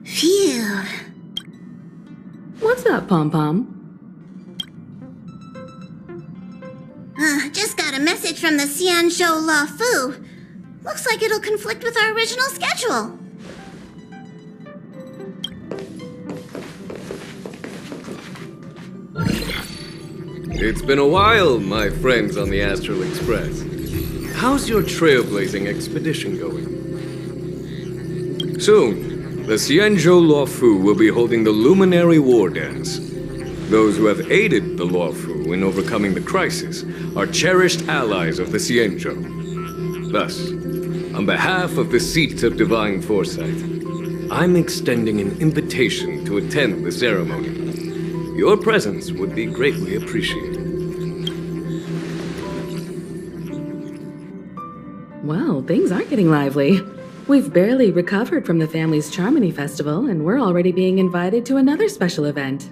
Phew. What's up, Pom-Pom? Just got a message from the Xianzhou La Fu. Looks like it'll conflict with our original schedule. It's been a while, my friends on the astralexpress. How's your trailblazing expedition going? Soon, the Xianzhou Luofu will be holding the Luminary War Dance. Those who have aided the Luofu in overcoming the crisis are cherished allies of the Xianzhou. Thus, on behalf of the Seat of Divine Foresight, I'm extending an invitation to attend the ceremony. Your presence would be greatly appreciated. Well, things are getting lively. We've barely recovered from the family's Charmony Festival, and we're already being invited to another special event.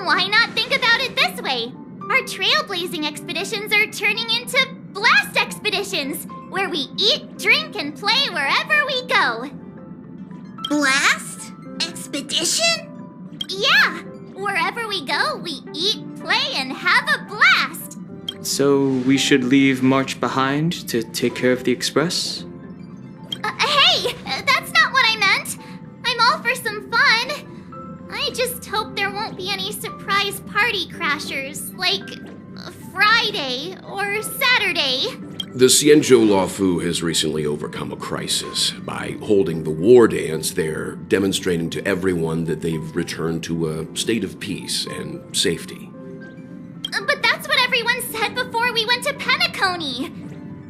Why not think about it this way? Our trailblazing expeditions are turning into blast expeditions, where we eat, drink, and play wherever we go. Blast? Expedition? Yeah! Wherever we go, we eat, play, and have a blast! So we should leave March behind to take care of the express? Hey! That's not what I meant! I'm all for some fun! I just hope there won't be any surprise party crashers, like Friday or Saturday. The Xianzhou Luofu has recently overcome a crisis. By holding the war dance, they're demonstrating to everyone that they've returned to a state of peace and safety. But that's what everyone said before we went to Penacony.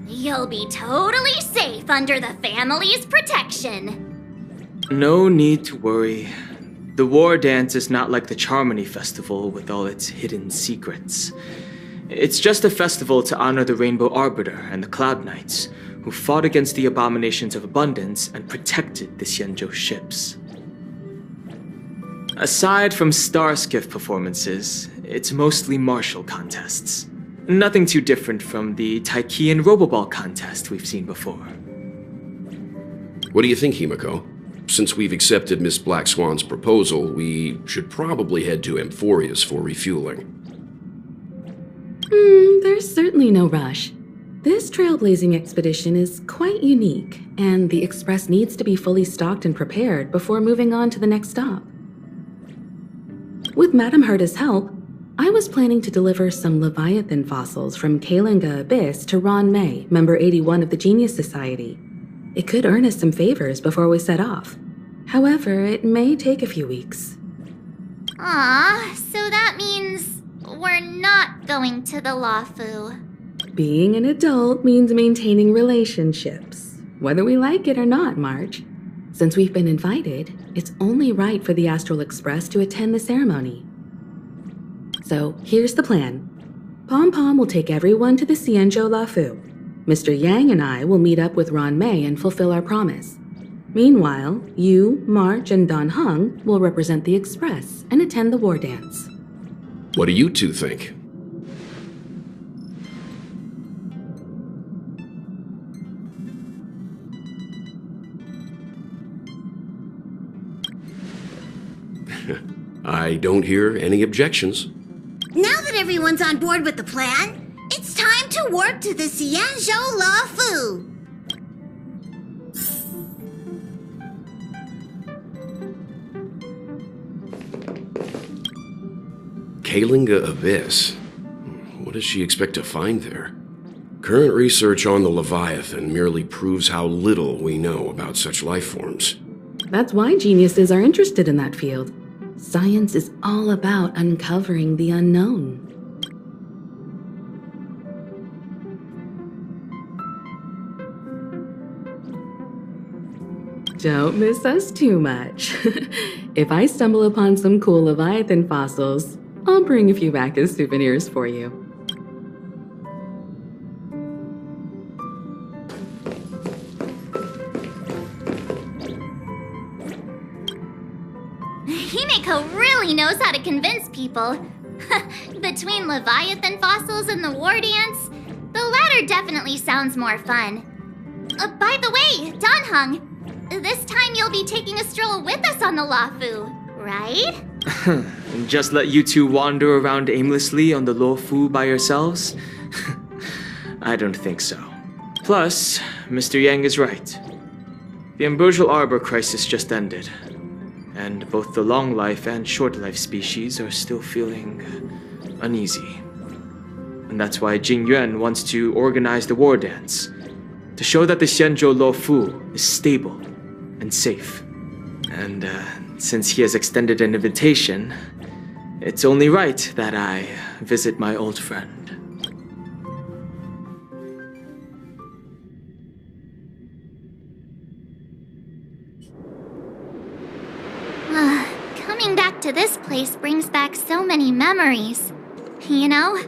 You'll be totally safe under the family's protection. No need to worry. The war dance is not like the Charmony Festival with all its hidden secrets. It's just a festival to honor the Rainbow Arbiter and the Cloud Knights, who fought against the abominations of abundance and protected the Xianzhou ships. Aside from star skiff performances, it's mostly martial contests. Nothing too different from the Taiki and Roboball contest we've seen before. What do you think, Himeko? Since we've accepted Miss Blackswan's proposal, we should probably head to Amphorius for refueling. There's certainly no rush. This trailblazing expedition is quite unique, and the Express needs to be fully stocked and prepared before moving on to the next stop. With Madame Herta's help, I was planning to deliver some Leviathan fossils from Kalinga Abyss to Ruanmei, member 81 of the Genius Society. It could earn us some favors before we set off. However, it may take a few weeks. So that means we're not going to the Luofu. Being an adult means maintaining relationships, whether we like it or not, March. Since we've been invited, it's only right for the Astral Express to attend the ceremony. So here's the plan. Pom-Pom will take everyone to the Xianzhou Luofu. Mr. Yang and I will meet up with Ruanmei and fulfill our promise. Meanwhile, you, March, and Don Hung will represent the Express and attend the war dance. What do you two think? I don't hear any objections. Now that everyone's on board with the plan, it's time to warp to the Xianzhou Luofu. Kalinga Abyss. What does she expect to find there? Current research on the Leviathan merely proves how little we know about such life forms. That's why geniuses are interested in that field. Science is all about uncovering the unknown. Don't miss us too much. If I stumble upon some cool Leviathan fossils, I'll bring a few back as souvenirs for you. Himeko really knows how to convince people. Between Leviathan fossils and the war dance, the water definitely sounds more fun. By the way, Danheng, this time you'll be taking a stroll with us on the Luofu, right? Just let you two wander around aimlessly on the Luofu by yourselves? I don't think so. Plus, Mr. Yang is right. The ambrosial arbor crisis just ended, and both the long life and short life species are still feeling uneasy. And that's why Jingyuan wants to organize the war dance, to show that the Xianzhou Luofu is stable and safe. And since he has extended an invitation, it's only right that I visit my old friend. Coming back to this place brings back so many memories, you know?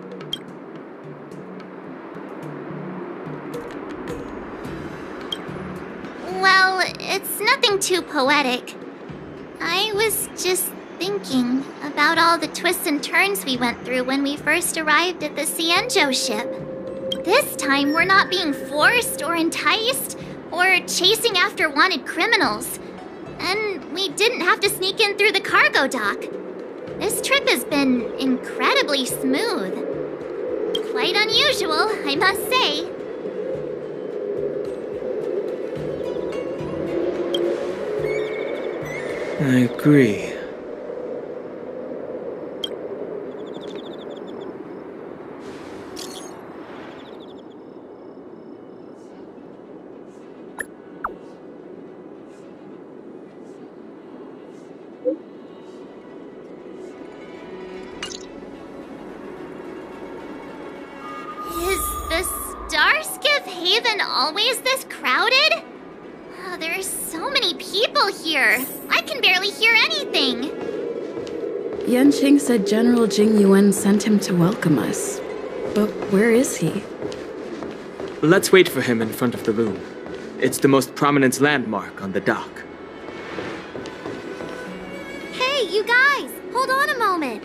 Well, it's nothing too poetic. I was just thinking about all the twists and turns we went through when we first arrived at the Xianzhou ship. This time, we're not being forced or enticed or chasing after wanted criminals. And we didn't have to sneak in through the cargo dock. This trip has been incredibly smooth. Quite unusual, I must say. I agree. Haven always this crowded? Oh, there's so many people here. I can barely hear anything. Yanqing said General Jingyuan sent him to welcome us. But where is he? Let's wait for him in front of the loom. It's the most prominent landmark on the dock. Hey, you guys! Hold on a moment.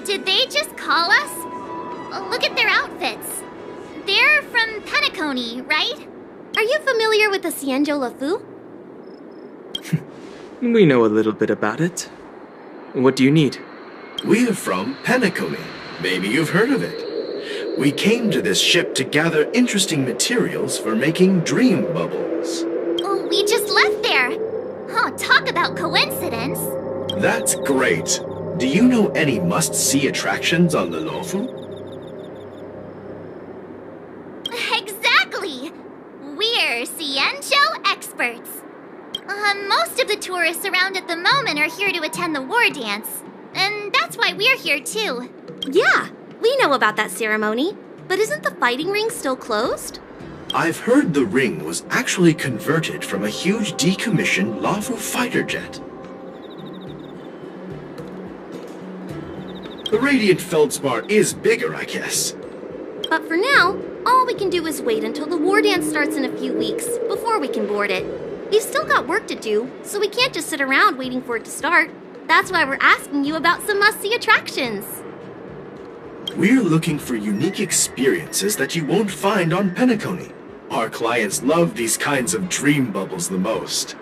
Did they just call us? Look at their outfits. They're from Penacony, right? Are you familiar with the Xianzhou Luofu? We know a little bit about it. What do you need? We're from Penacony. Maybe you've heard of it. We came to this ship to gather interesting materials for making dream bubbles. Oh, we just left there. Oh, talk about coincidence. That's great. Do you know any must-see attractions on the Luofu? Exactly! We're Xianzhou experts. Most of the tourists around at the moment are here to attend the war dance. And that's why we're here too. Yeah, we know about that ceremony. But isn't the fighting ring still closed? I've heard the ring was actually converted from a huge decommissioned Luofu fighter jet. The radiant feldspar is bigger, I guess. But for now, all we can do is wait until the war dance starts in a few weeks before we can board it. We've still got work to do, so we can't just sit around waiting for it to start. That's why we're asking you about some must-see attractions. We're looking for unique experiences that you won't find on Penacony. Our clients love these kinds of dream bubbles the most.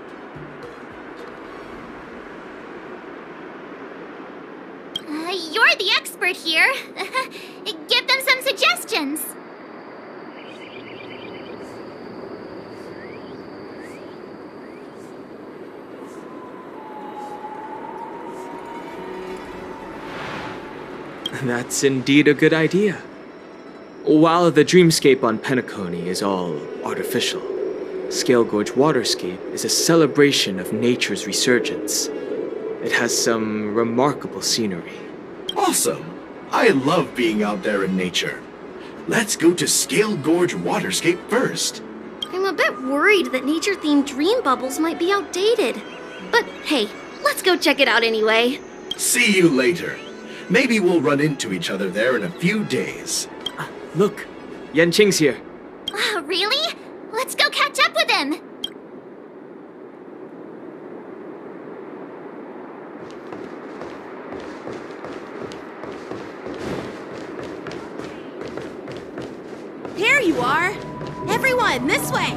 You're the expert here. Give them some suggestions. That's indeed a good idea. While the dreamscape on Penacony is all artificial, Scale Gorge Waterscape is a celebration of nature's resurgence. It has some remarkable scenery. Awesome! I love being out there in nature. Let's go to Scale Gorge Waterscape first. I'm a bit worried that nature-themed dream bubbles might be outdated. But hey, let's go check it out anyway. See you later. Maybe we'll run into each other there in a few days. Look, Yanqing's here. Really? Let's go catch up with him. you are! Everyone, this way!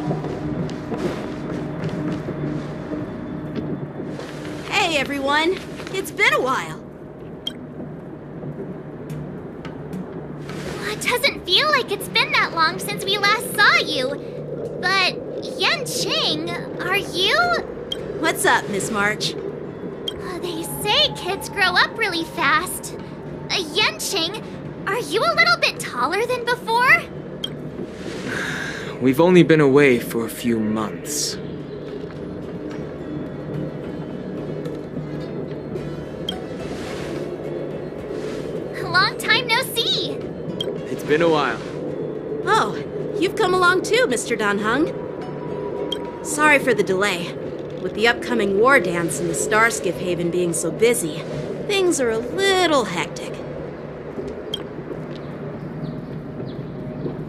Hey, everyone! It's been a while. It doesn't feel like it's been that long since we last saw you. But, Yanqing, are you? What's up, Miss March? They say kids grow up really fast. Yanqing, are you a little bit taller than before? We've only been away for a few months. Long time no see. It's been a while. Oh, you've come along too, Mr. Danheng. Sorry for the delay. With the upcoming war dance and the Starskiff Haven being so busy, things are a little hectic.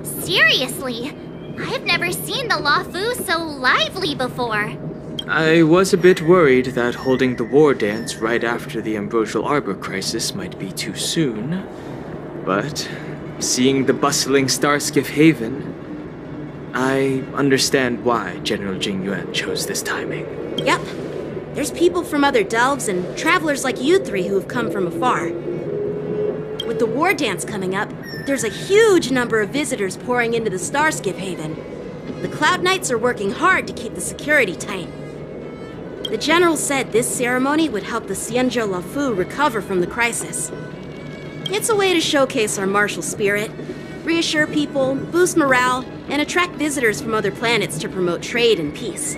Seriously, I've never seen the Luofu so lively before. I was a bit worried that holding the war dance right after the Ambrosial Arbor crisis might be too soon. But seeing the bustling Starskiff Haven, I understand why General Jingyuan chose this timing. Yep. There's people from other delves and travelers like you three who have come from afar. With the war dance coming up, there's a huge number of visitors pouring into the Starskiff Haven. The Cloud Knights are working hard to keep the security tight. The general said this ceremony would help the Xianzhou Luofu recover from the crisis. It's a way to showcase our martial spirit, reassure people, boost morale, and attract visitors from other planets to promote trade and peace.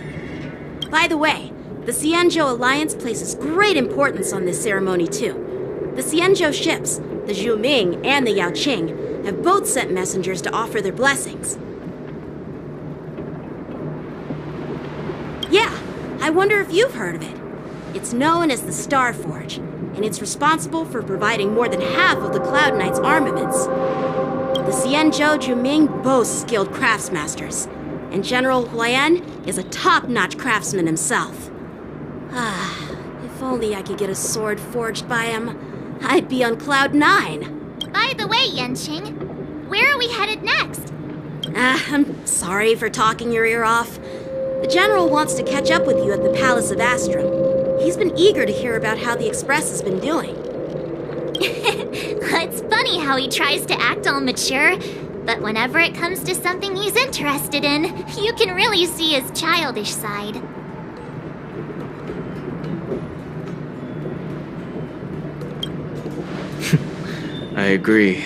By the way, the Xianzhou Alliance places great importance on this ceremony too. The Xianzhou ships, the Zhuming and the Yaoqing, have both sent messengers to offer their blessings. Yeah, I wonder if you've heard of it. It's known as the Star Forge, and it's responsible for providing more than half of the Cloud Knights' armaments. The Xianzhou Zhuming boasts skilled craftsmasters, and General Huayan is a top-notch craftsman himself. If only I could get a sword forged by him, I'd be on Cloud 9. By the way, Yanqing, where are we headed next? I'm sorry for talking your ear off. The General wants to catch up with you at the Palace of Astrum. He's been eager to hear about how the Express has been doing. It's funny how he tries to act all mature, but whenever it comes to something he's interested in, you can really see his childish side. I agree.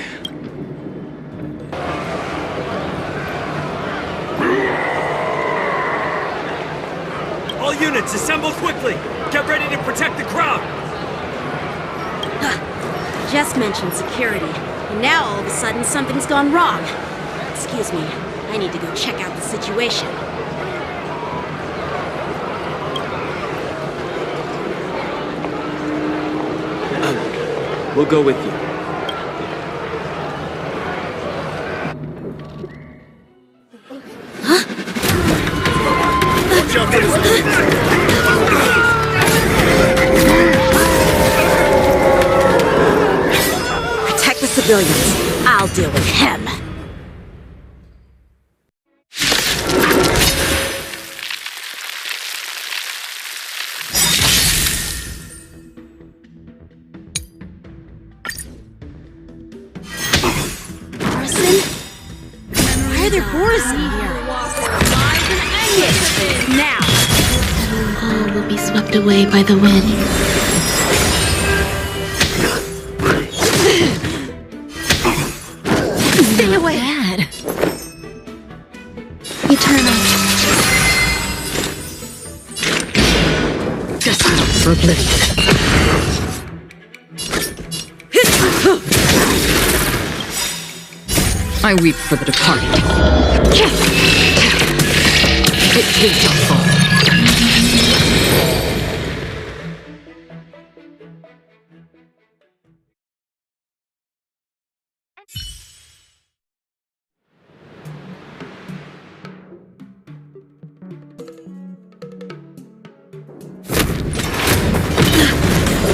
All units, assemble quickly! Get ready to protect the crowd! Just mentioned security, and now all of a sudden something's gone wrong. Excuse me, I need to go check out the situation. We'll go with you. Protect the civilians. I'll deal with him. Why are there boars in here? Now! All will be swept away by the wind. Stay away! Bad. Eternal. Just not for oblivion. I weep for the departed. It too shall fall.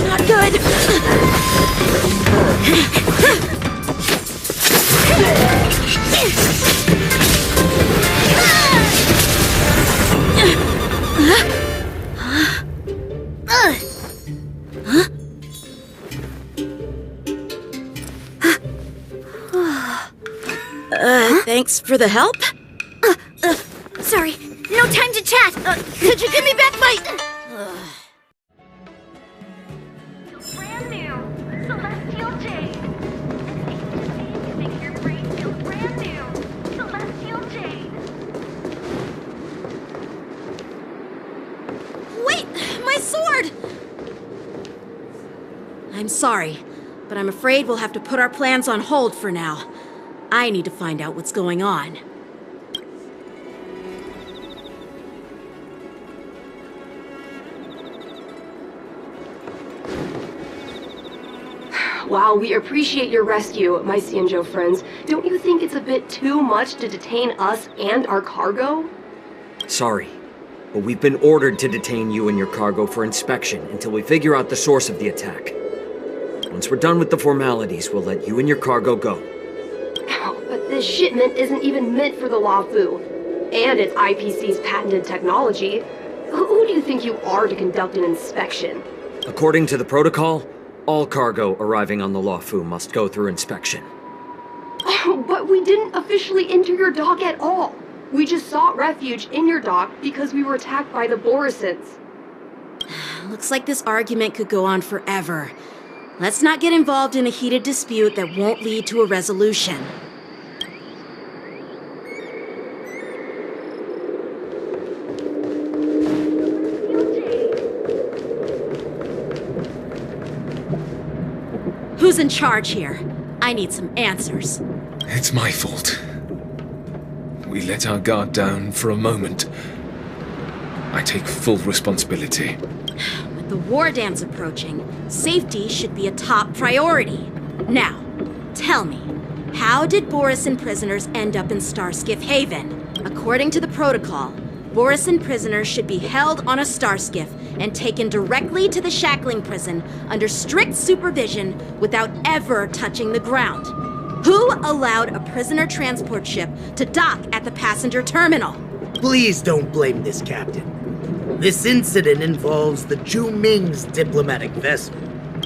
Not good! Thanks for the help. Sorry, no time to chat. Could you give me back my... Brand new celestial jade. To make your brain feel brand new celestial jade. Wait! My sword! I'm sorry, but I'm afraid we'll have to put our plans on hold for now. I need to find out what's going on. While we appreciate your rescue, my Xianzhou friends, don't you think it's a bit too much to detain us and our cargo? Sorry, but we've been ordered to detain you and your cargo for inspection until we figure out the source of the attack. Once we're done with the formalities, we'll let you and your cargo go. But this shipment isn't even meant for the Luofu, and it's IPC's patented technology. Who do you think you are to conduct an inspection? According to the protocol, all cargo arriving on the Luofu must go through inspection. But we didn't officially enter your dock at all. We just sought refuge in your dock because we were attacked by the Borisons. Looks like this argument could go on forever. Let's not get involved in a heated dispute that won't lead to a resolution. Who's in charge here? I need some answers. It's my fault. We let our guard down for a moment. I take full responsibility. With the war dance approaching, safety should be a top priority. Now, tell me, how did Borisin prisoners end up in Starskiff Haven? According to the protocol, Borisin prisoners should be held on a starskiff and taken directly to the shackling prison under strict supervision without ever touching the ground. Who allowed a prisoner transport ship to dock at the passenger terminal? Please don't blame this captain. This incident involves the Zhuming's diplomatic vessel.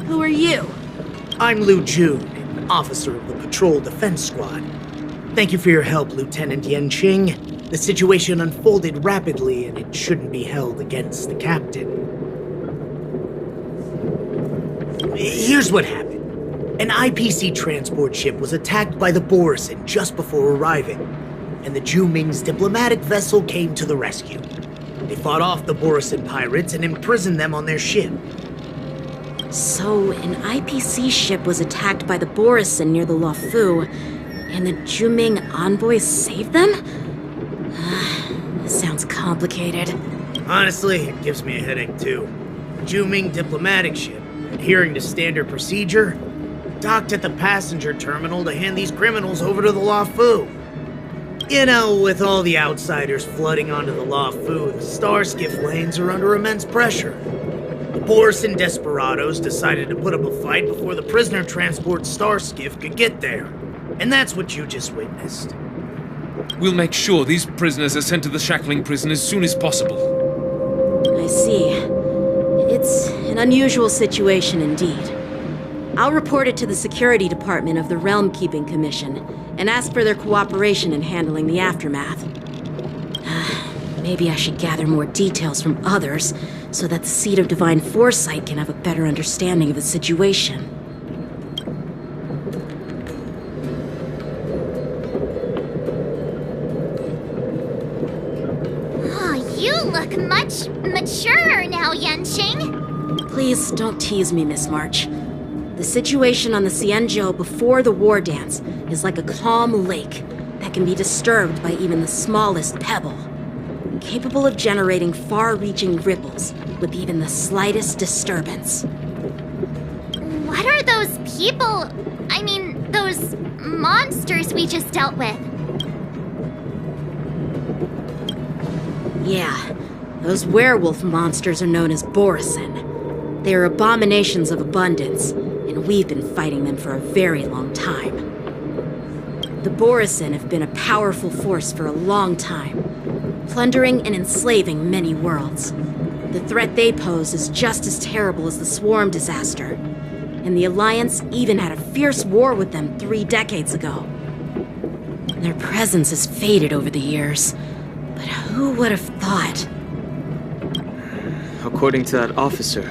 Who are you? I'm Liu Jun, an officer of the Patrol Defense Squad. Thank you for your help, Lieutenant Yanqing. The situation unfolded rapidly, and it shouldn't be held against the captain. Here's what happened. An IPC transport ship was attacked by the Borisin just before arriving, and the Zhuming's diplomatic vessel came to the rescue. They fought off the Borisin pirates and imprisoned them on their ship. So, an IPC ship was attacked by the Borisin near the Luofu, and the Zhuming envoys saved them? This sounds complicated. Honestly, it gives me a headache too. The Zhuming diplomatic ship, adhering to standard procedure, docked at the passenger terminal to hand these criminals over to the Luofu. You know, with all the outsiders flooding onto the Luofu, the starskiff lanes are under immense pressure. The Borisin desperados decided to put up a fight before the prisoner transport starskiff could get there. And that's what you just witnessed. We'll make sure these prisoners are sent to the shackling prison as soon as possible. I see. It's an unusual situation indeed. I'll report it to the security department of the Realm Keeping Commission and ask for their cooperation in handling the aftermath. Maybe I should gather more details from others so that the Seed of Divine Foresight can have a better understanding of the situation. You look much maturer now, Yanqing. Please don't tease me, Miss March. The situation on the Xianzhou before the war dance is like a calm lake that can be disturbed by even the smallest pebble, capable of generating far-reaching ripples with even the slightest disturbance. What are those people? I mean, those monsters we just dealt with? Yeah, those werewolf monsters are known as Borisin. They are abominations of abundance, and we've been fighting them for a very long time. The Borisin have been a powerful force for a long time, plundering and enslaving many worlds. The threat they pose is just as terrible as the Swarm disaster, and the Alliance even had a fierce war with them 3 decades ago. Their presence has faded over the years. But who would have thought? According to that officer,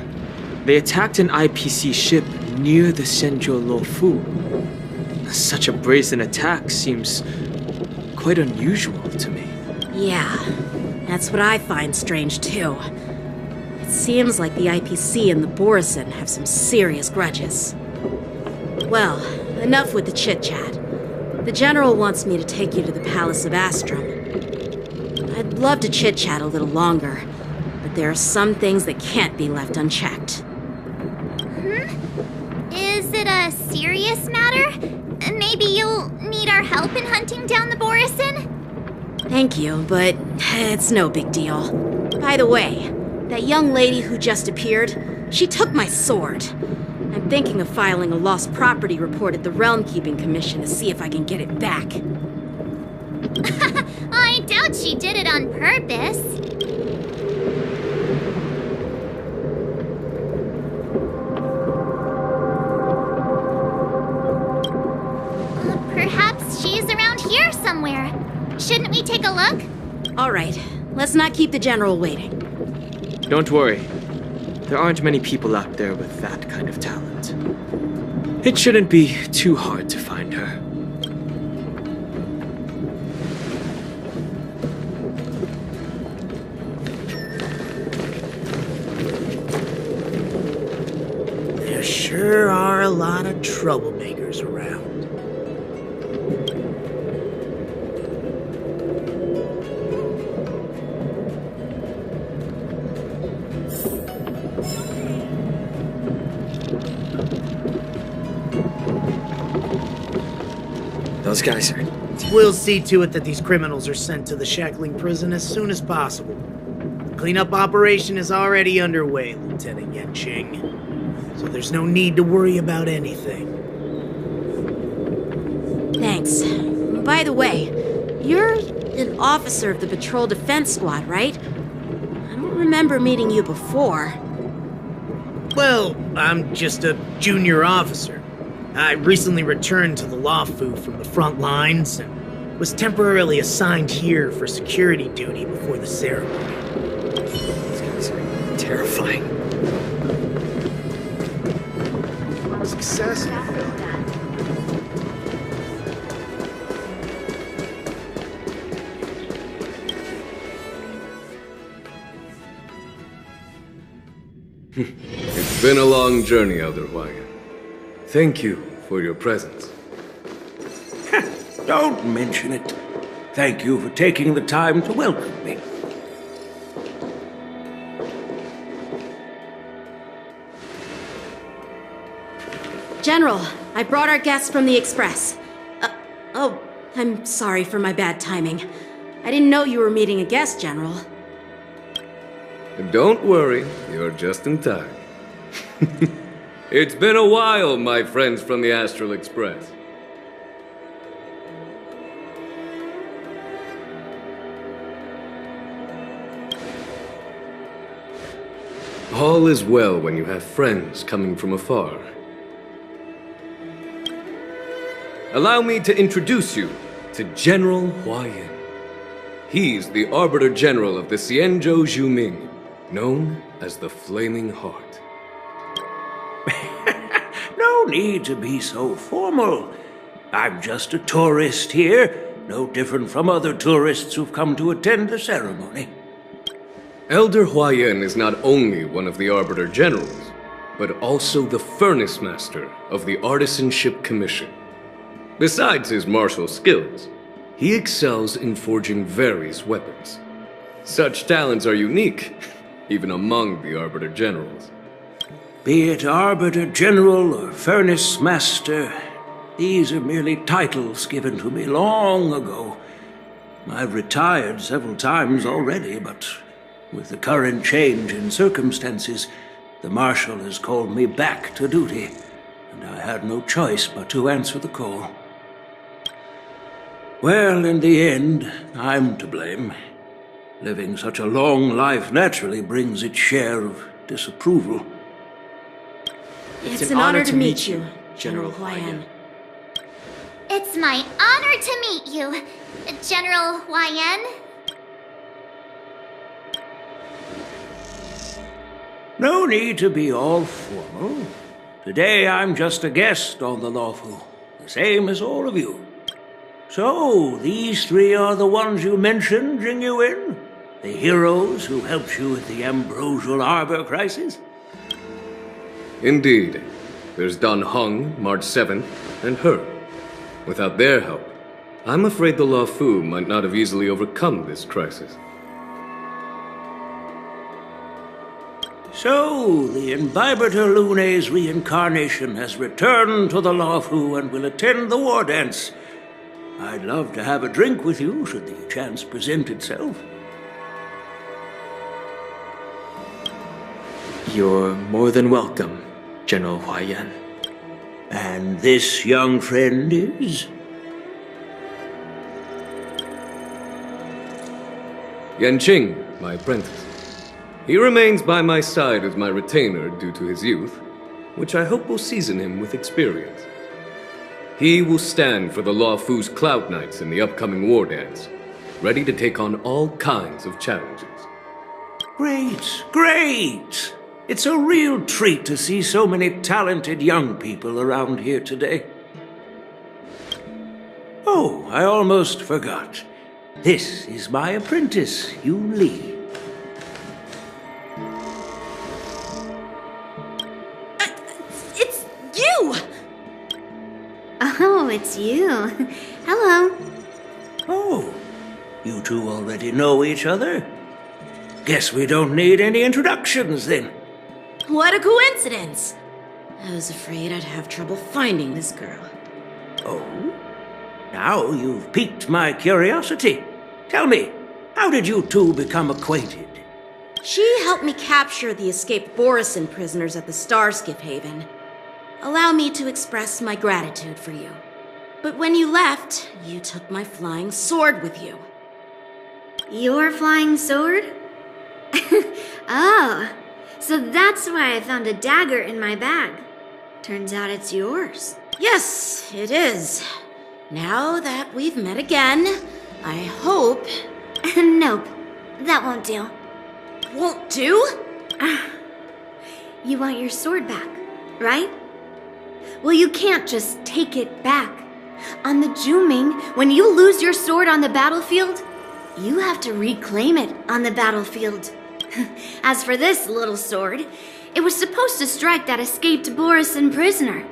they attacked an IPC ship near the Zhenjiu Luofu. Such a brazen attack seems quite unusual to me. Yeah, that's what I find strange too. It seems like the IPC and the Borison have some serious grudges. Well, enough with the chit-chat. The General wants me to take you to the Palace of Astrum. I'd love to chit-chat a little longer, but there are some things that can't be left unchecked. Is it a serious matter? Maybe you'll need our help in hunting down the Borison? Thank you, but it's no big deal. By the way, that young lady who just appeared, she took my sword. I'm thinking of filing a lost property report at the Realm Keeping Commission to see if I can get it back. I doubt she did it on purpose. Perhaps she's around here somewhere. Shouldn't we take a look? All right, let's not keep the General waiting. Don't worry. There aren't many people out there with that kind of talent. It shouldn't be too hard to find her. There sure are a lot of troublemakers around. Those guys are... We'll see to it that these criminals are sent to the shackling prison as soon as possible. The cleanup operation is already underway, Lieutenant Yanqing. So there's no need to worry about anything. Thanks. By the way, you're an officer of the Patrol Defense Squad, right? I don't remember meeting you before. Well, I'm just a junior officer. I recently returned to the Luofu from the front lines and was temporarily assigned here for security duty before the ceremony. These guys are terrifying. Success. It's been a long journey, Elder Huayan. Thank you for your presence. Don't mention it. Thank you for taking the time to welcome me. General, I brought our guests from the Express. Oh, I'm sorry for my bad timing. I didn't know you were meeting a guest, General. Don't worry, you're just in time. It's been a while, my friends from the astralexpress. All is well when you have friends coming from afar. Allow me to introduce you to General Huayan. He's the Arbiter General of the Xianzhou Zhuming, known as the Flaming Heart. No need to be so formal. I'm just a tourist here, no different from other tourists who've come to attend the ceremony. Elder Huayan is not only one of the Arbiter Generals, but also the Furnace Master of the Artisanship Commission. Besides his martial skills, he excels in forging various weapons. Such talents are unique, even among the Arbiter Generals. Be it Arbiter General or Furnace Master, these are merely titles given to me long ago. I've retired several times already, but with the current change in circumstances, the Marshal has called me back to duty, and I had no choice but to answer the call. Well, in the end, I'm to blame. Living such a long life naturally brings its share of disapproval. It's an honor to meet you, General Huayan. It's my honor to meet you, General YN. No need to be all formal. Today I'm just a guest on the Lawfu, the same as all of you. So, these three are the ones you mentioned, Jingyuan? The heroes who helped you with the Ambrosial Arbor crisis? Indeed. There's Don Hong, March 7th, and her. Without their help, I'm afraid the Lawfu might not have easily overcome this crisis. So, the Imbibitor Lune's reincarnation has returned to the Lawfu and will attend the war dance. I'd love to have a drink with you should the chance present itself. You're more than welcome, General Huaiyan. And this young friend is? Yanqing, my apprentice. He remains by my side as my retainer due to his youth, which I hope will season him with experience. He will stand for the Lawfu's Cloud Knights in the upcoming war dance, ready to take on all kinds of challenges. Great, great! It's a real treat to see so many talented young people around here today. Oh, I almost forgot. This is my apprentice, Yunli. It's you! Oh, it's you. Hello. Oh, you two already know each other? Guess we don't need any introductions then. What a coincidence! I was afraid I'd have trouble finding this girl. Oh? Now you've piqued my curiosity. Tell me, how did you two become acquainted? She helped me capture the escaped Borisin prisoners at the Starskiff Haven. Allow me to express my gratitude for you. But when you left, you took my flying sword with you. Your flying sword? Oh, so that's why I found a dagger in my bag. Turns out it's yours. Yes, it is. Now that we've met again, I hope... Nope, that won't do. Won't do? You want your sword back, right? Well, you can't just take it back. On the Juming, when you lose your sword on the battlefield, you have to reclaim it on the battlefield. As for this little sword, it was supposed to strike that escaped Borisin prisoner.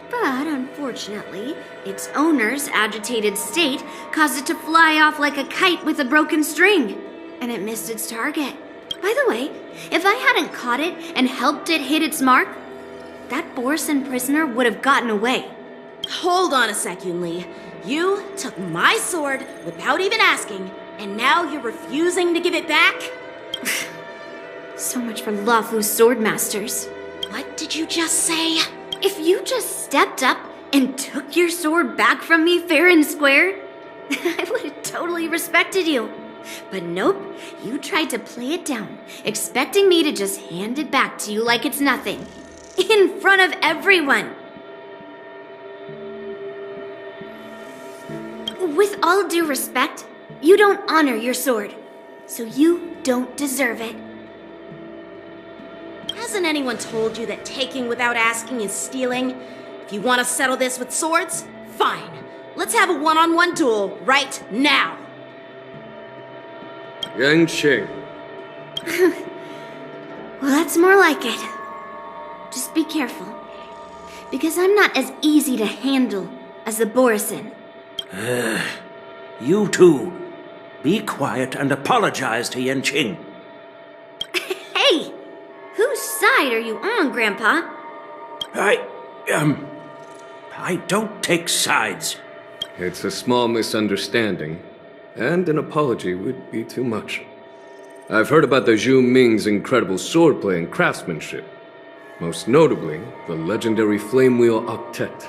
But unfortunately, its owner's agitated state caused it to fly off like a kite with a broken string, and it missed its target. By the way, if I hadn't caught it and helped it hit its mark, that Borisin prisoner would have gotten away. Hold on a sec, Yunli. You took my sword without even asking, and now you're refusing to give it back? So much for Lawfu's swordmasters. What did you just say? If you just stepped up and took your sword back from me fair and square, I would have totally respected you. But nope, you tried to play it down, expecting me to just hand it back to you like it's nothing. In front of everyone. With all due respect, you don't honor your sword, so you don't deserve it. Hasn't anyone told you that taking without asking is stealing? If you want to settle this with swords, fine. Let's have a one-on-one duel right now. Yanqing. Well, that's more like it. Just be careful, because I'm not as easy to handle as the Borisin. You two, be quiet and apologize to Yanqing. Hey! Whose side are you on, Grandpa? I don't take sides. It's a small misunderstanding, and an apology would be too much. I've heard about the Zhu Ming's incredible swordplay and craftsmanship. Most notably, the legendary Flame Wheel Octet.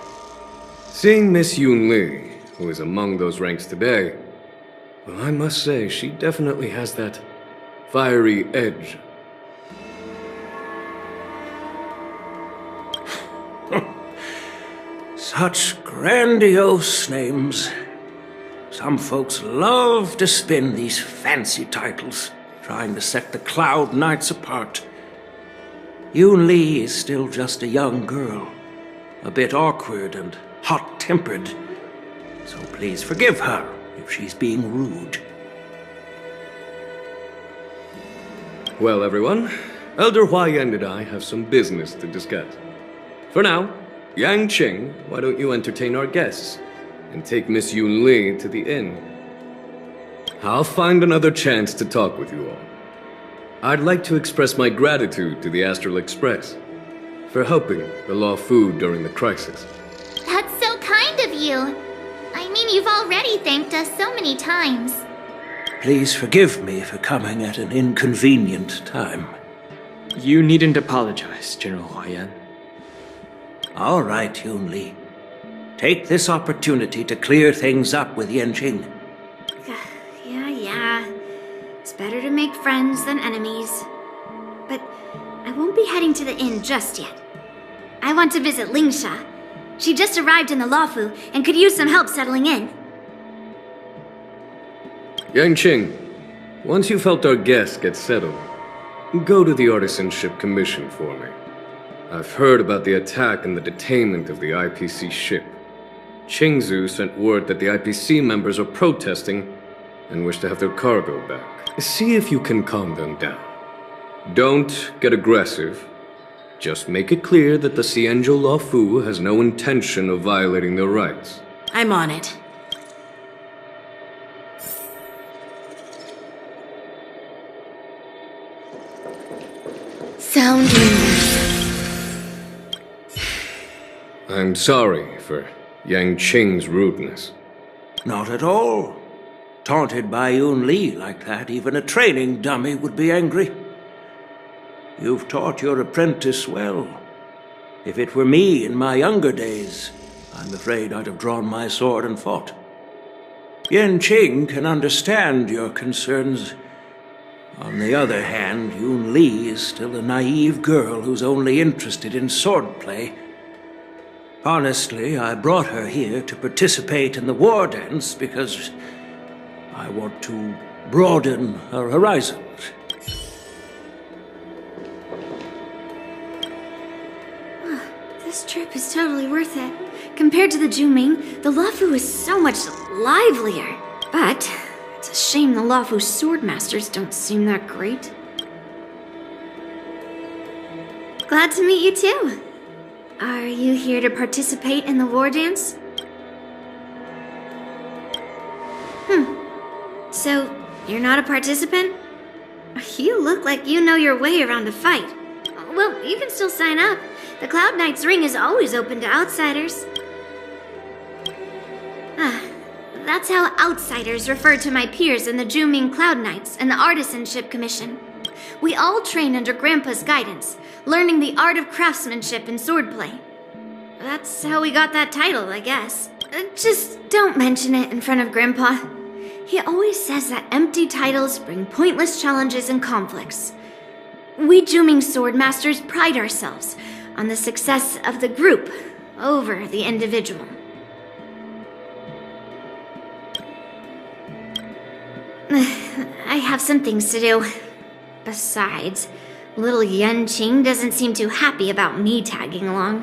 Seeing Miss Yunli, who is among those ranks today, well, I must say, she definitely has that fiery edge. Such grandiose names. Some folks love to spin these fancy titles, trying to set the Cloud Knights apart. Yunli is still just a young girl, a bit awkward and hot-tempered, so please forgive her if she's being rude. Well, everyone, Elder Huayan and I have some business to discuss. For now, Yanqing, why don't you entertain our guests and take Miss Yunli to the inn? I'll find another chance to talk with you all. I'd like to express my gratitude to the astralexpress for helping the Luofu during the crisis. That's so kind of you. I mean, you've already thanked us so many times. Please forgive me for coming at an inconvenient time. You needn't apologize, General Huayan. All right, Yunli. Take this opportunity to clear things up with Yanqing. Yeah. It's better to make friends than enemies. But I won't be heading to the inn just yet. I want to visit Lingsha. She just arrived in the Luofu and could use some help settling in. Yanqing, once you've helped our guests get settled, go to the Artisanship Commission for me. I've heard about the attack and the detainment of the IPC ship. Qingzu sent word that the IPC members are protesting and wish to have their cargo back. See if you can calm them down. Don't get aggressive. Just make it clear that the Xianzhou Luofu has no intention of violating their rights. I'm on it. Sound windows. I'm sorry for Yanqing's rudeness. Not at all. Taunted by Yunli like that, even a training dummy would be angry. You've taught your apprentice well. If it were me in my younger days, I'm afraid I'd have drawn my sword and fought. Yanqing can understand your concerns. On the other hand, Yunli is still a naive girl who's only interested in swordplay. Honestly, I brought her here to participate in the war dance because I want to broaden her horizons. This trip is totally worth it. Compared to the Juming, the Luofu is so much livelier. But it's a shame the Luofu swordmasters don't seem that great. Glad to meet you too. Are you here to participate in the war dance? So, you're not a participant? You look like you know your way around a fight. Well, you can still sign up. The Cloud Knight's ring is always open to outsiders. That's how outsiders refer to my peers in the Juming Cloud Knights and the Artisanship Commission. We all train under Grandpa's guidance, learning the art of craftsmanship and swordplay. That's how we got that title, I guess. Just don't mention it in front of Grandpa. He always says that empty titles bring pointless challenges and conflicts. We Juming swordmasters pride ourselves on the success of the group over the individual. I have some things to do. Besides, little Yanqing doesn't seem too happy about me tagging along.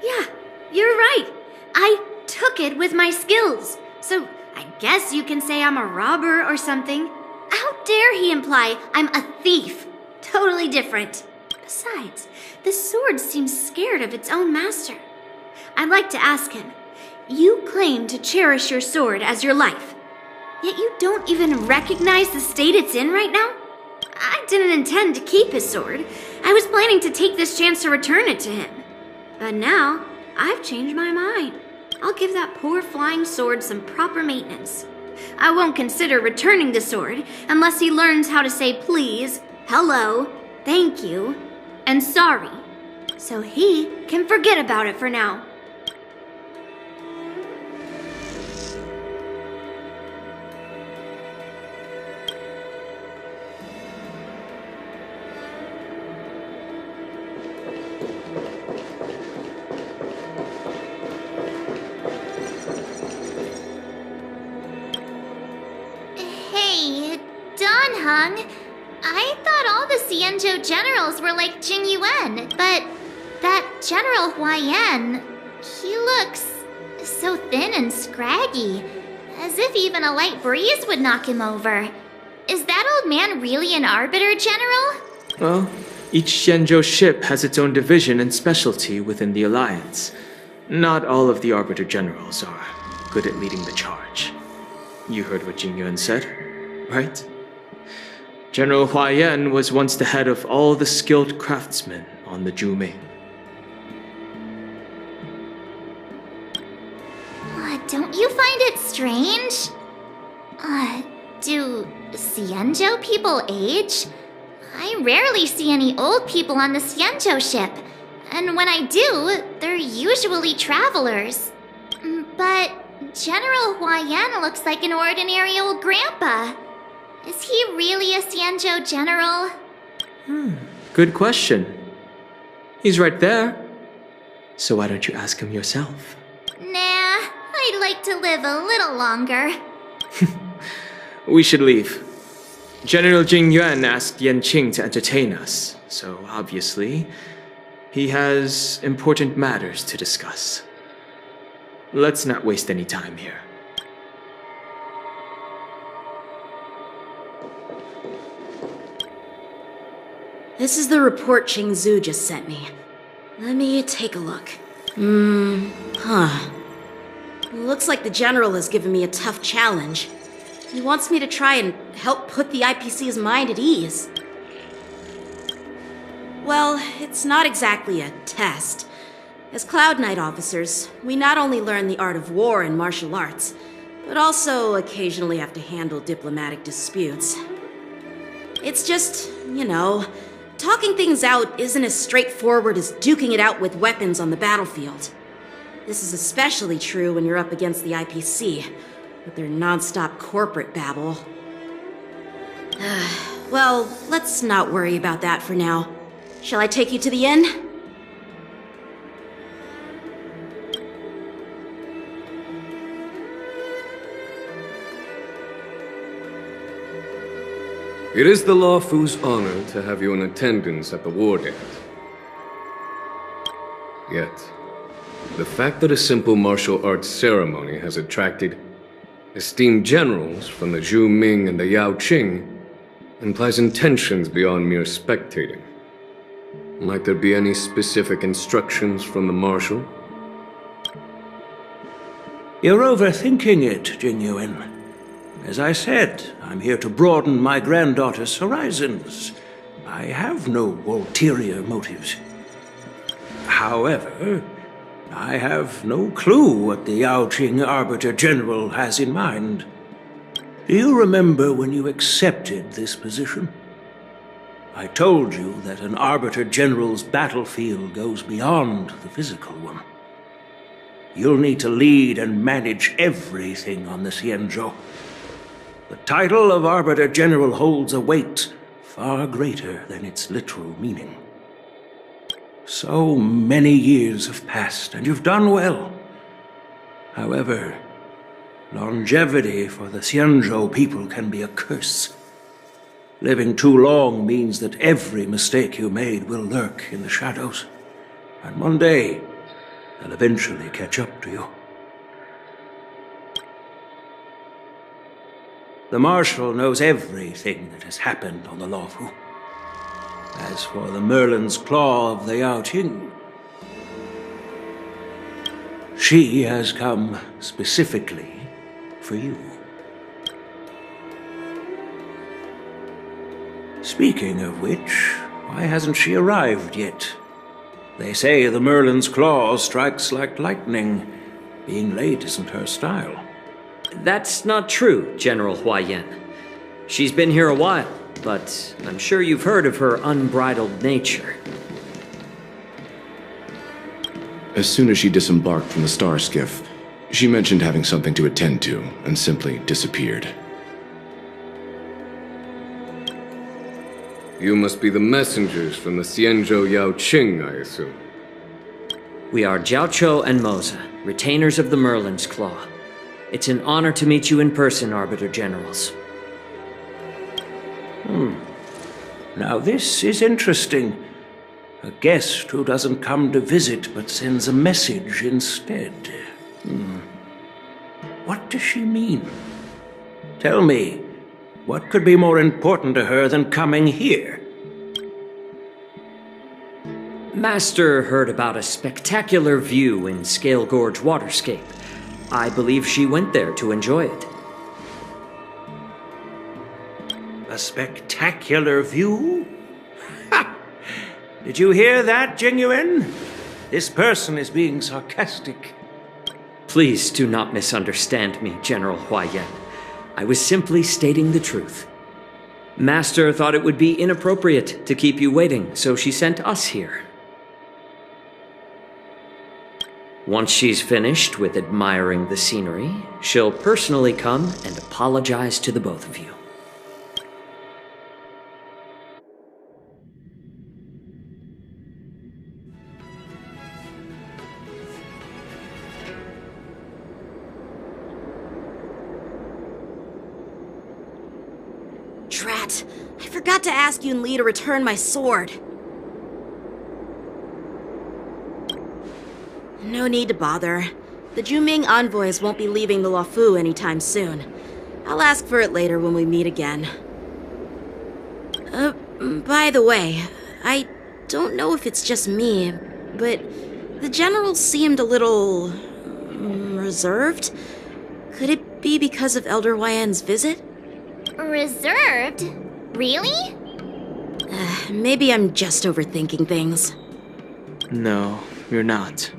Yeah, you're right. I took it with my skills. So I guess you can say I'm a robber or something. How dare he imply I'm a thief? Totally different. Besides, the sword seems scared of its own master. I'd like to ask him, you claim to cherish your sword as your life, yet you don't even recognize the state it's in right now? I didn't intend to keep his sword. I was planning to take this chance to return it to him. But now, I've changed my mind. I'll give that poor flying sword some proper maintenance. I won't consider returning the sword unless he learns how to say please, hello, thank you, and sorry, so he can forget about it for now. Hung. I thought all the Xianzhou generals were like Jingyuan, but that General Huaiyan, he looks so thin and scraggy, as if even a light breeze would knock him over. Is that old man really an Arbiter General? Well, each Xianzhou ship has its own division and specialty within the Alliance. Not all of the Arbiter Generals are good at leading the charge. You heard what Jingyuan said, right? General Huaiyan was once the head of all the skilled craftsmen on the Zhuming. Don't you find it strange? Do Xianzhou people age? I rarely see any old people on the Xianzhou ship, and when I do, they're usually travelers. But General Huaiyan looks like an ordinary old grandpa. Is he really a Xianzhou general? Good question. He's right there. So why don't you ask him yourself? Nah, I'd like to live a little longer. We should leave. General Jingyuan asked Yanqing to entertain us, so obviously, he has important matters to discuss. Let's not waste any time here. This is the report Qingzu just sent me. Let me take a look. Looks like the General has given me a tough challenge. He wants me to try and help put the IPC's mind at ease. Well, it's not exactly a test. As Cloud Knight officers, we not only learn the art of war and martial arts, but also occasionally have to handle diplomatic disputes. It's just, talking things out isn't as straightforward as duking it out with weapons on the battlefield. This is especially true when you're up against the IPC, with their non-stop corporate babble. Well, let's not worry about that for now. Shall I take you to the inn? It is the Luofu's honor to have you in attendance at the war dance. Yet, the fact that a simple martial arts ceremony has attracted esteemed generals from the Zhuming and the Yaoqing implies intentions beyond mere spectating. Might there be any specific instructions from the marshal? You're overthinking it, Jingyuan. As I said, I'm here to broaden my granddaughter's horizons. I have no ulterior motives. However, I have no clue what the Yaoqing Arbiter General has in mind. Do you remember when you accepted this position? I told you that an Arbiter General's battlefield goes beyond the physical one. You'll need to lead and manage everything on the Xianzhou. The title of Arbiter General holds a weight far greater than its literal meaning. So many years have passed, and you've done well. However, longevity for the Xianzhou people can be a curse. Living too long means that every mistake you made will lurk in the shadows. And one day, they'll eventually catch up to you. The Marshal knows everything that has happened on the Luofu. As for the Merlin's Claw of the Yaoqing, she has come specifically for you. Speaking of which, why hasn't she arrived yet? They say the Merlin's Claw strikes like lightning. Being late isn't her style. That's not true, General Huaiyan. She's been here a while, but I'm sure you've heard of her unbridled nature. As soon as she disembarked from the star skiff, she mentioned having something to attend to and simply disappeared. You must be the messengers from the Xianzhou Yaoqing, I assume. We are Jiaoqiu and Moze, retainers of the Merlin's Claw. It's an honor to meet you in person, Arbiter Generals. Now this is interesting. A guest who doesn't come to visit but sends a message instead. What does she mean? Tell me, what could be more important to her than coming here? Master heard about a spectacular view in Scale Gorge Waterscape. I believe she went there to enjoy it. A spectacular view? Ha! Did you hear that, Jingyuan? This person is being sarcastic. Please do not misunderstand me, General Huaiyan. I was simply stating the truth. Master thought it would be inappropriate to keep you waiting, so she sent us here. Once she's finished with admiring the scenery, she'll personally come and apologize to the both of you. Drat, I forgot to ask Yunli to return my sword. No need to bother. The Juming envoys won't be leaving the Luofu anytime soon. I'll ask for it later when we meet again. By the way, I don't know if it's just me, but the general seemed a little reserved. Could it be because of Elder Huaiyan's visit? Reserved? Really? Maybe I'm just overthinking things. No, you're not.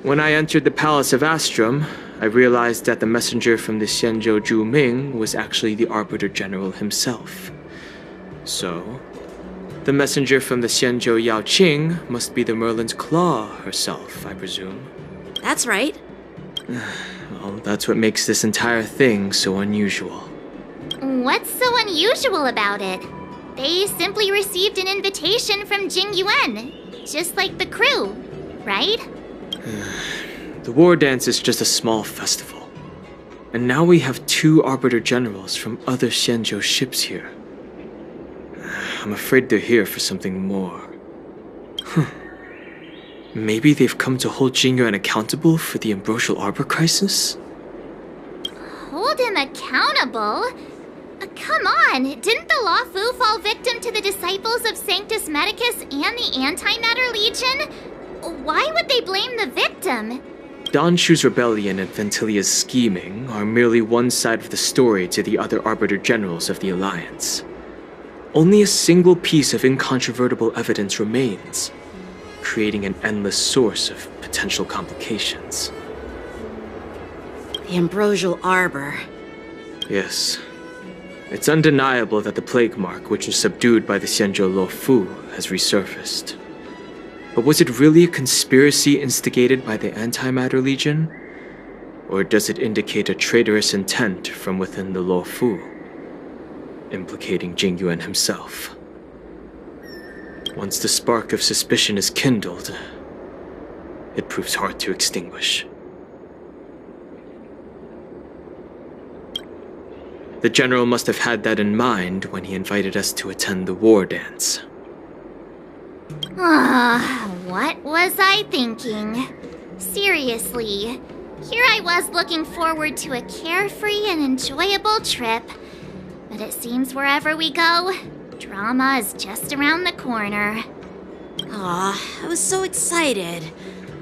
When I entered the Palace of Astrum, I realized that the messenger from the Xianzhou Zhuming was actually the Arbiter General himself. So, the messenger from the Xianzhou Yaoqing must be the Merlin's Claw herself, I presume. That's right. Well, that's what makes this entire thing so unusual. What's so unusual about it? They simply received an invitation from Jingyuan, just like the crew, right? The war dance is just a small festival. And now we have 2 Arbiter Generals from other Xianzhou ships here. I'm afraid they're here for something more. Maybe they've come to hold Jingyuan accountable for the Ambrosial Arbor crisis? Hold him accountable? Come on, didn't the Luofu fall victim to the disciples of Sanctus Medicus and the Antimatter Legion? Why would they blame the victim? Donshu's rebellion and Ventilia's scheming are merely one side of the story to the other Arbiter Generals of the Alliance. Only a single piece of incontrovertible evidence remains, creating an endless source of potential complications. The Ambrosial Arbor. Yes. It's undeniable that the plague mark, which was subdued by the Xianzhou Luofu, has resurfaced. But was it really a conspiracy instigated by the Antimatter Legion? Or does it indicate a traitorous intent from within the Luofu, implicating Jingyuan himself? Once the spark of suspicion is kindled, it proves hard to extinguish. The General must have had that in mind when he invited us to attend the war dance. What was I thinking? Seriously, here I was looking forward to a carefree and enjoyable trip. But it seems wherever we go, drama is just around the corner. Aw, I was so excited.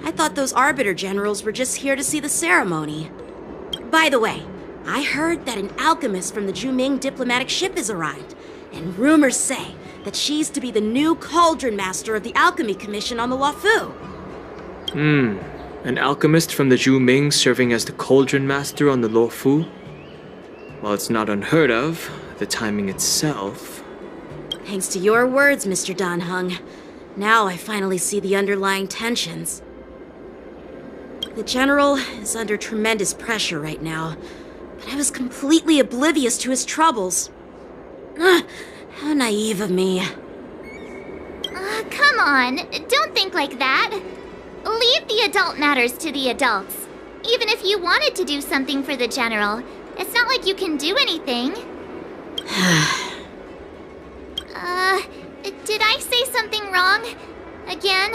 I thought those Arbiter Generals were just here to see the ceremony. By the way, I heard that an alchemist from the Juming diplomatic ship has arrived, and rumors say that she's to be the new Cauldron Master of the Alchemy Commission on the Luofu. An alchemist from the Juming serving as the Cauldron Master on the Luofu? While it's not unheard of, the timing itself... Thanks to your words, Mr. Danheng. Now I finally see the underlying tensions. The General is under tremendous pressure right now, but I was completely oblivious to his troubles. How naive of me. Come on, don't think like that. Leave the adult matters to the adults. Even if you wanted to do something for the General, it's not like you can do anything. again?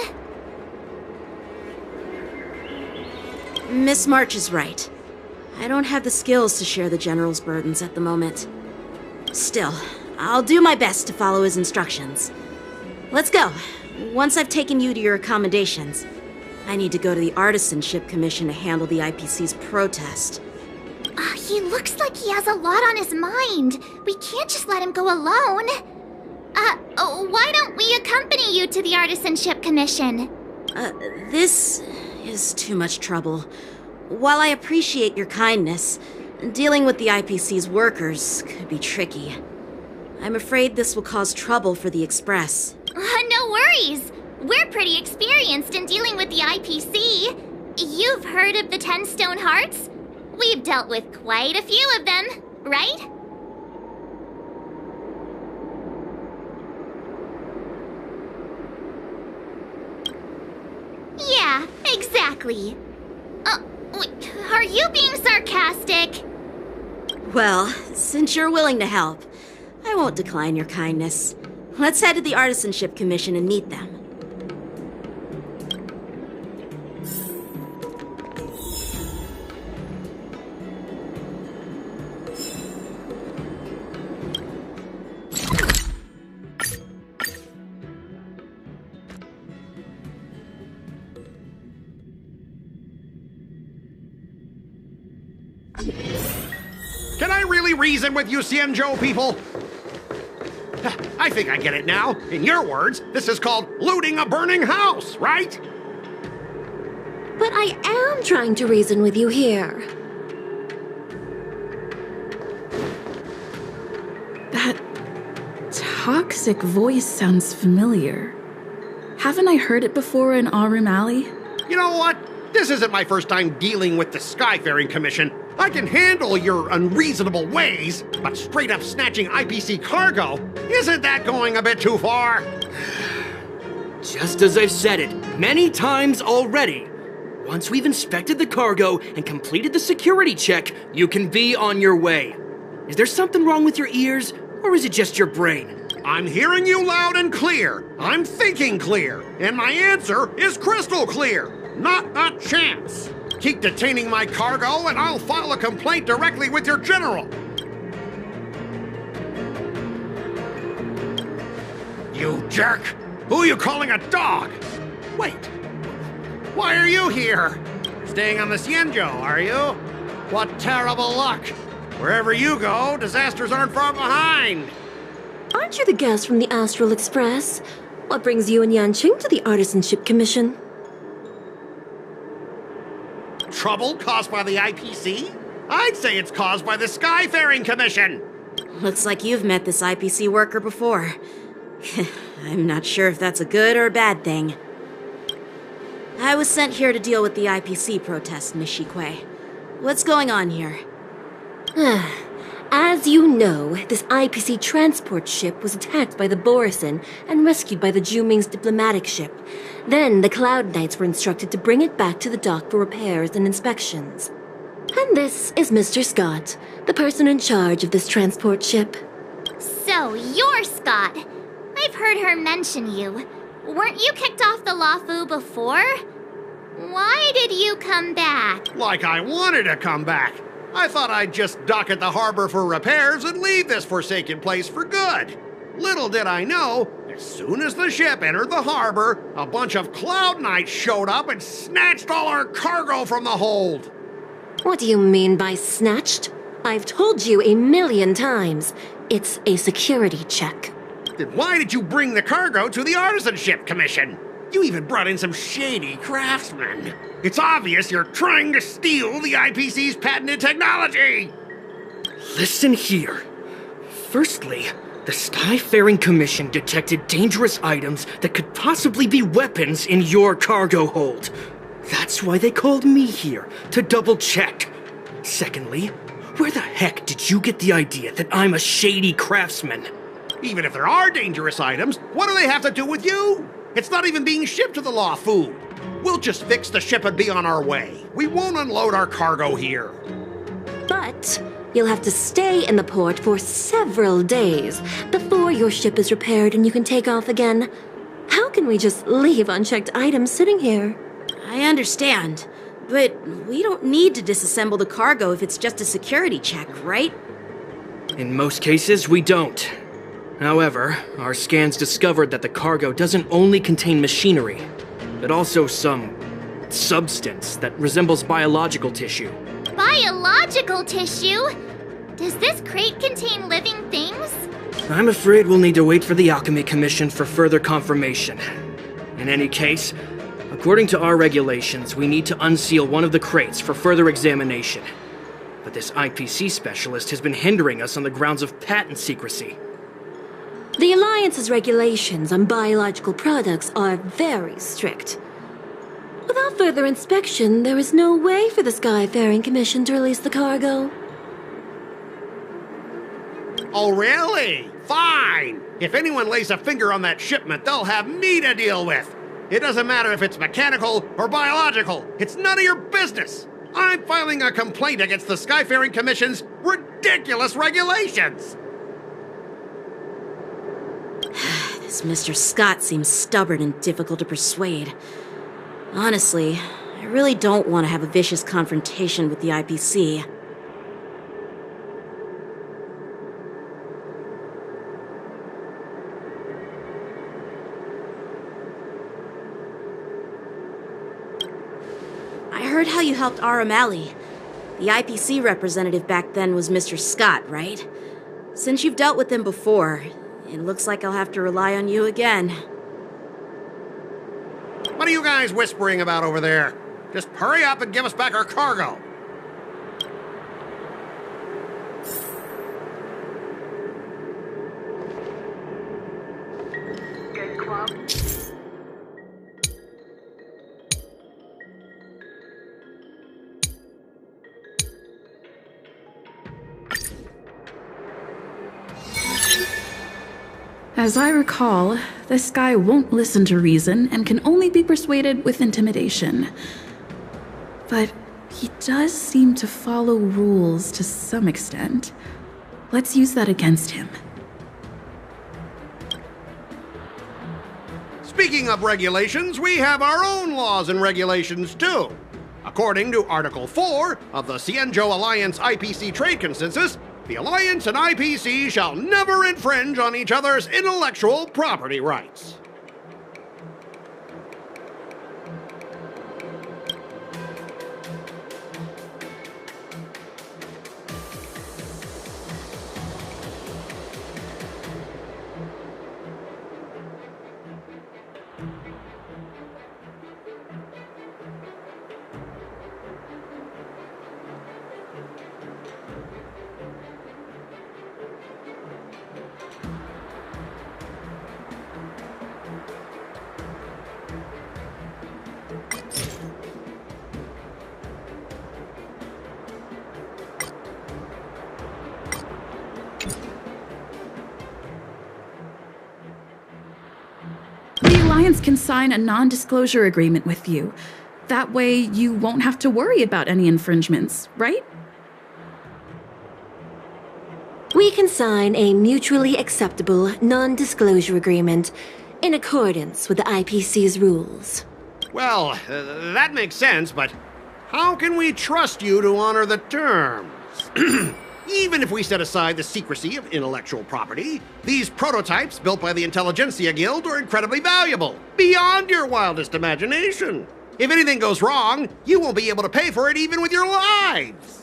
Miss March is right. I don't have the skills to share the General's burdens at the moment. Still, I'll do my best to follow his instructions. Let's go. Once I've taken you to your accommodations, I need to go to the Artisanship Commission to handle the IPC's protest. He looks like he has a lot on his mind. We can't just let him go alone. Why don't we accompany you to the Artisanship Commission? This is too much trouble. While I appreciate your kindness, dealing with the IPC's workers could be tricky. I'm afraid this will cause trouble for the Express. No worries. We're pretty experienced in dealing with the IPC. You've heard of the 10 Stone Hearts? We've dealt with quite a few of them, right? Yeah, exactly. Wait, are you being sarcastic? Well, since you're willing to help, I won't decline your kindness. Let's head to the Artisanship Commission and meet them. Can I really reason with you Xianzhou people? I think I get it now. In your words, this is called looting a burning house, right? But I am trying to reason with you here. That toxic voice sounds familiar. Haven't I heard it before in Aurum Alley? You know what? This isn't my first time dealing with the Skyfaring Commission. I can handle your unreasonable ways, but straight up snatching IPC cargo, isn't that going a bit too far? Just as I've said it many times already. Once we've inspected the cargo and completed the security check, you can be on your way. Is there something wrong with your ears, or is it just your brain? I'm hearing you loud and clear. I'm thinking clear. And my answer is crystal clear. Not a chance. Keep detaining my cargo and I'll file a complaint directly with your general. You jerk! Who are you calling a dog? Wait, why are you here? You're staying on the Xianzhou, are you? What terrible luck! Wherever you go, disasters aren't far behind. Aren't you the guest from the Astralexpress? What brings you and Yanqing to the Artisanship Commission? Trouble caused by the IPC? I'd say it's caused by the Skyfaring Commission. Looks like you've met this IPC worker before. I'm not sure if that's a good or a bad thing. I was sent here to deal with the IPC protest, Miss Shiqui. What's going on here? As you know, this IPC transport ship was attacked by the Borisin and rescued by the Zhuming's diplomatic ship. Then the Cloud Knights were instructed to bring it back to the dock for repairs and inspections. And this is Mr. Scott, the person in charge of this transport ship. So, you're Scott. I've heard her mention you. Weren't you kicked off the Luofu before? Why did you come back? Like I wanted to come back. I thought I'd just dock at the harbor for repairs and leave this forsaken place for good. Little did I know, as soon as the ship entered the harbor, a bunch of Cloud Knights showed up and snatched all our cargo from the hold. What do you mean by snatched? I've told you 1,000,000 times. It's a security check. Then why did you bring the cargo to the Artisanship Commission? You even brought in some shady craftsmen. It's obvious you're trying to steal the IPC's patented technology! Listen here. Firstly, the Skyfaring Commission detected dangerous items that could possibly be weapons in your cargo hold. That's why they called me here, to double check. Secondly, where the heck did you get the idea that I'm a shady craftsman? Even if there are dangerous items, what do they have to do with you? It's not even being shipped to the Luofu. We'll just fix the ship and be on our way. We won't unload our cargo here. But you'll have to stay in the port for several days before your ship is repaired and you can take off again. How can we just leave unchecked items sitting here? I understand, but we don't need to disassemble the cargo if it's just a security check, right? In most cases, we don't. However, our scans discovered that the cargo doesn't only contain machinery, but also some substance that resembles biological tissue. Biological tissue? Does this crate contain living things? I'm afraid we'll need to wait for the Alchemy Commission for further confirmation. In any case, according to our regulations, we need to unseal one of the crates for further examination. But this IPC specialist has been hindering us on the grounds of patent secrecy. The Alliance's regulations on biological products are very strict. Without further inspection, there is no way for the Skyfaring Commission to release the cargo. Oh, really? Fine! If anyone lays a finger on that shipment, they'll have me to deal with. It doesn't matter if it's mechanical or biological. It's none of your business. I'm filing a complaint against the Skyfaring Commission's ridiculous regulations. This Mr. Scott seems stubborn and difficult to persuade. Honestly, I really don't want to have a vicious confrontation with the IPC. I heard how you helped Aramali. The IPC representative back then was Mr. Scott, right? Since you've dealt with him before, it looks like I'll have to rely on you again. What are you guys whispering about over there? Just hurry up and give us back our cargo. Good club. As I recall, this guy won't listen to reason and can only be persuaded with intimidation. But he does seem to follow rules to some extent. Let's use that against him. Speaking of regulations, we have our own laws and regulations too. According to Article 4 of the Xianzhou Alliance IPC Trade Consensus, the Alliance and IPC shall never infringe on each other's intellectual property rights. The Alliance can sign a non-disclosure agreement with you. That way, you won't have to worry about any infringements, right? We can sign a mutually acceptable non-disclosure agreement in accordance with the IPC's rules. Well, that makes sense, but how can we trust you to honor the terms? Even if we set aside the secrecy of intellectual property, these prototypes built by the Intelligentsia Guild are incredibly valuable, beyond your wildest imagination. If anything goes wrong, you won't be able to pay for it even with your lives.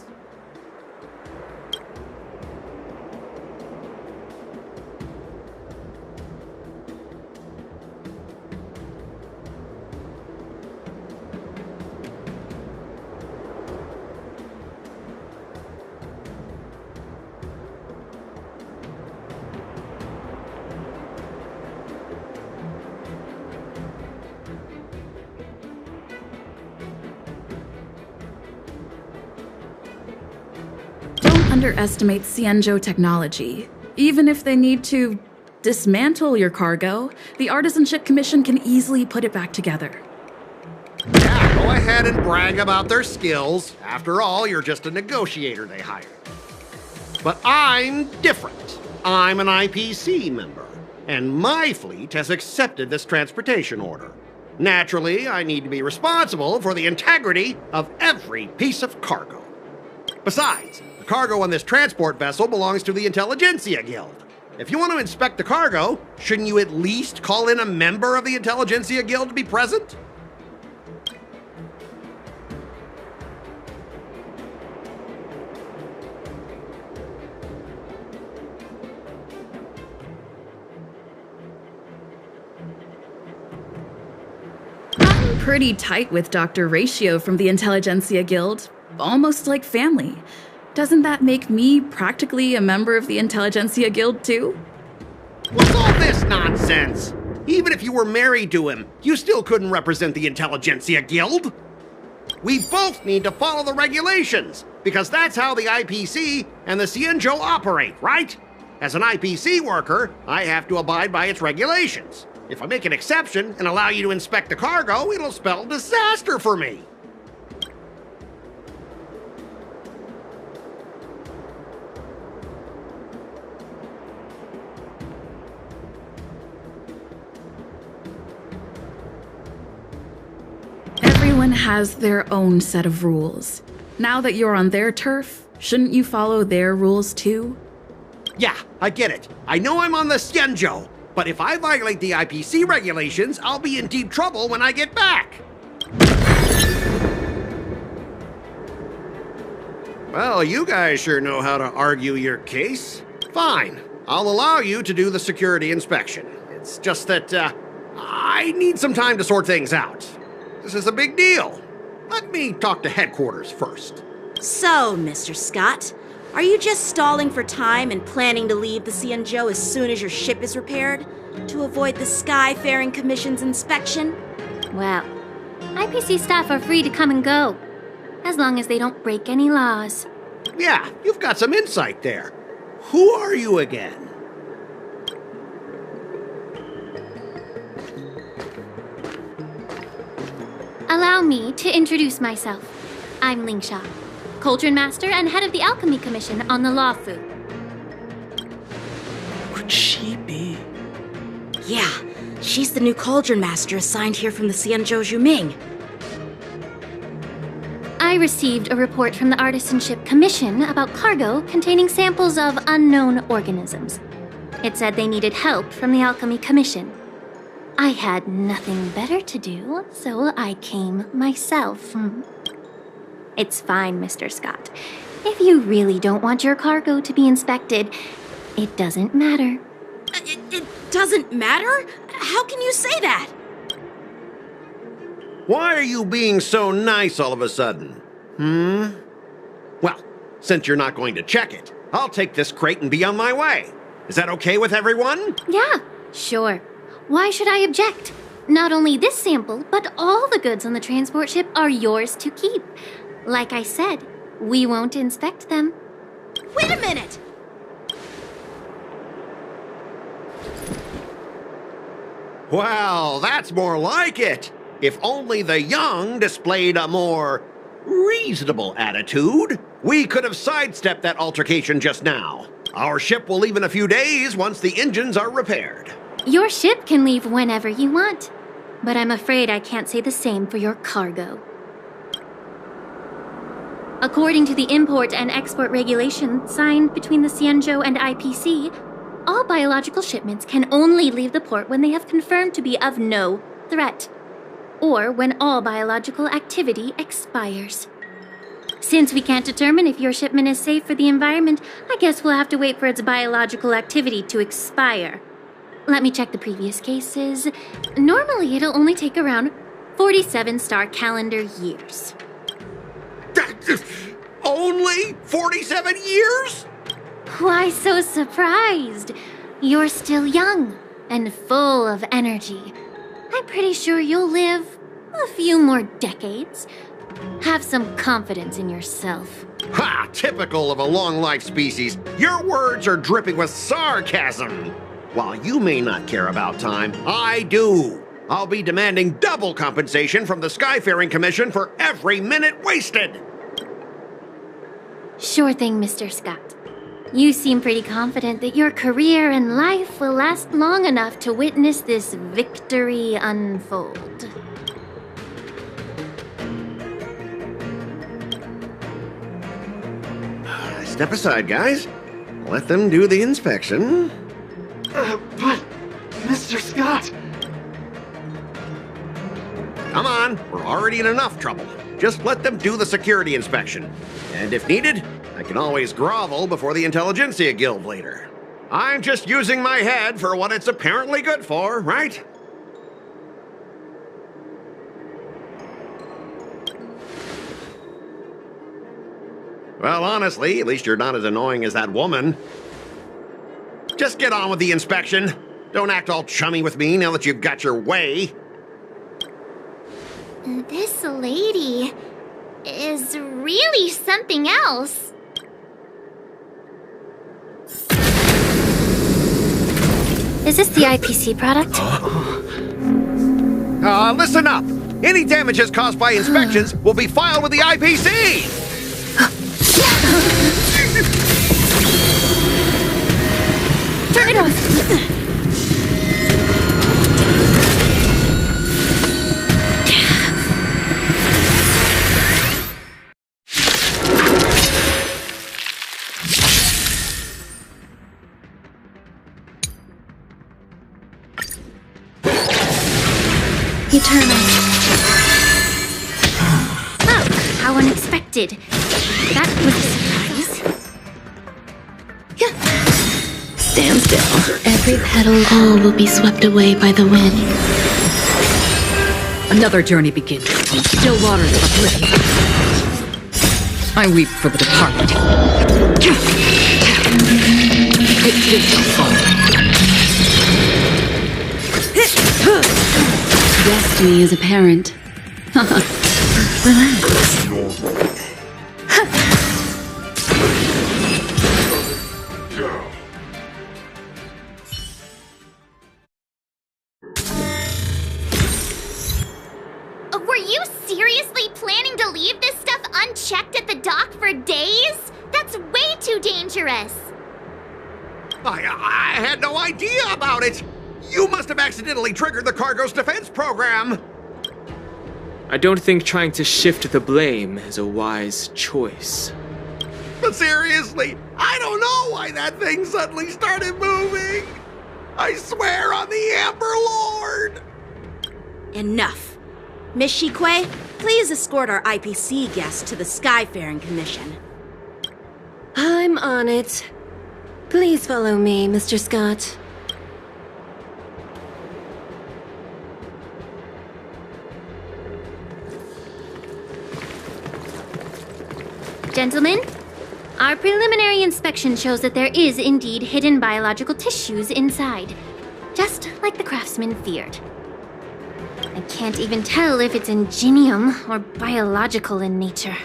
Underestimate Xianzhou technology. Even if they need to dismantle your cargo, the Artisanship Commission can easily put it back together. Yeah, go ahead and brag about their skills. After all, you're just a negotiator they hired. But I'm different. I'm an IPC member. and my fleet has accepted this transportation order. Naturally, I need to be responsible for the integrity of every piece of cargo. Besides, the cargo on this transport vessel belongs to the Intelligentsia Guild. If you want to inspect the cargo, shouldn't you at least call in a member of the Intelligentsia Guild to be present? I'm pretty tight with Dr. Ratio from the Intelligentsia Guild, almost like family. Doesn't that make me practically a member of the Intelligentsia Guild too? What's all this nonsense? Even if you were married to him, you still couldn't represent the Intelligentsia Guild. We both need to follow the regulations, because that's how the IPC and the Xianzhou operate, right? As an IPC worker, I have to abide by its regulations. If I make an exception and allow you to inspect the cargo, it'll spell disaster for me. Everyone has their own set of rules. Now that you're on their turf, shouldn't you follow their rules too? Yeah, I get it. I know I'm on the Xianzhou, but if I violate the IPC regulations, I'll be in deep trouble when I get back. Well, you guys sure know how to argue your case. Fine, I'll allow you to do the security inspection. It's just that, I need some time to sort things out. This is a big deal. Let me talk to headquarters first. So, Mr. Scott, are you just stalling for time and planning to leave the Xianzhou as soon as your ship is repaired? To avoid the Skyfaring Commission's inspection? Well, IPC staff are free to come and go, as long as they don't break any laws. Yeah, you've got some insight there. Who are you again? Allow me to introduce myself. I'm Lingsha, Cauldron Master and head of the Alchemy Commission on the Luofu. Could she be? Yeah, she's the new Cauldron Master assigned here from the Xianzhou Zhuming. I received a report from the Artisanship Commission about cargo containing samples of unknown organisms. It said they needed help from the Alchemy Commission. I had nothing better to do, so I came myself. It's fine, Mr. Scott. If you really don't want your cargo to be inspected, it doesn't matter. It doesn't matter? How can you say that? Why are you being so nice all of a sudden? Well, since you're not going to check it, I'll take this crate and be on my way. Is that okay with everyone? Yeah, sure. Why should I object? Not only this sample, but all the goods on the transport ship are yours to keep. Like I said, we won't inspect them. Wait a minute! Well, that's more like it. If only the young displayed a more reasonable attitude, we could have sidestepped that altercation just now. Our ship will leave in a few days once the engines are repaired. Your ship can leave whenever you want, but I'm afraid I can't say the same for your cargo. According to the import and export regulation signed between the Xianzhou and IPC, all biological shipments can only leave the port when they have confirmed to be of no threat, or when all biological activity expires. Since we can't determine if your shipment is safe for the environment, I guess we'll have to wait for its biological activity to expire. Let me check the previous cases. Normally, it'll only take around 47 star calendar years. Only 47 years? Why so surprised? You're still young and full of energy. I'm pretty sure you'll live a few more decades. Have some confidence in yourself. Ha! Typical of a long-life species. Your words are dripping with sarcasm. While you may not care about time, I do. I'll be demanding double compensation from the Skyfaring Commission for every minute wasted. Sure thing, Mr. Scott. You seem pretty confident that your career and life will last long enough to witness this victory unfold. Step aside, guys. Let them do the inspection. But, Mr. Scott... Come on, we're already in enough trouble. Just let them do the security inspection. And if needed, I can always grovel before the Intelligentsia Guild later. I'm just using my head for what it's apparently good for, right? Well, honestly, at least you're not as annoying as that woman. Just get on with the inspection. Don't act all chummy with me now that you've got your way. This lady is really something else. Is this the IPC product? Listen up. Any damages caused by inspections will be filed with the IPC. Turn it off! Eternal. Oh, how unexpected. That was a surprise. Stand still. Every petal, all will be swept away by the wind. Another journey begins on still waters of oblivion. I weep for the departed. It did so far. Destiny is apparent. Relax. Were you seriously planning to leave this stuff unchecked at the dock for days? That's way too dangerous. I had no idea about it. You must have accidentally triggered the cargo's defense program. I don't think trying to shift the blame is a wise choice. But seriously, I don't know why that thing suddenly started moving. I swear on the Amber Lord. Enough. Miss Shikue, please escort our IPC guest to the Skyfaring Commission. I'm on it. Please follow me, Mr. Scott. Gentlemen, our preliminary inspection shows that there is indeed hidden biological tissues inside, just like the craftsman feared. I can't even tell if it's ingenium or biological in nature.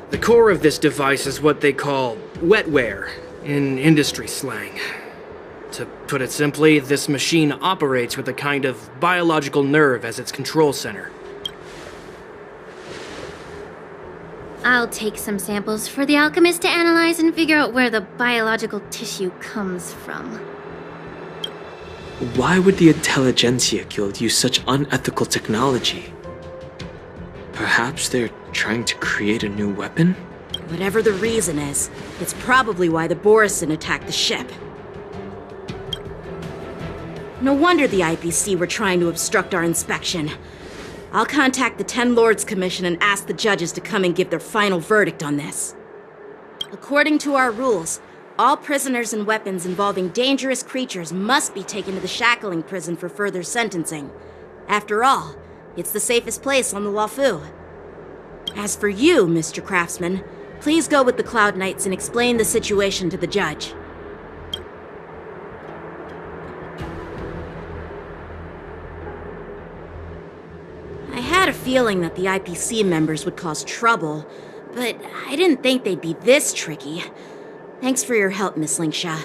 The core of this device is what they call wetware in industry slang. To put it simply, this machine operates with a kind of biological nerve as its control center. I'll take some samples for the alchemist to analyze and figure out where the biological tissue comes from. Why would the Intelligentsia Guild use such unethical technology? Perhaps they're trying to create a new weapon? Whatever the reason is, it's probably why the Borisin attacked the ship. No wonder the IPC were trying to obstruct our inspection. I'll contact the Ten Lords Commission and ask the judges to come and give their final verdict on this. According to our rules, all prisoners and weapons involving dangerous creatures must be taken to the shackling prison for further sentencing. After all, it's the safest place on the Luofu. As for you, Mr. Craftsman, please go with the Cloud Knights and explain the situation to the judge. I had a feeling that the IPC members would cause trouble, but I didn't think they'd be this tricky. Thanks for your help, Miss Lingsha.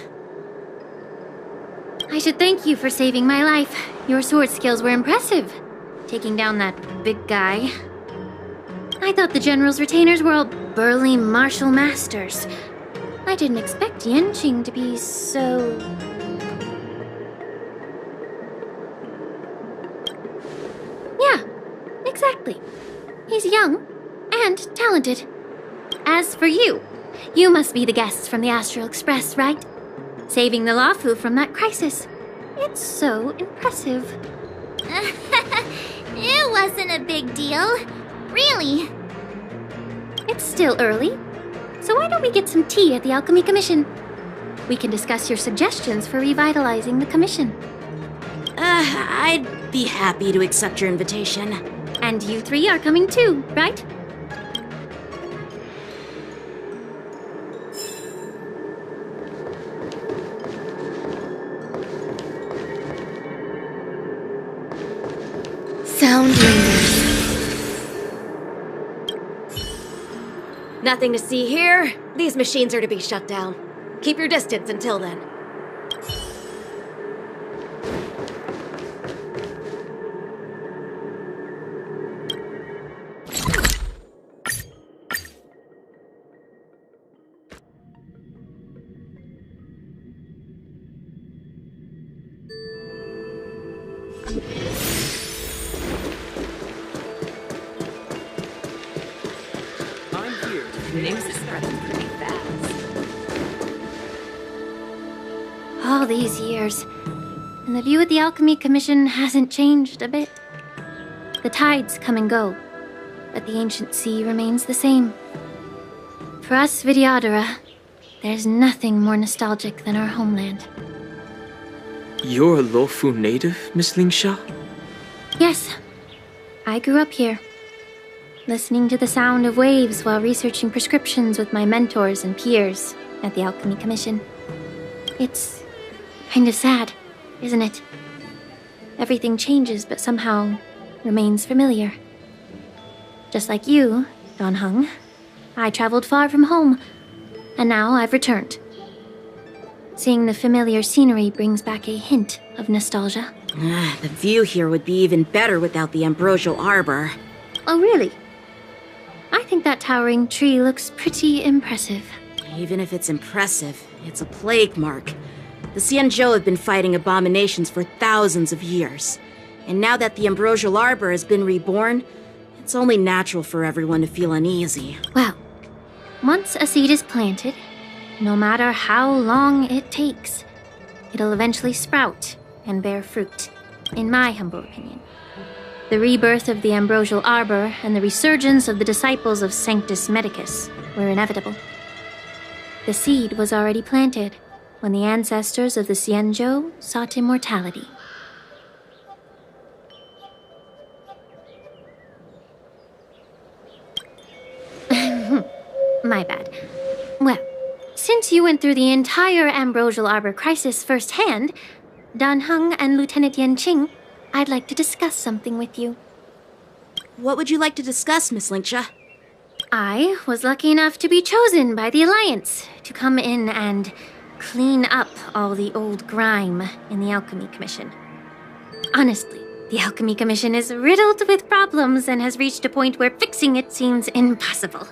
I should thank you for saving my life. Your sword skills were impressive. Taking down that big guy. I thought the General's retainers were all burly martial masters. I didn't expect Yanqing to be so... Yeah, exactly. He's young and talented. As for you, you must be the guests from the astralexpress, right? Saving the Luofu from that crisis. It's so impressive. It wasn't a big deal. Really. It's still early, so why don't we get some tea at the Alchemy Commission? We can discuss your suggestions for revitalizing the commission. I'd be happy to accept your invitation. And you three are coming too, right? Soundliness. Nothing to see here. These machines are to be shut down. Keep your distance until then. All these years, and the view at the Alchemy Commission hasn't changed a bit. The tides come and go, but the ancient sea remains the same. For us Vidyadhara, there's nothing more nostalgic than our homeland. You're a Luofu native, Miss Lingsha? Yes, I grew up here, listening to the sound of waves while researching prescriptions with my mentors and peers at the Alchemy Commission. It's kind of sad, isn't it? Everything changes but somehow remains familiar. Just like you, Don Hung, I traveled far from home, and now I've returned. Seeing the familiar scenery brings back a hint of nostalgia. The view here would be even better without the ambrosial arbor. Oh, really? I think that towering tree looks pretty impressive. Even if it's impressive, it's a plague mark. The Xianzhou have been fighting abominations for thousands of years. And now that the ambrosial arbor has been reborn, it's only natural for everyone to feel uneasy. Well, once a seed is planted, no matter how long it takes, it'll eventually sprout and bear fruit, in my humble opinion. The rebirth of the ambrosial arbor and the resurgence of the disciples of Sanctus Medicus were inevitable. The seed was already planted when the ancestors of the Xianzhou sought immortality. My bad. Well, since you went through the entire ambrosial arbor crisis firsthand, Dan Heng and Lieutenant Yanqing, I'd like to discuss something with you. What would you like to discuss, Miss Lingsha? I was lucky enough to be chosen by the Alliance to come in and clean up all the old grime in the Alchemy Commission. Honestly, the Alchemy Commission is riddled with problems and has reached a point where fixing it seems impossible.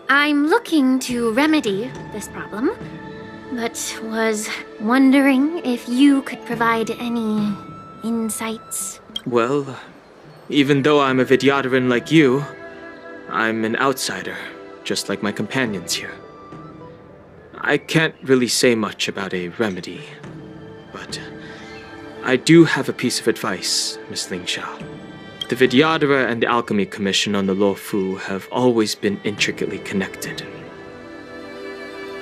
I'm looking to remedy this problem, but was wondering if you could provide any insights. Well, even though I'm a Vidyadharan like you, I'm an outsider, just like my companions here. I can't really say much about a remedy, but I do have a piece of advice, Miss Lingsha. The Vidyadhara and the Alchemy Commission on the Luofu have always been intricately connected.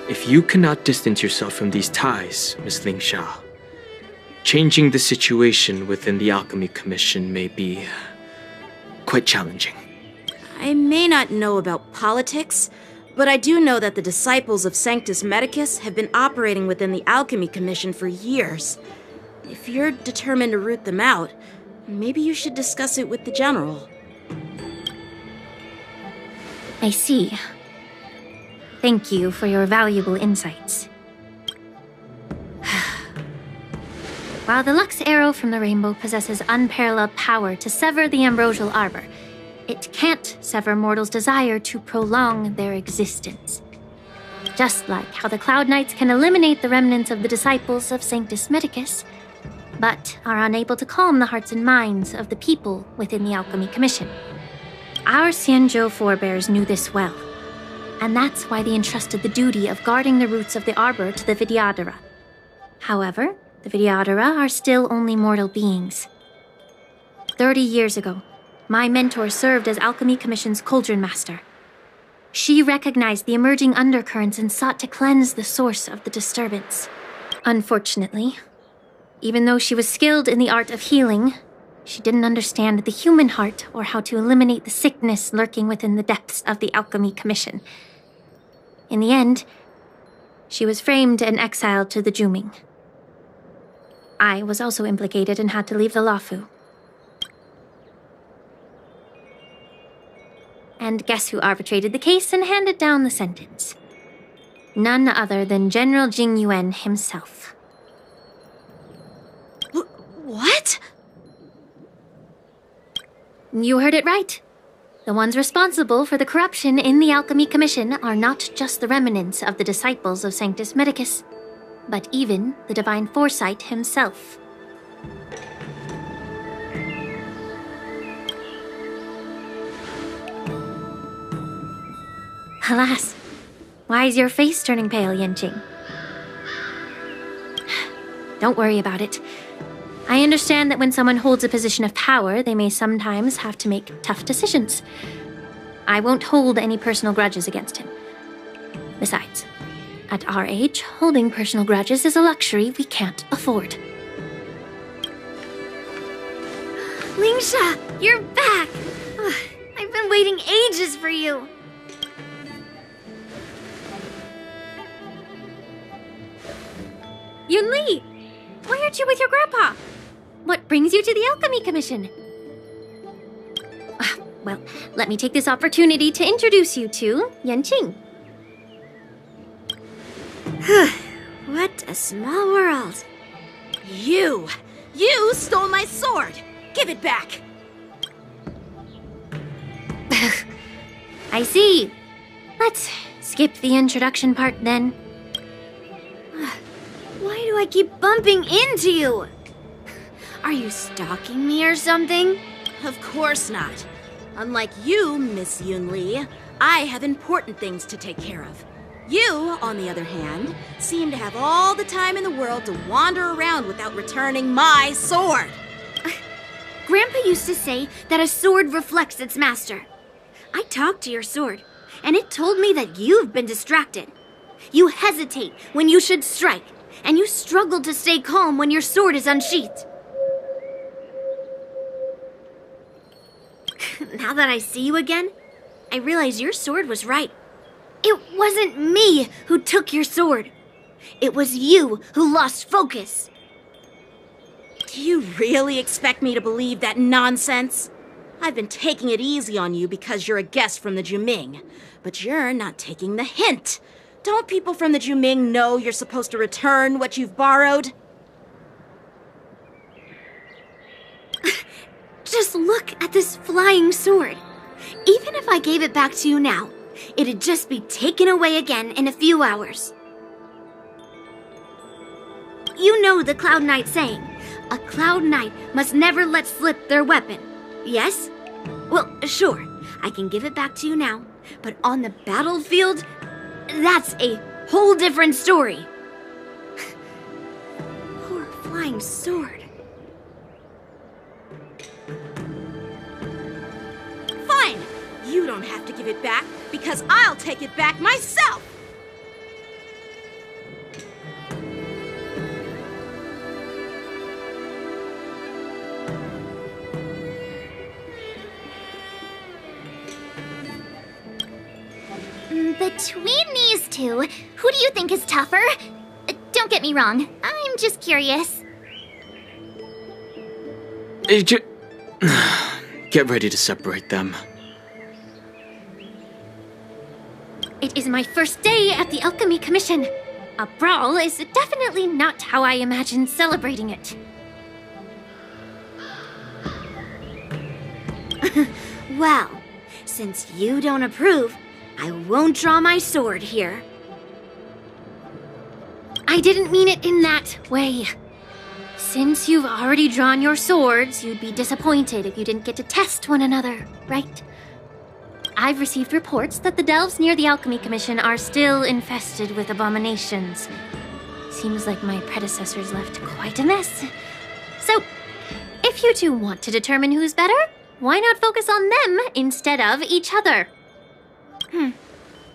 If you cannot distance yourself from these ties, Miss Lingsha, changing the situation within the Alchemy Commission may be quite challenging. I may not know about politics, but I do know that the disciples of Sanctus Medicus have been operating within the Alchemy Commission for years. If you're determined to root them out, maybe you should discuss it with the General. I see. Thank you for your valuable insights. While the Lux Arrow from the Rainbow possesses unparalleled power to sever the ambrosial arbor, It can't sever mortals' desire to prolong their existence. Just like how the Cloud Knights can eliminate the remnants of the disciples of Sanctus Medicus, but are unable to calm the hearts and minds of the people within the Alchemy Commission. Our Xianzhou forebears knew this well, and that's why they entrusted the duty of guarding the roots of the arbor to the Vidyadhara. However, the Vidyadhara are still only mortal beings. 30 years ago, my mentor served as Alchemy Commission's Cauldron Master. She recognized the emerging undercurrents and sought to cleanse the source of the disturbance. Unfortunately, even though she was skilled in the art of healing, she didn't understand the human heart or how to eliminate the sickness lurking within the depths of the Alchemy Commission. In the end, she was framed and exiled to the Juming. I was also implicated and had to leave the Luofu. And guess who arbitrated the case and handed down the sentence? None other than General Jingyuan himself. What? You heard it right. The ones responsible for the corruption in the Alchemy Commission are not just the remnants of the disciples of Sanctus Medicus, but even the Divine Foresight himself. Alas, why is your face turning pale, Yanqing? Don't worry about it. I understand that when someone holds a position of power, they may sometimes have to make tough decisions. I won't hold any personal grudges against him. Besides, at our age, holding personal grudges is a luxury we can't afford. Lingsha, you're back! I've been waiting ages for you. Yunli! Why aren't you with your grandpa? What brings you to the Alchemy Commission? Well, let me take this opportunity to introduce you to Yanqing. What a small world. You stole my sword! Give it back! I see. Let's skip the introduction part then. Why do I keep bumping into you? Are you stalking me or something? Of course not. Unlike you, Miss Yunli, I have important things to take care of. You, on the other hand, seem to have all the time in the world to wander around without returning my sword. Grandpa used to say that a sword reflects its master. I talked to your sword, and it told me that you've been distracted. You hesitate when you should strike, and you struggle to stay calm when your sword is unsheathed. Now that I see you again, I realize your sword was right. It wasn't me who took your sword. It was you who lost focus. Do you really expect me to believe that nonsense? I've been taking it easy on you because you're a guest from the Juming, but you're not taking the hint. Don't people from the Juming know you're supposed to return what you've borrowed? Just look at this flying sword. Even if I gave it back to you now, it'd just be taken away again in a few hours. You know the Cloud Knight saying, a Cloud Knight must never let slip their weapon. Yes? Well, sure, I can give it back to you now, but on the battlefield, that's a whole different story. Poor flying sword. Fine! You don't have to give it back, because I'll take it back myself! Between these two, who do you think is tougher? Don't get me wrong, I'm just curious. Get ready to separate them. It is my first day at the Alchemy Commission. A brawl is definitely not how I imagined celebrating it. Well, since you don't approve, I won't draw my sword here. I didn't mean it in that way. Since you've already drawn your swords, you'd be disappointed if you didn't get to test one another, right? I've received reports that the delves near the Alchemy Commission are still infested with abominations. Seems like my predecessors left quite a mess. So, if you two want to determine who's better, why not focus on them instead of each other?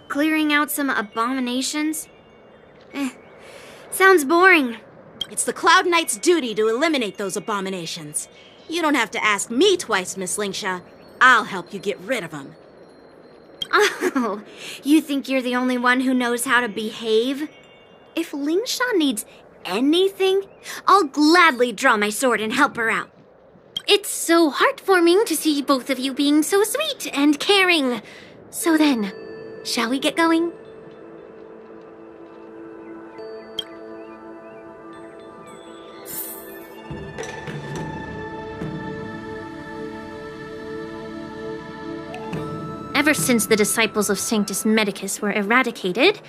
Clearing out some abominations? Sounds boring. It's the Cloud Knight's duty to eliminate those abominations. You don't have to ask me twice, Miss Lingsha. I'll help you get rid of them. Oh, you think you're the only one who knows how to behave? If Lingsha needs anything, I'll gladly draw my sword and help her out. It's so heartwarming to see both of you being so sweet and caring. So then, shall we get going? Ever since the disciples of Sanctus Medicus were eradicated,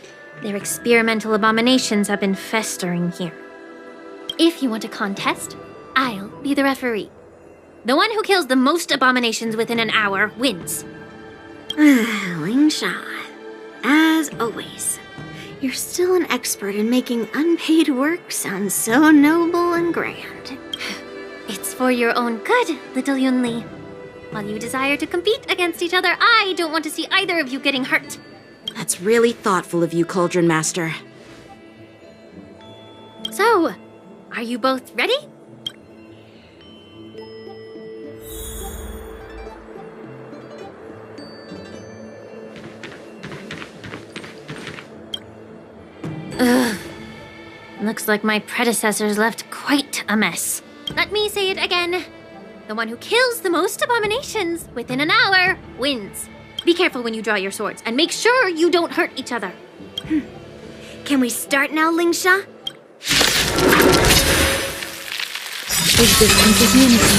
their experimental abominations have been festering here. If you want a contest, I'll be the referee. The one who kills the most abominations within an hour wins. Lingsha, as always, you're still an expert in making unpaid work sound so noble and grand. It's for your own good, little Yunli. While you desire to compete against each other, I don't want to see either of you getting hurt. That's really thoughtful of you, Cauldron Master. So, are you both ready? Ugh. Looks like my predecessors left quite a mess. Let me say it again. The one who kills the most abominations within an hour wins. Be careful when you draw your swords, and make sure you don't hurt each other. Can we start now, Lingsha? Is this Princess Unity?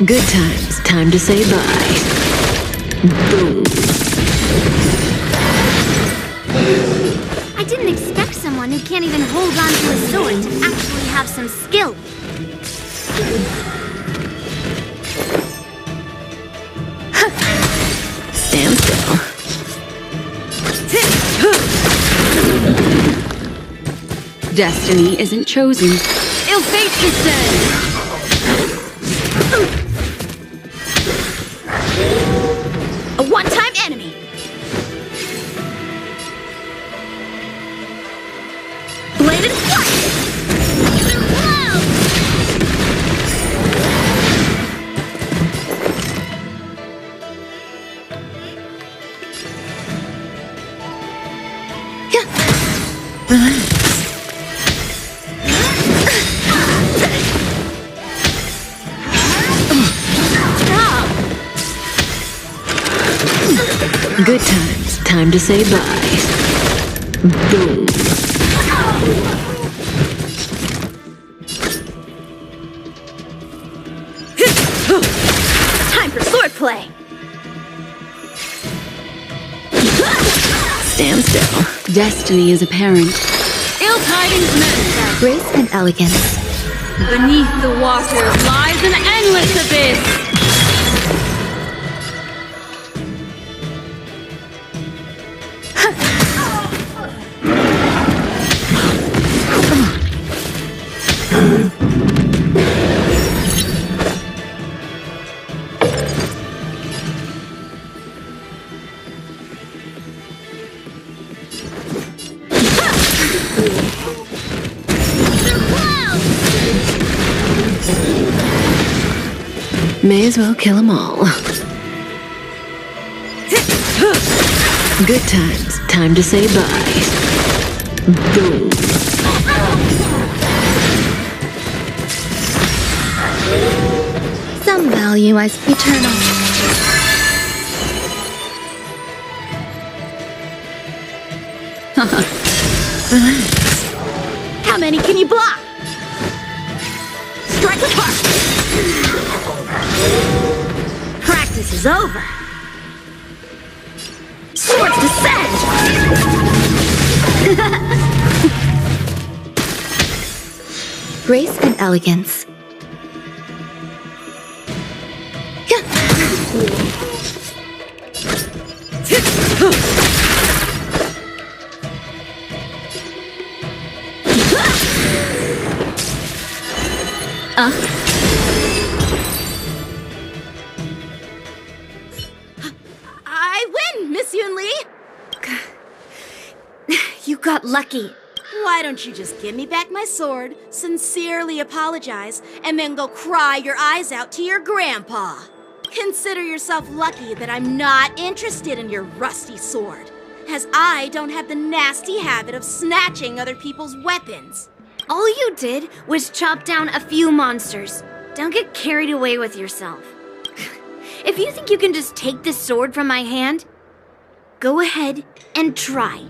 Good times. Time to say bye. Boom. I didn't expect someone who can't even hold on to a sword to actually have some skill. Stand still. Destiny isn't chosen. Ill fate descends. A one-time enemy. Bladed flight! Good times. Time to say bye. Boom. Time for swordplay. Stand still. Destiny is apparent. Ill tidings meant. Grace and elegance. Beneath the waters lies an endless abyss. May as well kill them all. Good times. Time to say bye. Boom. Some value as eternal. Relax. How many can you block? Strike with heart! Practice is over. Swords descend! Grace and elegance. I win, Miss Yunli! You got lucky. Why don't you just give me back my sword, sincerely apologize, and then go cry your eyes out to your grandpa? Consider yourself lucky that I'm not interested in your rusty sword, as I don't have the nasty habit of snatching other people's weapons. All you did was chop down a few monsters. Don't get carried away with yourself. If you think you can just take this sword from my hand, go ahead and try.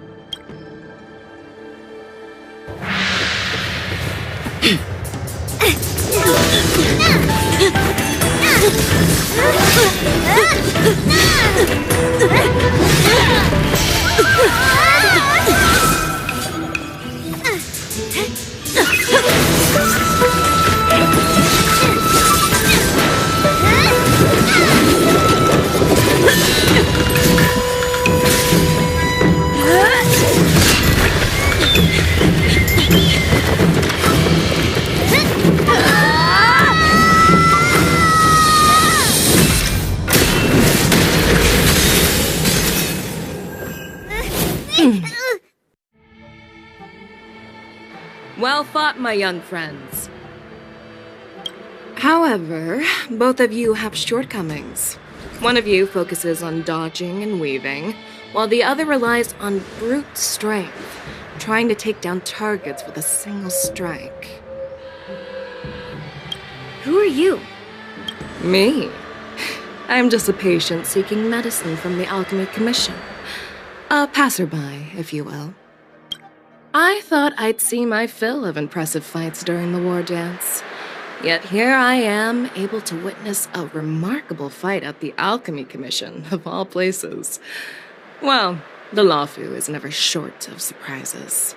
Well fought, my young friends. However, both of you have shortcomings. One of you focuses on dodging and weaving, while the other relies on brute strength, trying to take down targets with a single strike. Who are you? Me? I'm just a patient seeking medicine from the Alchemy Commission. A passerby, if you will. I thought I'd see my fill of impressive fights during the war dance. Yet here I am, able to witness a remarkable fight at the Alchemy Commission, of all places. Well, the Luofu is never short of surprises.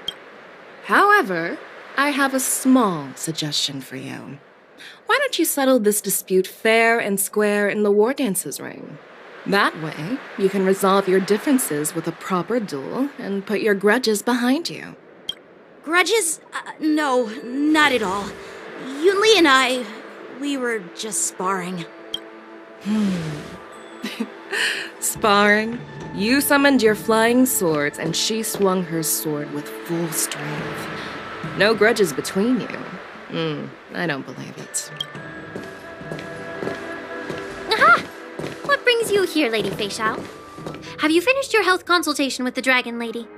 However, I have a small suggestion for you. Why don't you settle this dispute fair and square in the war dance's ring? That way, you can resolve your differences with a proper duel and put your grudges behind you. Grudges? No, not at all. Yunli and we were just sparring. Sparring? You summoned your flying swords and she swung her sword with full strength. No grudges between you. I don't believe it. Aha! What brings you here, Lady Feixiao? Have you finished your health consultation with the Dragon Lady?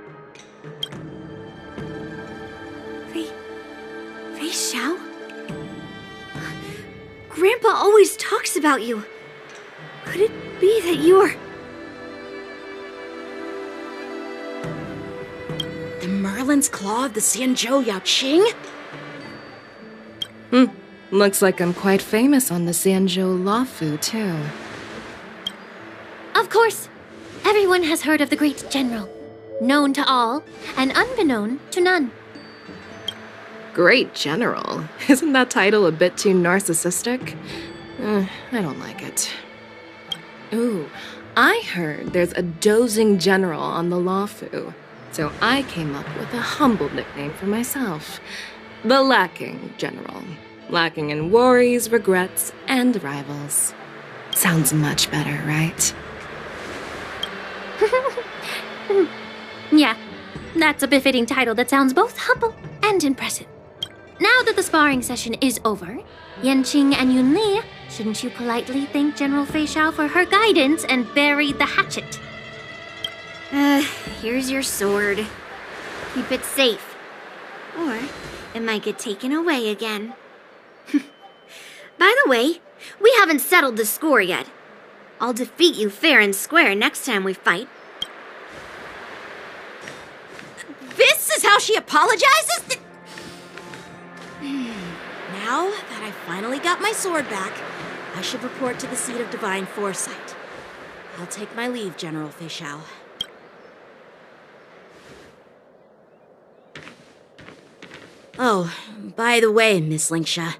Feixiao? Grandpa always talks about you. Could it be that you're... The Merlin's Claw of the Xianzhou Yaoqing? Looks like I'm quite famous on the Xianzhou Luofu, too. Of course. Everyone has heard of the great general. Known to all, and unbeknown to none. Great general? Isn't that title a bit too narcissistic? I don't like it. Ooh, I heard there's a dozing general on the Luofu, so I came up with a humble nickname for myself. The Lacking General. Lacking in worries, regrets, and rivals. Sounds much better, right? Yeah, that's a befitting title that sounds both humble and impressive. Now that the sparring session is over, Yanqing and Yunli, shouldn't you politely thank General Feixiao for her guidance and bury the hatchet? Here's your sword. Keep it safe. Or it might get taken away again. By the way, we haven't settled the score yet. I'll defeat you fair and square next time we fight. This is how she apologizes? Now that I finally got my sword back, I should report to the seat of divine foresight. I'll take my leave, General Feixiao. Oh, by the way, Miss Lingsha,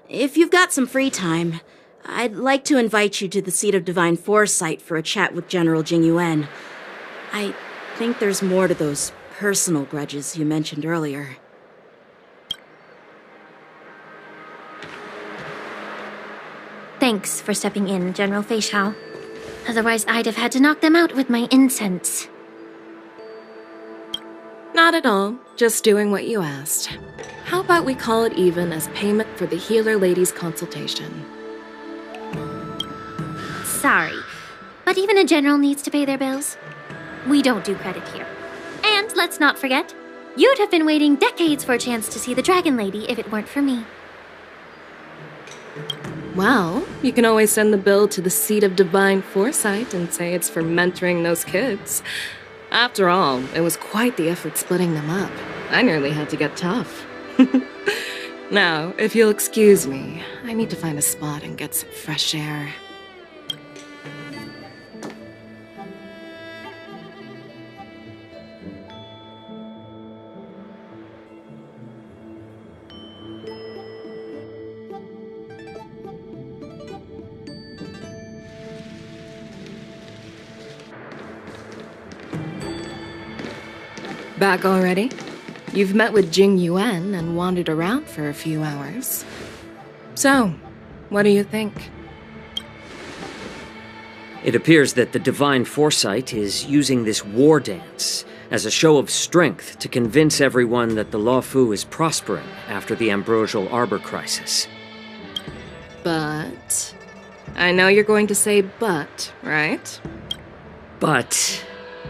if you've got some free time, I'd like to invite you to the seat of divine foresight for a chat with General Jingyuan. I think there's more to those personal grudges you mentioned earlier. Thanks for stepping in, General Feixiao. Otherwise, I'd have had to knock them out with my incense. Not at all. Just doing what you asked. How about we call it even as payment for the healer lady's consultation? Sorry, but even a general needs to pay their bills. We don't do credit here. And let's not forget, you'd have been waiting decades for a chance to see the Dragon Lady if it weren't for me. Well, you can always send the bill to the seat of divine foresight and say it's for mentoring those kids. After all, it was quite the effort splitting them up. I nearly had to get tough. Now, if you'll excuse me, I need to find a spot and get some fresh air. Back already? You've met with Jingyuan and wandered around for a few hours. So, what do you think? It appears that the Divine Foresight is using this war dance as a show of strength to convince everyone that the Luofu is prospering after the Ambrosial Arbor crisis. But... I know you're going to say but, right? But...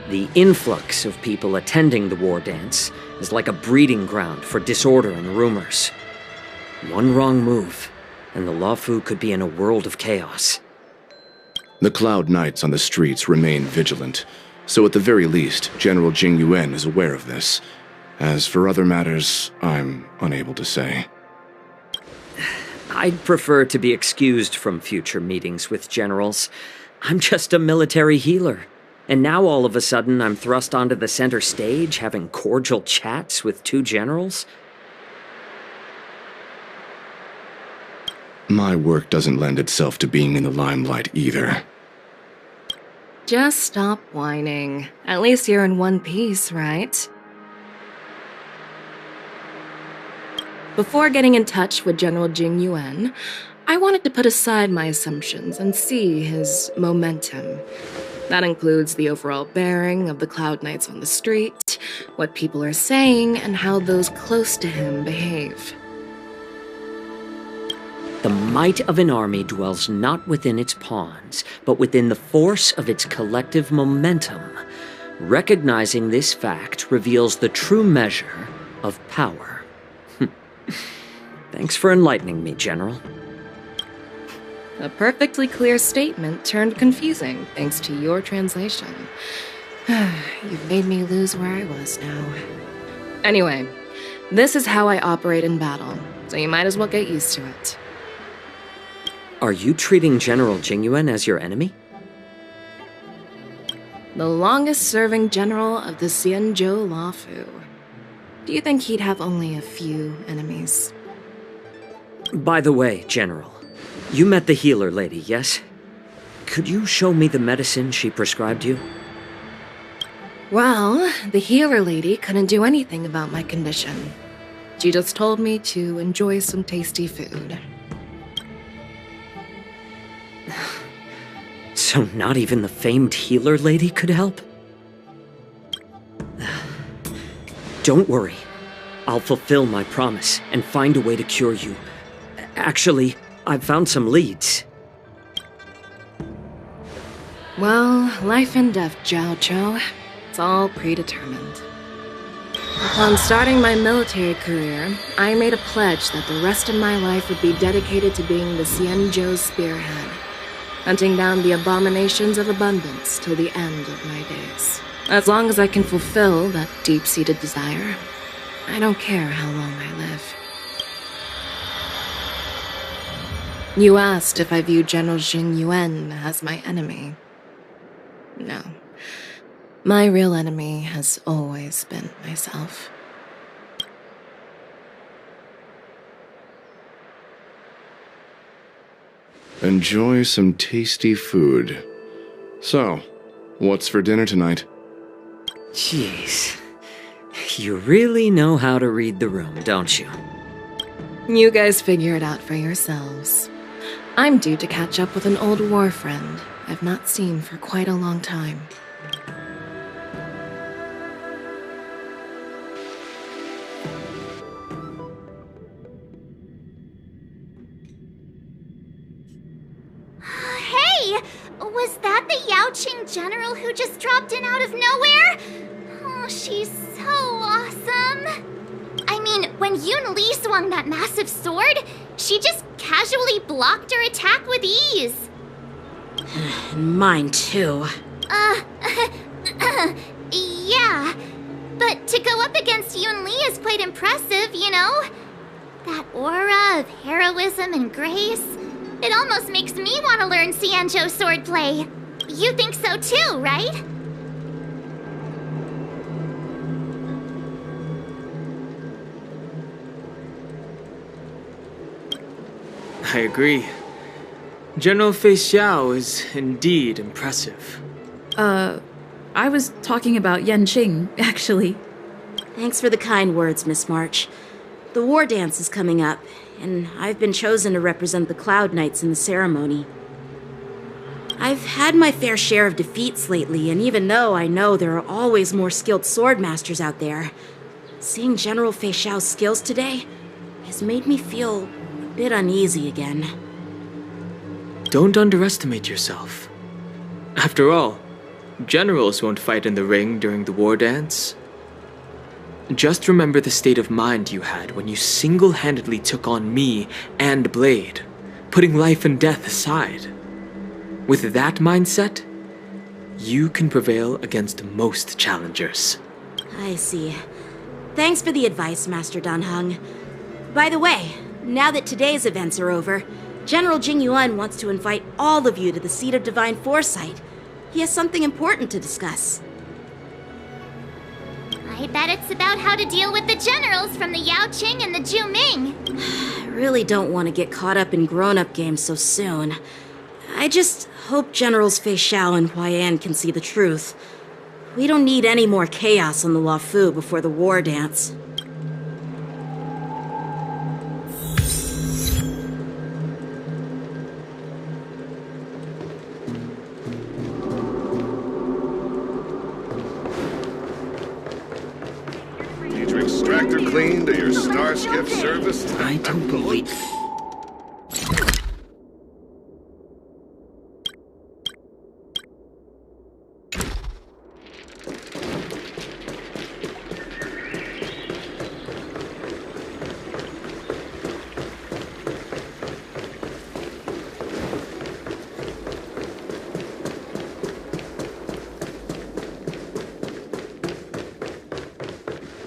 the influx of people attending the war dance is like a breeding ground for disorder and rumors. One wrong move, and the Luofu could be in a world of chaos. The Cloud Knights on the streets remain vigilant, so at the very least, General Jingyuan is aware of this. As for other matters, I'm unable to say. I'd prefer to be excused from future meetings with generals. I'm just a military healer. And now all of a sudden I'm thrust onto the center stage having cordial chats with two generals? My work doesn't lend itself to being in the limelight either. Just stop whining. At least you're in one piece, right? Before getting in touch with General Jingyuan, I wanted to put aside my assumptions and see his momentum. That includes the overall bearing of the Cloud Knights on the street, what people are saying, and how those close to him behave. The might of an army dwells not within its pawns, but within the force of its collective momentum. Recognizing this fact reveals the true measure of power. Thanks for enlightening me, General. A perfectly clear statement turned confusing thanks to your translation. You've made me lose where I was now. Anyway, this is how I operate in battle, so you might as well get used to it. Are you treating General Jingyuan as your enemy? The longest-serving general of the Xianzhou Luofu. Do you think he'd have only a few enemies? By the way, General, you met the healer lady, yes? Could you show me the medicine she prescribed you? Well, the healer lady couldn't do anything about my condition. She just told me to enjoy some tasty food. So not even the famed healer lady could help? Don't worry. I'll fulfill my promise and find a way to cure you. Actually, I've found some leads. Well, life and death, Jiaoqiu. It's all predetermined. Upon starting my military career, I made a pledge that the rest of my life would be dedicated to being the Xianzhou spearhead, hunting down the abominations of abundance till the end of my days. As long as I can fulfill that deep-seated desire, I don't care how long I live. You asked if I view General Jingyuan as my enemy. No. My real enemy has always been myself. Enjoy some tasty food. So, what's for dinner tonight? Jeez. You really know how to read the room, don't you? You guys figure it out for yourselves. I'm due to catch up with an old war friend I've not seen for quite a long time. Hey! Was that the Yaoqing general who just dropped in out of nowhere? Oh, she's so awesome! I mean, when Yunli swung that massive sword, she just casually blocked her attack with ease. Mine too. Yeah. But to go up against Yunli is quite impressive, you know? That aura of heroism and grace. It almost makes me want to learn Xianzhou swordplay. You think so too, right? I agree. General Feixiao is indeed impressive. I was talking about Yanqing, actually. Thanks for the kind words, Miss March. The war dance is coming up, and I've been chosen to represent the Cloud Knights in the ceremony. I've had my fair share of defeats lately, and even though I know there are always more skilled swordmasters out there, seeing General Feixiao's skills today has made me feel a bit uneasy again. Don't underestimate yourself. After all, generals won't fight in the ring during the war dance. Just remember the state of mind you had when you single-handedly took on me and Blade, putting life and death aside. With that mindset, you can prevail against most challengers. I see. Thanks for the advice, Master Danheng. By the way, now that today's events are over, General Jingyuan wants to invite all of you to the Seat of Divine Foresight. He has something important to discuss. I bet it's about how to deal with the generals from the Yaoqing and the Zhuming. I really don't want to get caught up in grown-up games so soon. I just hope Generals Feixiao and Huaiyan can see the truth. We don't need any more chaos on the Luofu before the war dance. Need your extractor cleaned or your star skiff serviced? I don't believe...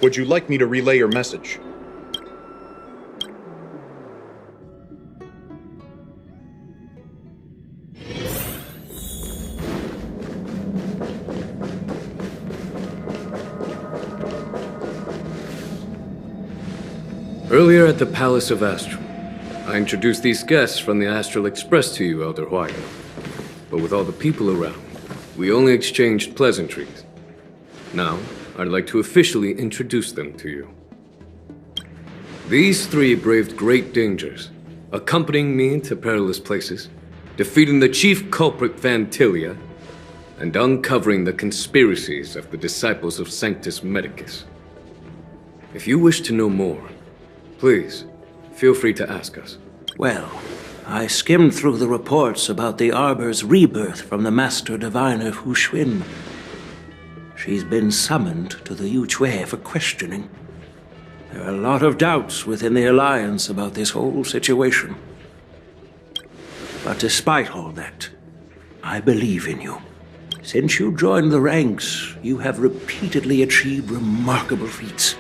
Would you like me to relay your message? Earlier at the Palace of Astral, I introduced these guests from the astralexpress to you, Elder Huaiyan. But with all the people around, we only exchanged pleasantries. Now, I'd like to officially introduce them to you. These three braved great dangers, accompanying me to perilous places, defeating the chief culprit Vantilia, and uncovering the conspiracies of the disciples of Sanctus Medicus. If you wish to know more, please, feel free to ask us. Well, I skimmed through the reports about the Arbor's rebirth from the Master Diviner Hu Xuan. She's been summoned to the Yuchui for questioning. There are a lot of doubts within the Alliance about this whole situation. But despite all that, I believe in you. Since you joined the ranks, you have repeatedly achieved remarkable feats.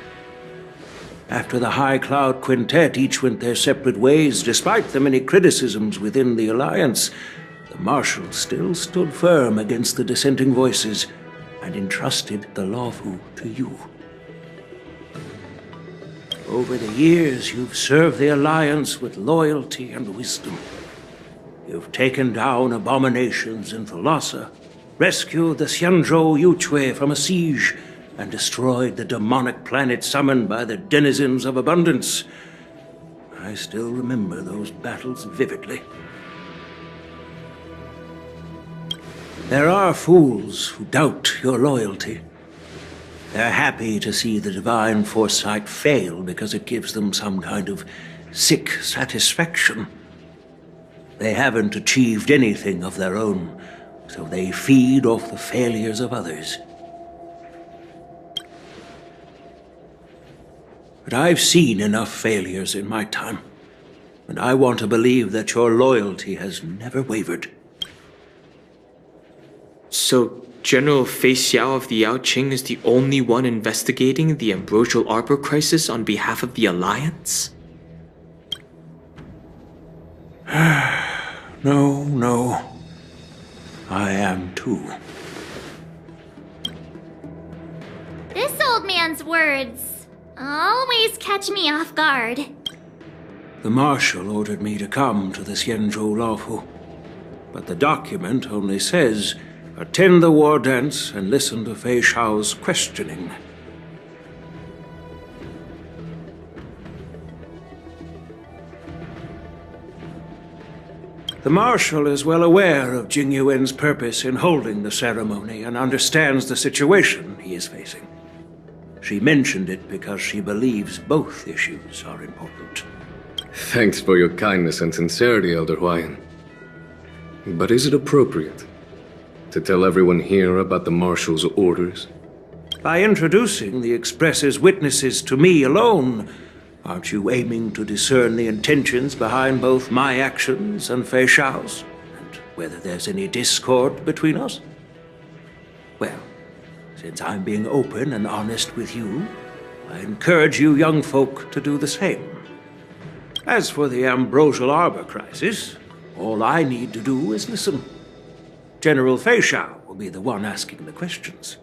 After the High Cloud Quintet each went their separate ways, despite the many criticisms within the Alliance, the Marshal still stood firm against the dissenting voices and entrusted the Luofu to you. Over the years, you've served the Alliance with loyalty and wisdom. You've taken down abominations in Thalassa, rescued the Xianzhou Yuchui from a siege, and destroyed the demonic planet summoned by the denizens of abundance. I still remember those battles vividly. There are fools who doubt your loyalty. They're happy to see the divine foresight fail because it gives them some kind of sick satisfaction. They haven't achieved anything of their own, so they feed off the failures of others. But I've seen enough failures in my time, and I want to believe that your loyalty has never wavered. So, General Feixiao of the Yaoqing is the only one investigating the Ambrosial Arbor crisis on behalf of the Alliance? No. I am too. This old man's words always catch me off guard. The Marshal ordered me to come to the Xianzhou Luofu, but the document only says, attend the war dance and listen to Feixiao's questioning. The Marshal is well aware of Jingyuan's purpose in holding the ceremony and understands the situation he is facing. She mentioned it because she believes both issues are important. Thanks for your kindness and sincerity, Elder Huayan. But is it appropriate to tell everyone here about the Marshal's orders? By introducing the Express's witnesses to me alone, aren't you aiming to discern the intentions behind both my actions and Feixiao's, and whether there's any discord between us? Well, since I'm being open and honest with you, I encourage you young folk to do the same. As for the Ambrosial Arbor crisis, all I need to do is listen. General Feixiao will be the one asking the questions.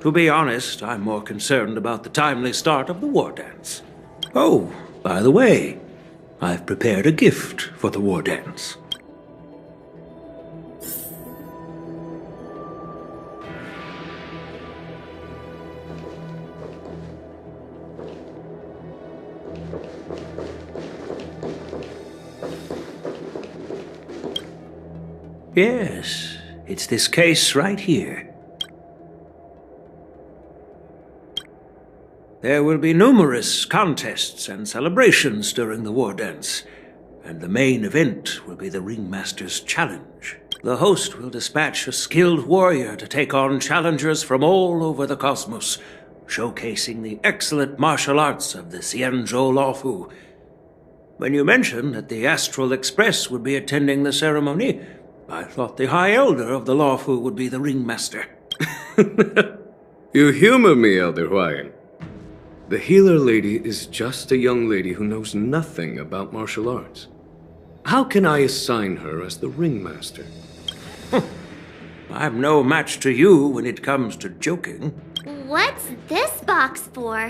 To be honest, I'm more concerned about the timely start of the war dance. Oh, by the way, I've prepared a gift for the war dance. Yes, it's this case right here. There will be numerous contests and celebrations during the war dance, and the main event will be the Ringmaster's Challenge. The host will dispatch a skilled warrior to take on challengers from all over the cosmos, showcasing the excellent martial arts of the Xianzhou Luofu. When you mentioned that the Astralexpress would be attending the ceremony, I thought the High Elder of the Luofu would be the Ringmaster. You humor me, Elder Huayan. The healer lady is just a young lady who knows nothing about martial arts. How can I assign her as the Ringmaster? I'm no match to you when it comes to joking. What's this box for?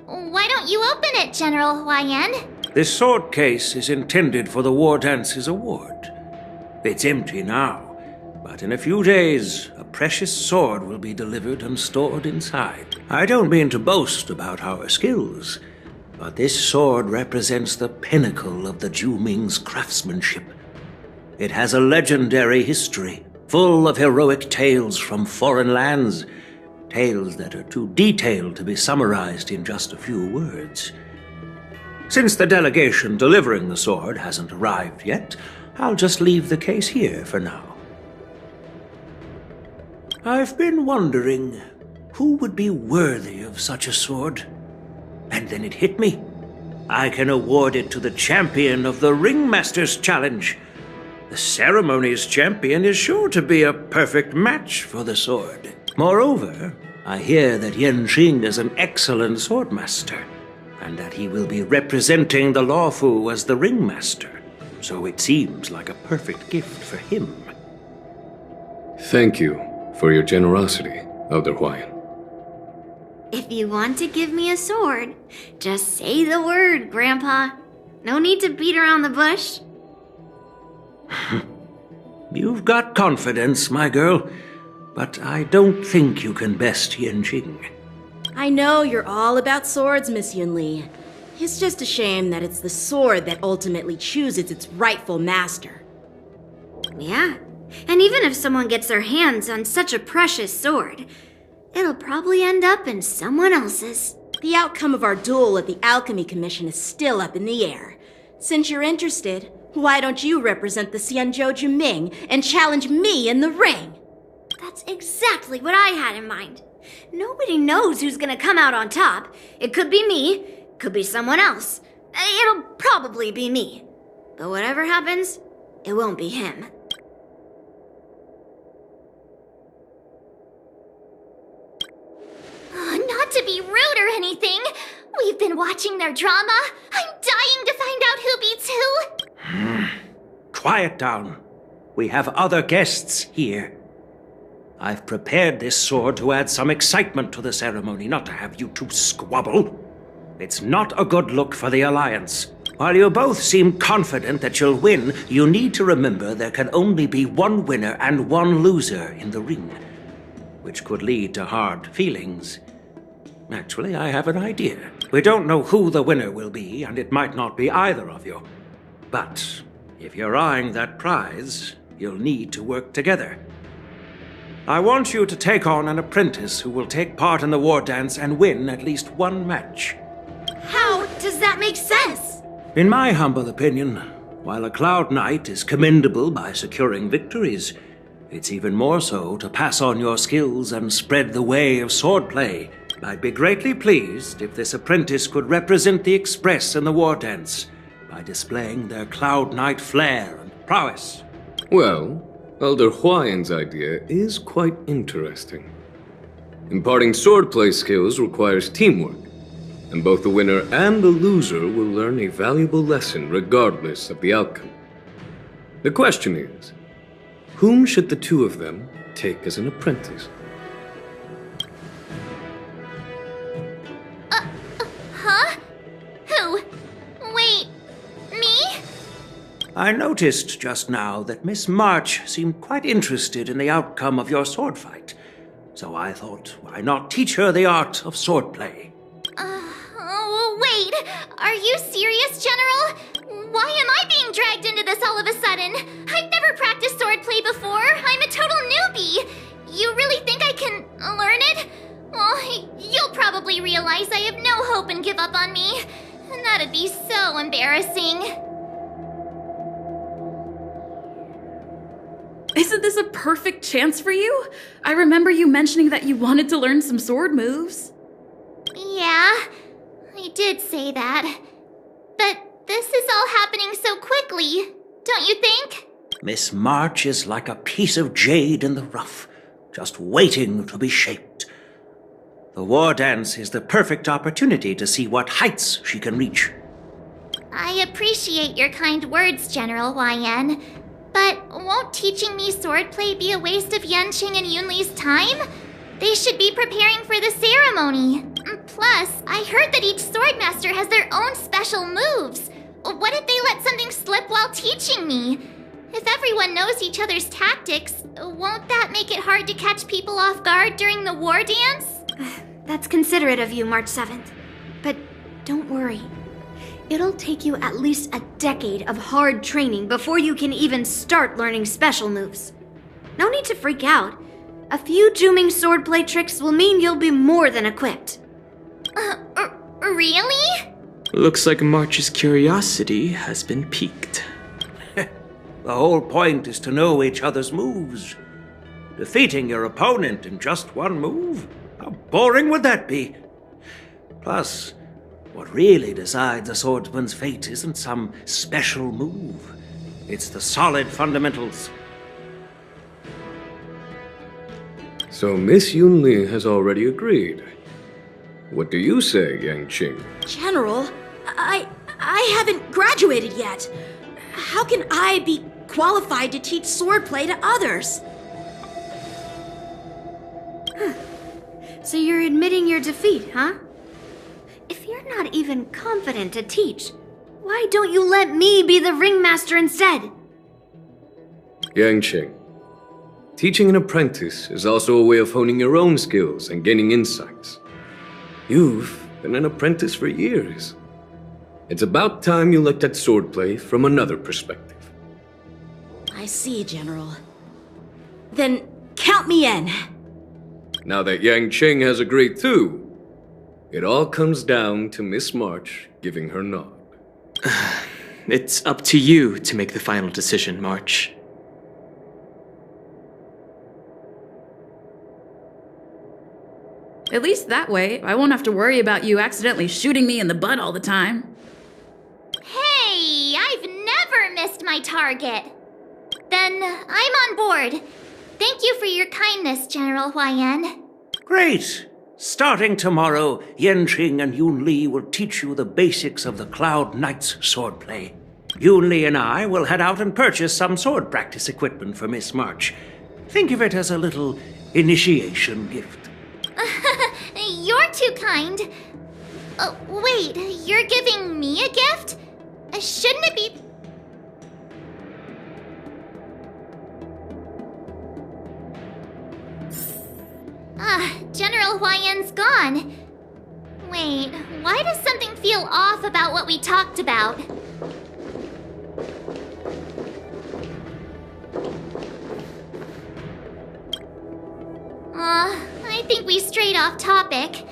Why don't you open it, General Huayan? This sword case is intended for the war dance's award. It's empty now, but in a few days, a precious sword will be delivered and stored inside. I don't mean to boast about our skills, but this sword represents the pinnacle of the Zhuming's craftsmanship. It has a legendary history, full of heroic tales from foreign lands, tales that are too detailed to be summarized in just a few words. Since the delegation delivering the sword hasn't arrived yet, I'll just leave the case here for now. I've been wondering who would be worthy of such a sword. And then it hit me. I can award it to the champion of the Ringmaster's Challenge. The ceremony's champion is sure to be a perfect match for the sword. Moreover, I hear that Yanqing is an excellent swordmaster. and that he will be representing the Lawfu as the ringmaster, so it seems like a perfect gift for him. Thank you for your generosity, Elder Huayan. If you want to give me a sword, just say the word, Grandpa. No need to beat around the bush. You've got confidence, my girl, but I don't think you can best Yanqing. I know you're all about swords, Miss Yunli. It's just a shame that it's the sword that ultimately chooses its rightful master. Yeah, and even if someone gets their hands on such a precious sword, it'll probably end up in someone else's. The outcome of our duel at the Alchemy Commission is still up in the air. Since you're interested, why don't you represent the Xianzhou Juming and challenge me in the ring? That's exactly what I had in mind. Nobody knows who's gonna come out on top. It could be me, could be someone else. It'll probably be me. But whatever happens, it won't be him. Not to be rude or anything, we've been watching their drama. I'm dying to find out who beats who. Quiet down. We have other guests here. I've prepared this sword to add some excitement to the ceremony, not to have you two squabble. It's not a good look for the Alliance. While you both seem confident that you'll win, you need to remember there can only be one winner and one loser in the ring, which could lead to hard feelings. Actually, I have an idea. We don't know who the winner will be, and it might not be either of you. But if you're eyeing that prize, you'll need to work together. I want you to take on an apprentice who will take part in the war dance and win at least one match. How does that make sense? In my humble opinion, while a Cloud Knight is commendable by securing victories, it's even more so to pass on your skills and spread the way of swordplay. I'd be greatly pleased if this apprentice could represent the Express in the war dance by displaying their Cloud Knight flair and prowess. Well, Elder Huayan's idea is quite interesting. Imparting swordplay skills requires teamwork, and both the winner and the loser will learn a valuable lesson regardless of the outcome. The question is, whom should the two of them take as an apprentice? Huh? Who? Wait, me? I noticed just now that Miss March seemed quite interested in the outcome of your sword fight, so I thought, why not teach her the art of swordplay? Wait, are you serious, General? Why am I being dragged into this all of a sudden? I've never practiced swordplay before. I'm a total newbie. You really think I can learn it? Well, you'll probably realize I have no hope and give up on me. And that'd be so embarrassing. Isn't this a perfect chance for you? I remember you mentioning that you wanted to learn some sword moves. Yeah, I did say that. But this is all happening so quickly, don't you think? Miss March is like a piece of jade in the rough, just waiting to be shaped. The war dance is the perfect opportunity to see what heights she can reach. I appreciate your kind words, General Huayan. But won't teaching me swordplay be a waste of Yanqing and Yunli's time? They should be preparing for the ceremony. Plus, I heard that each swordmaster has their own special moves. What if they let something slip while teaching me? If everyone knows each other's tactics, won't that make it hard to catch people off guard during the war dance? That's considerate of you, March 7th. But don't worry. It'll take you at least a decade of hard training before you can even start learning special moves. No need to freak out. A few Juming swordplay tricks will mean you'll be more than equipped. Really? Looks like March's curiosity has been piqued. The whole point is to know each other's moves. Defeating your opponent in just one move? How boring would that be? Plus, what really decides a swordsman's fate isn't some special move. It's the solid fundamentals. So Miss Yunli has already agreed. What do you say, Yanqing? General, I haven't graduated yet. How can I be qualified to teach swordplay to others? So you're admitting your defeat, huh? If you're not even confident to teach, why don't you let me be the ringmaster instead? Yanqing, teaching an apprentice is also a way of honing your own skills and gaining insights. You've been an apprentice for years. It's about time you looked at swordplay from another perspective. I see, General. Then count me in. Now that Yanqing has agreed too, it all comes down to Miss March giving her nod. It's up to you to make the final decision, March. At least that way, I won't have to worry about you accidentally shooting me in the butt all the time. Hey, I've never missed my target. Then I'm on board. Thank you for your kindness, General Huaiyan. Great! Starting tomorrow, Yanqing and Yunli will teach you the basics of the Cloud Knight's swordplay. Yunli and I will head out and purchase some sword practice equipment for Miss March. Think of it as a little initiation gift. You're too kind. Wait, you're giving me a gift? Shouldn't it be... General Huaiyan's gone. Wait, why does something feel off about what we talked about? I think we strayed off topic.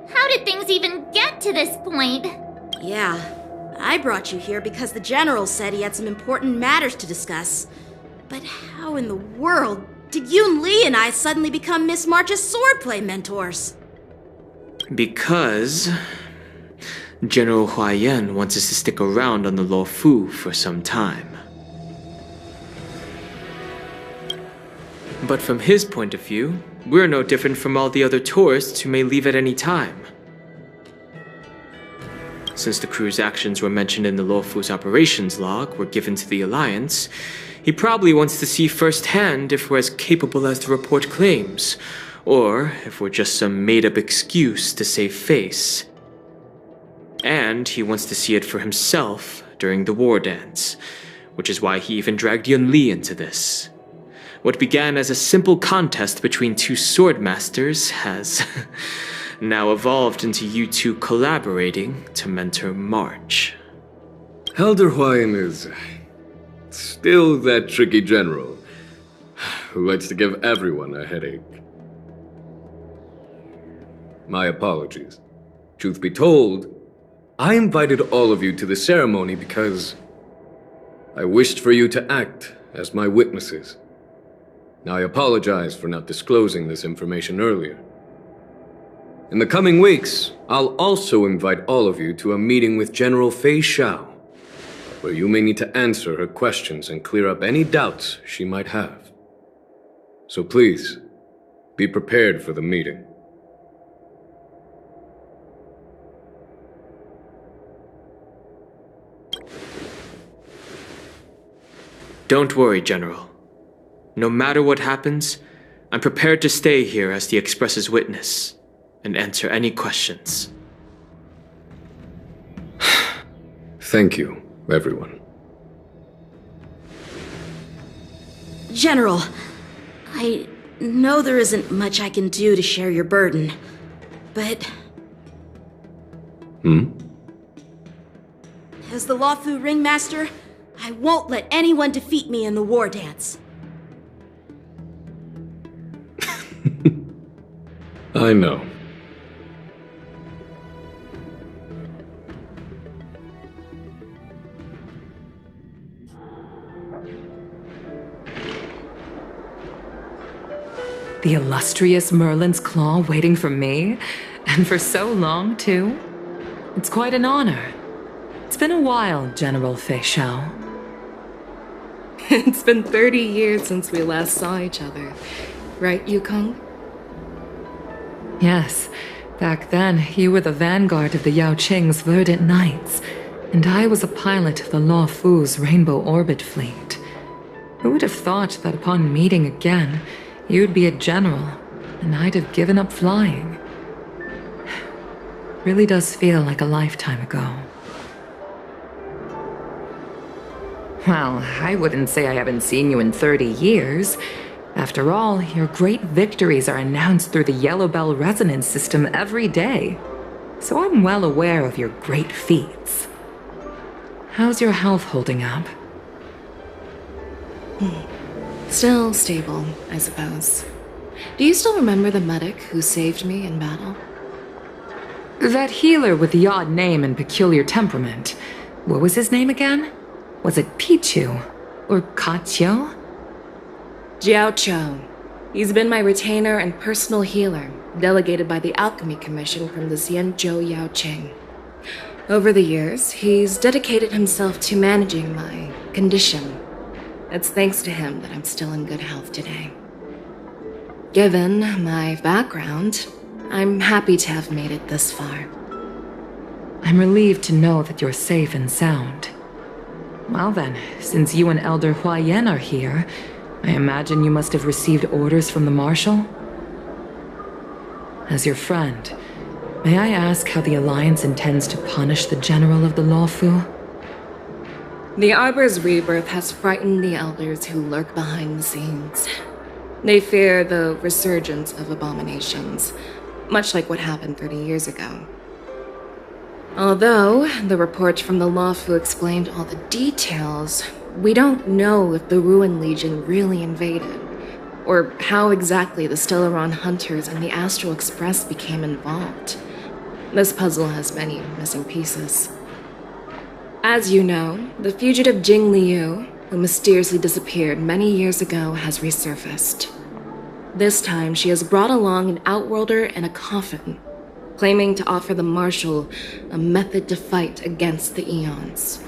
How did things even get to this point? Yeah, I brought you here because the General said he had some important matters to discuss. But how in the world did Yunli and I suddenly become Miss March's swordplay mentors? Because General Huaiyan wants us to stick around on the Luofu for some time. But from his point of view, we're no different from all the other tourists who may leave at any time. Since the crew's actions were mentioned in the Luofu's operations log were given to the Alliance, he probably wants to see firsthand if we're as capable as the report claims, or if we're just some made-up excuse to save face. And he wants to see it for himself during the war dance, which is why he even dragged Yunli into this. What began as a simple contest between two swordmasters has now evolved into you two collaborating to mentor March. Elder Huaiyan is still that tricky general who likes to give everyone a headache. My apologies. Truth be told, I invited all of you to the ceremony because I wished for you to act as my witnesses. Now I apologize for not disclosing this information earlier. In the coming weeks, I'll also invite all of you to a meeting with General Feixiao, where you may need to answer her questions and clear up any doubts she might have. So please, be prepared for the meeting. Don't worry, General. No matter what happens, I'm prepared to stay here as the Express's witness and answer any questions. Thank you, everyone. General, I know there isn't much I can do to share your burden, but... As the Luofu ringmaster, I won't let anyone defeat me in the war dance. I know. The illustrious Merlin's Claw waiting for me? And for so long, too? It's quite an honor. It's been a while, General Feixiao. It's been 30 years since we last saw each other. Right, Yukong? Yes, Back then, you were the vanguard of the Yaoqing's Verdant Knights, and I was a pilot of the Law Fu's Rainbow Orbit fleet. Who would have thought that upon meeting again, you'd be a general, and I'd have given up flying? Really does feel like a lifetime ago. Well, I wouldn't say I haven't seen you in 30 years. After all, your great victories are announced through the Yellow Bell resonance system every day. So I'm well aware of your great feats. How's your health holding up? Still stable, I suppose. Do you still remember the medic who saved me in battle? That healer with the odd name and peculiar temperament. What was his name again? Was it Pichu? Or Kaqiu? Jiaoqiu. He's been my retainer and personal healer, delegated by the Alchemy Commission from the Xianzhou Yaoqing. Over the years, he's dedicated himself to managing my condition. It's thanks to him that I'm still in good health today. Given my background, I'm happy to have made it this far. I'm relieved to know that you're safe and sound. Well then, since you and Elder Huaiyan are here, I imagine you must have received orders from the Marshal? As your friend, may I ask how the Alliance intends to punish the General of the Lawfu? The Arbor's rebirth has frightened the elders who lurk behind the scenes. They fear the resurgence of abominations, much like what happened 30 years ago. Although the report from the Lawfu explained all the details, we don't know if the Ruin Legion really invaded, or how exactly the Stellaronhunters and the astralexpress became involved. This puzzle has many missing pieces. As you know, the fugitive Jingliu, who mysteriously disappeared many years ago, has resurfaced. This time, she has brought along an outworlder and a coffin, claiming to offer the Marshal a method to fight against the Eons.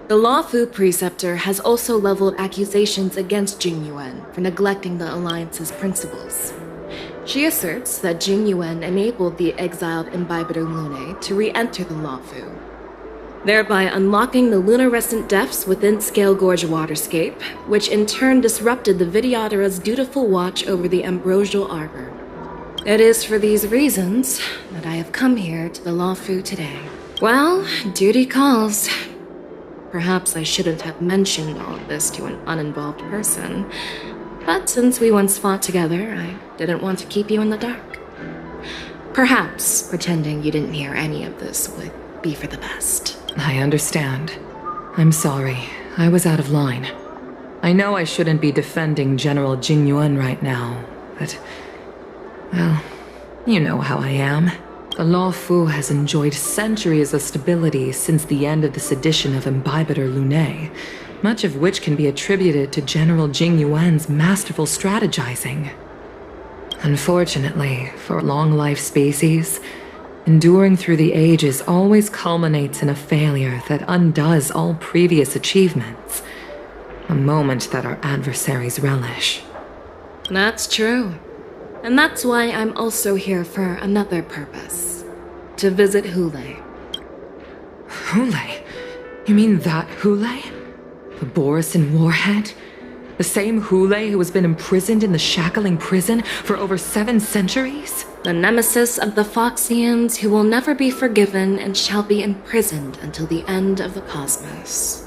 The Lawfu Preceptor has also leveled accusations against Jingyuan for neglecting the Alliance's principles. She asserts that Jingyuan enabled the exiled Imbibitor Lunae to re-enter the Lawfu, thereby unlocking the lunarescent depths within Scale Gorge Waterscape, which in turn disrupted the Vidyadhara's dutiful watch over the Ambrosial Arbor. It is for these reasons that I have come here to the Lawfu today. Well, duty calls. Perhaps I shouldn't have mentioned all this to an uninvolved person, but since we once fought together, I didn't want to keep you in the dark. Perhaps pretending you didn't hear any of this would be for the best. I understand. I'm sorry. I was out of line. I know I shouldn't be defending General Jingyuan right now, but... well, you know how I am. The Lawfu has enjoyed centuries of stability since the end of the sedition of Imbibitor Lunae, much of which can be attributed to General Jingyuan's masterful strategizing. Unfortunately, for long-life species, enduring through the ages always culminates in a failure that undoes all previous achievements, a moment that our adversaries relish. That's true. And that's why I'm also here for another purpose. To visit Hule. Hule? You mean that Hule? The Borisin warhead? The same Hule who has been imprisoned in the shackling prison for over 7 centuries? The nemesis of the Foxians who will never be forgiven and shall be imprisoned until the end of the cosmos.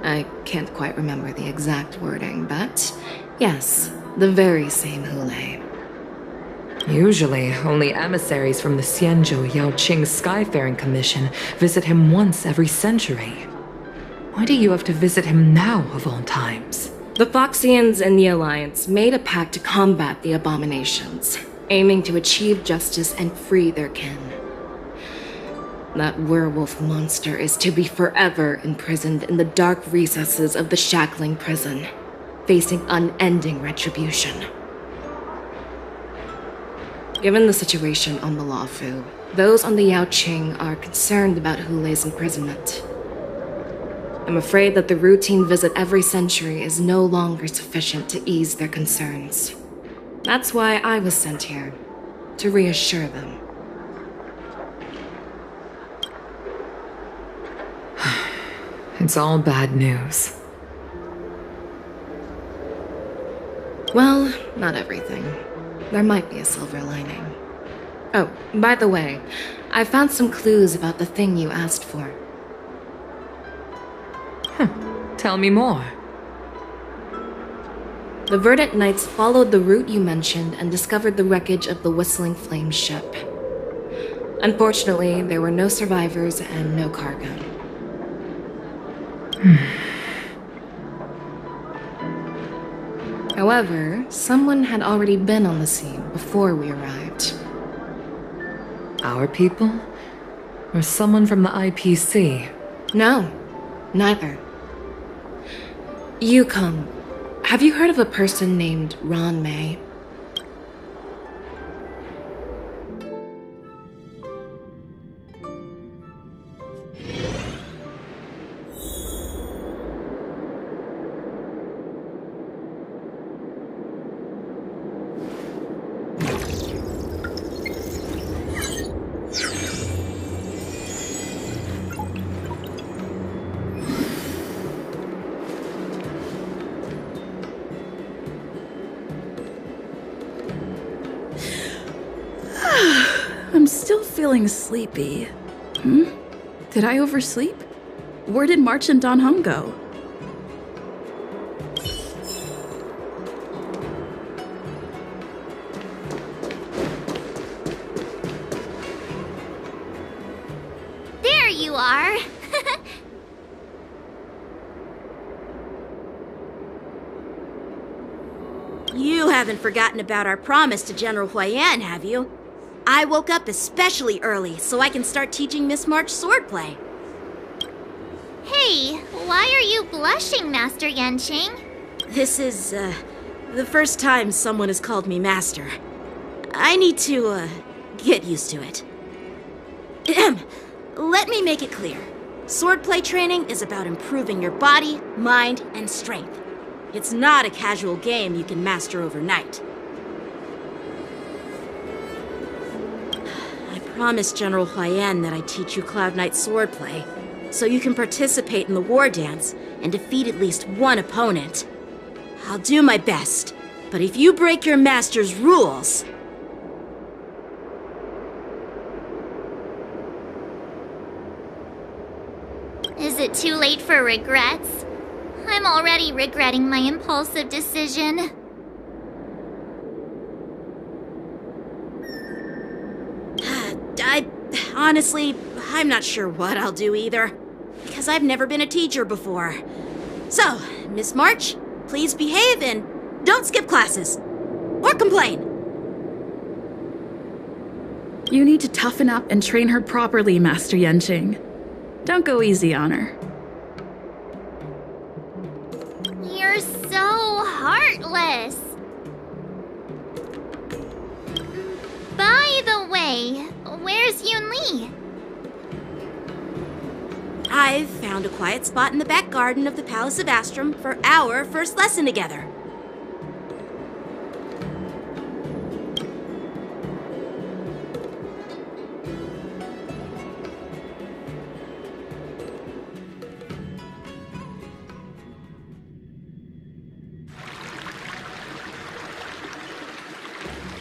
I can't quite remember the exact wording, but yes, the very same Hule. Usually, only emissaries from the Xianzhou Yaoqing Skyfaring Commission visit him once every century. Why do you have to visit him now, of all times? The Foxians and the Alliance made a pact to combat the abominations, aiming to achieve justice and free their kin. That werewolf monster is to be forever imprisoned in the dark recesses of the shackling prison, facing unending retribution. Given the situation on the Lawfu, those on the Yaoqing are concerned about Hule's imprisonment. I'm afraid that the routine visit every century is no longer sufficient to ease their concerns. That's why I was sent here, to reassure them. It's all bad news. Well, not everything. There might be a silver lining. Oh, by the way, I found some clues about the thing you asked for. Tell me more. The Verdant Knights followed the route you mentioned and discovered the wreckage of the Whistling Flame ship. Unfortunately, there were no survivors and no cargo. However, someone had already been on the scene before we arrived. Our people? Or someone from the IPC? No, neither. Yukong, have you heard of a person named Ruanmei? I'm still feeling sleepy. Did I oversleep? Where did March and Don Hong go? There you are! You haven't forgotten about our promise to General Huayan, have you? I woke up especially early so I can start teaching Miss March swordplay. Hey, why are you blushing, Master Yanqing? This is, the first time someone has called me Master. I need to, get used to it. Let me make it clear. Swordplay training is about improving your body, mind, and strength. It's not a casual game you can master overnight. I promised General Huayan that I'd teach you Cloud Knight swordplay, so you can participate in the war dance and defeat at least one opponent. I'll do my best, but if you break your master's rules... Is it too late for regrets? I'm already regretting my impulsive decision. Honestly, I'm not sure what I'll do either, because I've never been a teacher before. So, Miss March, please behave and don't skip classes. Or complain. You need to toughen up and train her properly, Master Yanqing. Don't go easy on her. You're so heartless. By the way, where's Yunli? I've found a quiet spot in the back garden of the Palace of Astrum for our first lesson together.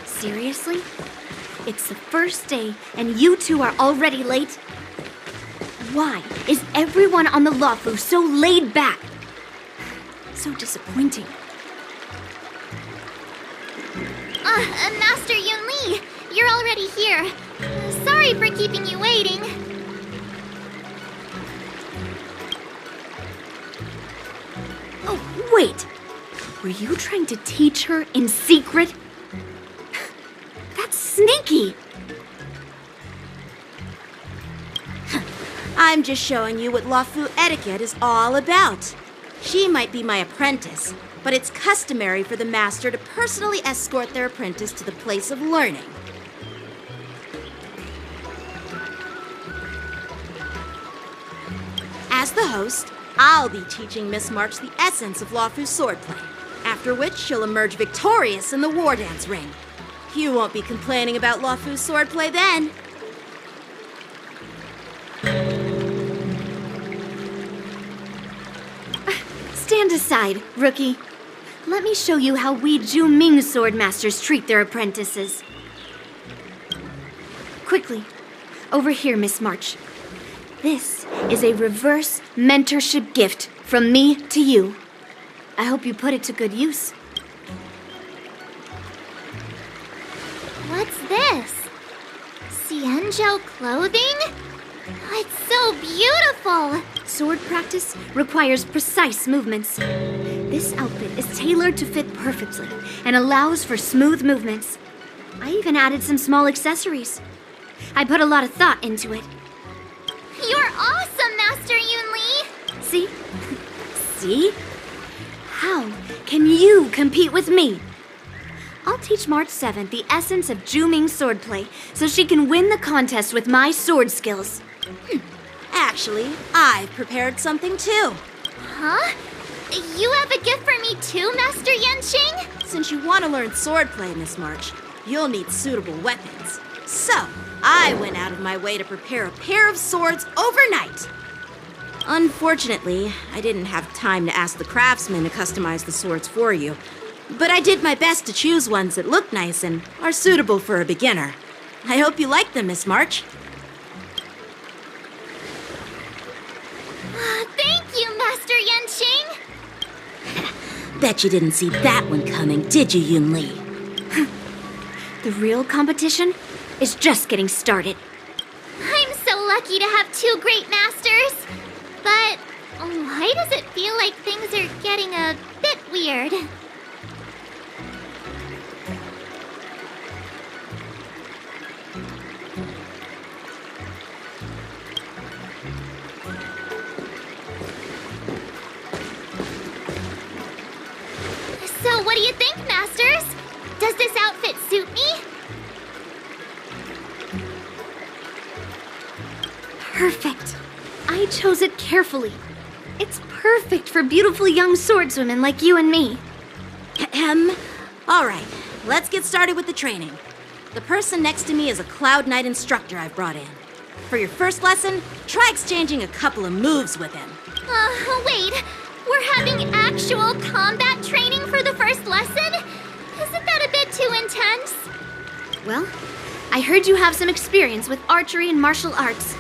Seriously? It's the first day, and you two are already late? Why is everyone on the Luofu so laid back? So disappointing. Master Yunli, you're already here. Sorry for keeping you waiting. Oh, wait. Were you trying to teach her in secret? That's sneaky. I'm just showing you what Luofu etiquette is all about. She might be my apprentice, but it's customary for the master to personally escort their apprentice to the place of learning. As the host, I'll be teaching Miss March the essence of Luofu swordplay, after which she'll emerge victorious in the war dance ring. You won't be complaining about Luofu's swordplay then. Stand aside, rookie. Let me show you how we Zhu-Ming swordmasters treat their apprentices. Quickly, over here, Miss March. This is a reverse mentorship gift from me to you. I hope you put it to good use. What's this? Xianzhou clothing? It's so beautiful! Sword practice requires precise movements. This outfit is tailored to fit perfectly and allows for smooth movements. I even added some small accessories. I put a lot of thought into it. You're awesome, Master Yunli! See? See? How can you compete with me? I'll teach March 7th the essence of Zhu-Ming swordplay so she can win the contest with my sword skills. Actually, I've prepared something too. Huh? You have a gift for me too, Master Yanqing? Since you want to learn swordplay, Miss March, you'll need suitable weapons. So, I went out of my way to prepare a pair of swords overnight. Unfortunately, I didn't have time to ask the craftsman to customize the swords for you, but I did my best to choose ones that look nice and are suitable for a beginner. I hope you like them, Miss March. Thank you, Master Yanqing! Bet you didn't see that one coming, did you, Yunli? The real competition is just getting started. I'm so lucky to have two great masters. But why does it feel like things are getting a bit weird? So what do you think, Masters? Does this outfit suit me? Perfect. I chose it carefully. It's perfect for beautiful young swordswomen like you and me. All right, let's get started with the training. The person next to me is a Cloud Knight instructor I've brought in. For your first lesson, try exchanging a couple of moves with him. Wait. We're having actual combat training for the first lesson? Isn't that a bit too intense? Well, I heard you have some experience with archery and martial arts.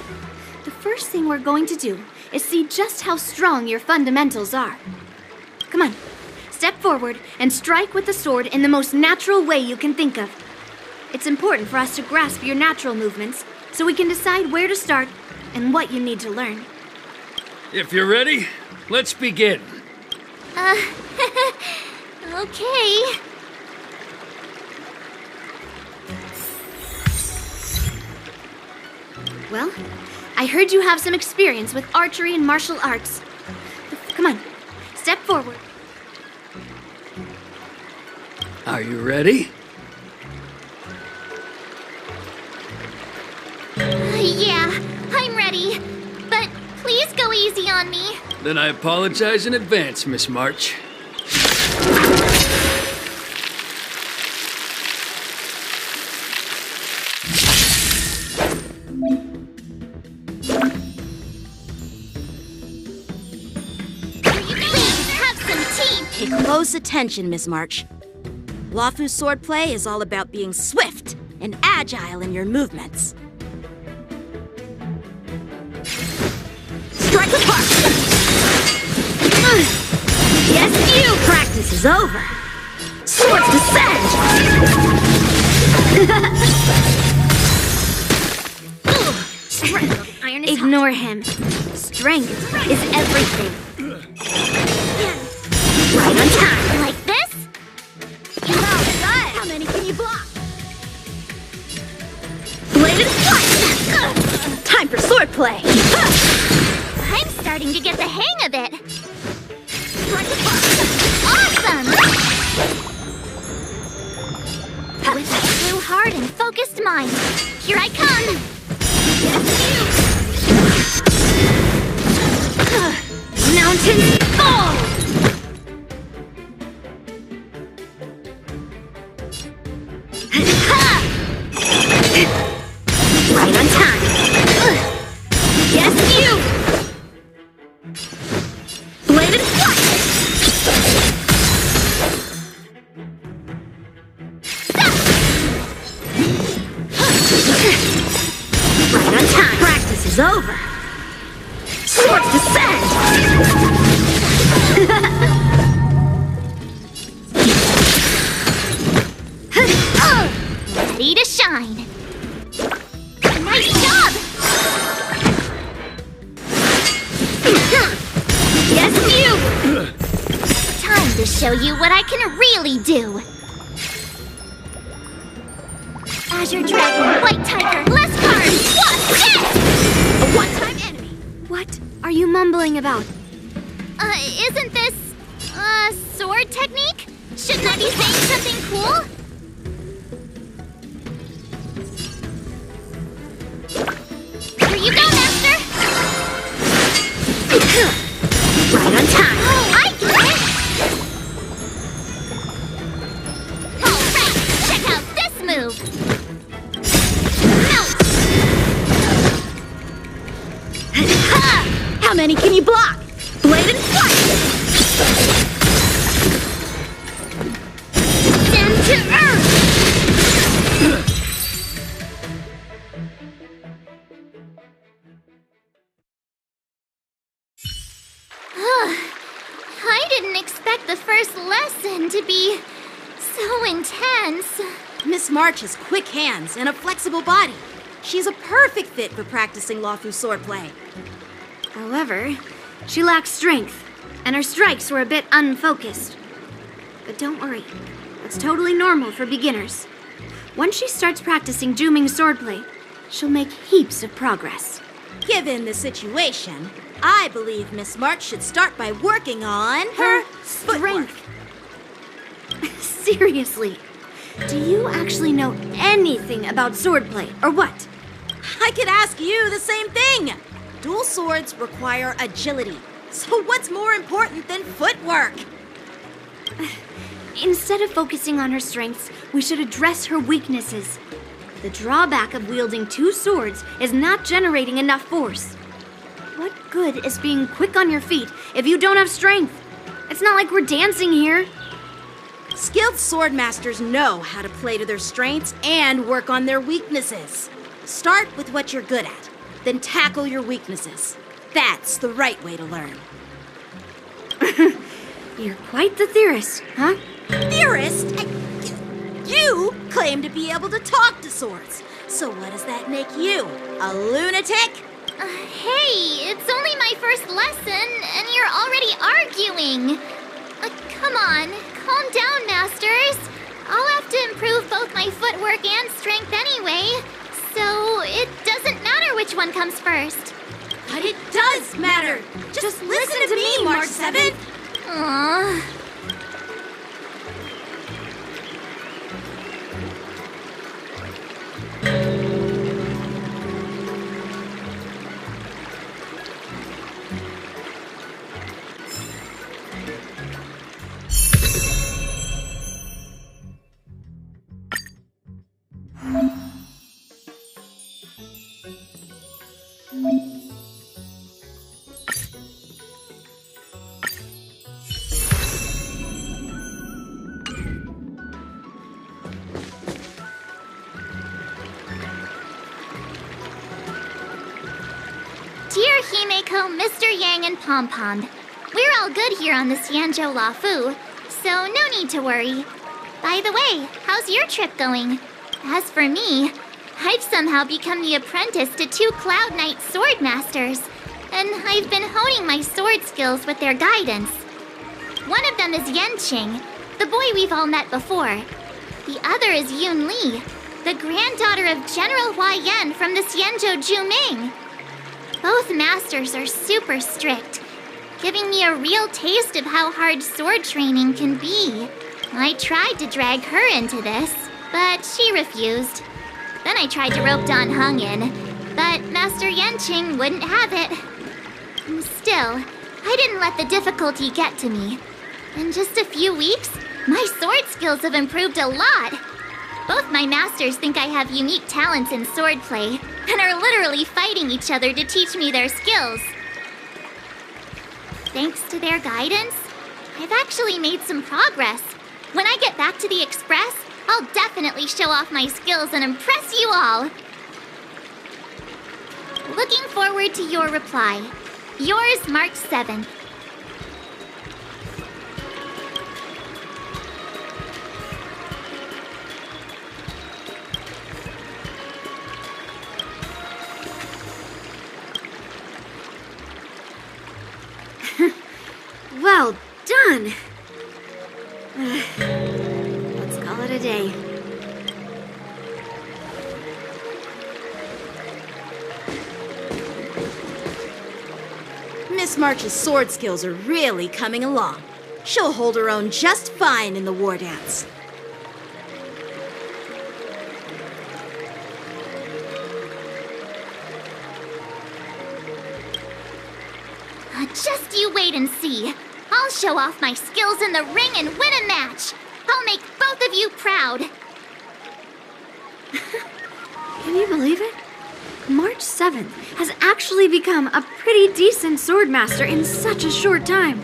The first thing we're going to do is see just how strong your fundamentals are. Come on, step forward and strike with the sword in the most natural way you can think of. It's important for us to grasp your natural movements so we can decide where to start and what you need to learn. If you're ready, let's begin. Okay. Well, I heard you have some experience with archery and martial arts. Come on, step forward. Are you ready? Yeah, I'm ready. But please go easy on me. Then I apologize in advance, Miss March. Pay close attention, Miss March. Luofu's swordplay is all about being swift and agile in your movements. Strike apart! Yes, you! Practice is over. Swords descend! Ignore him. Strength is everything. Right on time. Like this? How many can you block? Bladed flight! Time for swordplay! I'm starting to get the hang of it. Awesome! With a true heart and focused mind, here I come. Mountains fall! is over. Swords descend! Ready to shine. Nice job! Yes, you! Time to show you what I can really do. Azure Dragon, White Tiger, less cards! What? Yes! A one-time enemy. What are you mumbling about? Isn't this, sword technique? Shouldn't I be saying something cool? Here you go, Master! Right on time. Oh, I get it! Alright, check out this move! How many can you block? Blade and flight! Down to earth! I didn't expect the first lesson to be so intense. Miss March has quick hands and a flexible body. She's a perfect fit for practicing Luofu swordplay. However, she lacks strength, and her strikes were a bit unfocused. But don't worry, that's totally normal for beginners. Once she starts practicing Juming swordplay, she'll make heaps of progress. Given the situation, I believe Miss March should start by working on her strength. Seriously, do you actually know anything about swordplay, or what? I could ask you the same thing. Dual swords require agility, so what's more important than footwork? Instead of focusing on her strengths, we should address her weaknesses. The drawback of wielding two swords is not generating enough force. What good is being quick on your feet if you don't have strength? It's not like we're dancing here. Skilled sword masters know how to play to their strengths and work on their weaknesses. Start with what you're good at, then tackle your weaknesses. That's the right way to learn. You're quite the theorist, huh? Theorist? You claim to be able to talk to swords. So what does that make you? A lunatic? Hey, it's only my first lesson, and you're already arguing. Come on, calm down, masters. I'll have to improve both my footwork and strength anyway, so it doesn't matter which one comes first. But it does matter. Just listen to me, March 7th. Aww. Dear Himeko, Mr. Yang, and Pom Pom, we're all good here on the Xianzhou Luofu, so no need to worry. By the way, how's your trip going? As for me, I've somehow become the apprentice to 2 Cloud Knight sword masters, and I've been honing my sword skills with their guidance. One of them is Yanqing, the boy we've all met before. The other is Yunli, the granddaughter of General Huaiyan from the Xianzhou Juming. Both masters are super strict, giving me a real taste of how hard sword training can be. I tried to drag her into this, but she refused. Then I tried to rope Dan Heng in, but Master Yanqing wouldn't have it. Still, I didn't let the difficulty get to me. In just a few weeks, my sword skills have improved a lot. Both my masters think I have unique talents in swordplay, and are literally fighting each other to teach me their skills. Thanks to their guidance, I've actually made some progress. When I get back to the Express, I'll definitely show off my skills and impress you all. Looking forward to your reply. Yours, March 7th. Well done. Let's call it a day. Miss March's sword skills are really coming along. She'll hold her own just fine in the war dance. Just you wait and see. I'll show off my skills in the ring and win a match. I'll make both of you proud. Can you believe it? March 7th has actually become a pretty decent swordmaster in such a short time.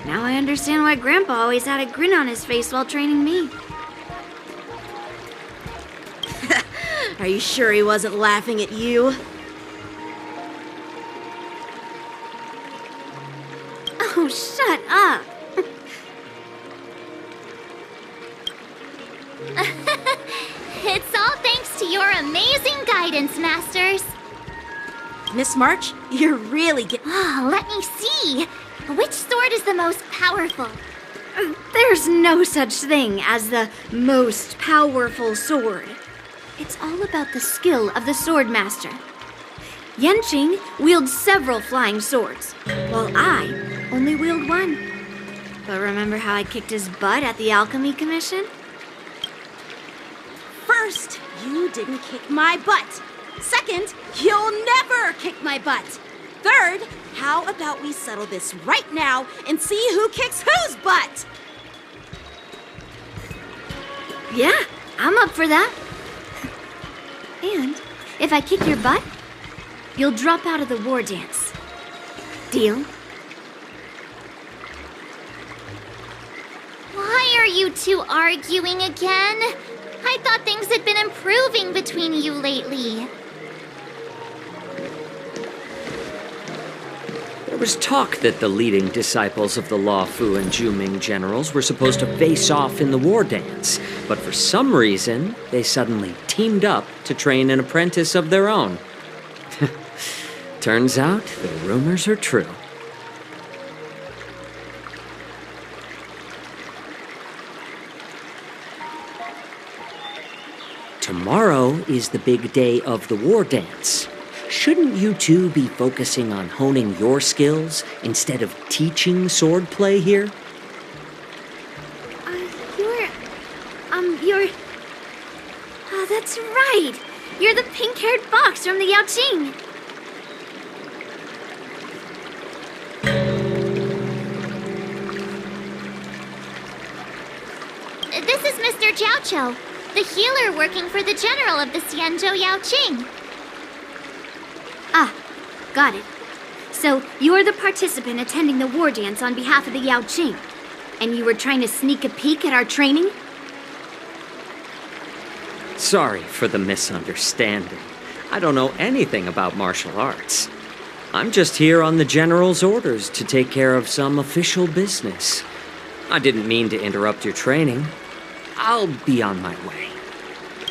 Now I understand why Grandpa always had a grin on his face while training me. Are you sure he wasn't laughing at you? Oh, shut up. It's all thanks to your amazing guidance, Masters. Miss March, you're really Oh, let me see. Which sword is the most powerful? There's no such thing as the most powerful sword. It's all about the skill of the swordmaster. Yanqing wields several flying swords, while I only wield one. But remember how I kicked his butt at the Alchemy Commission? First, you didn't kick my butt. Second, you'll never kick my butt. Third, how about we settle this right now and see who kicks whose butt? Yeah, I'm up for that. And if I kick your butt, you'll drop out of the war dance. Deal? Why are you two arguing again? I thought things had been improving between you lately. There was talk that the leading disciples of the Luofu and Zhuming generals were supposed to face off in the war dance, but for some reason, they suddenly teamed up to train an apprentice of their own. Turns out the rumors are true. Tomorrow is the big day of the war dance. Shouldn't you two be focusing on honing your skills instead of teaching swordplay here? You're... Oh, that's right. You're the pink-haired fox from the Yaoqing. This is Mr. Jiaoqiu, the healer working for the general of the Xianzhou Yaoqing. Ah, got it. So, you're the participant attending the war dance on behalf of the Yaoqing, and you were trying to sneak a peek at our training? Sorry for the misunderstanding. I don't know anything about martial arts. I'm just here on the general's orders to take care of some official business. I didn't mean to interrupt your training. I'll be on my way.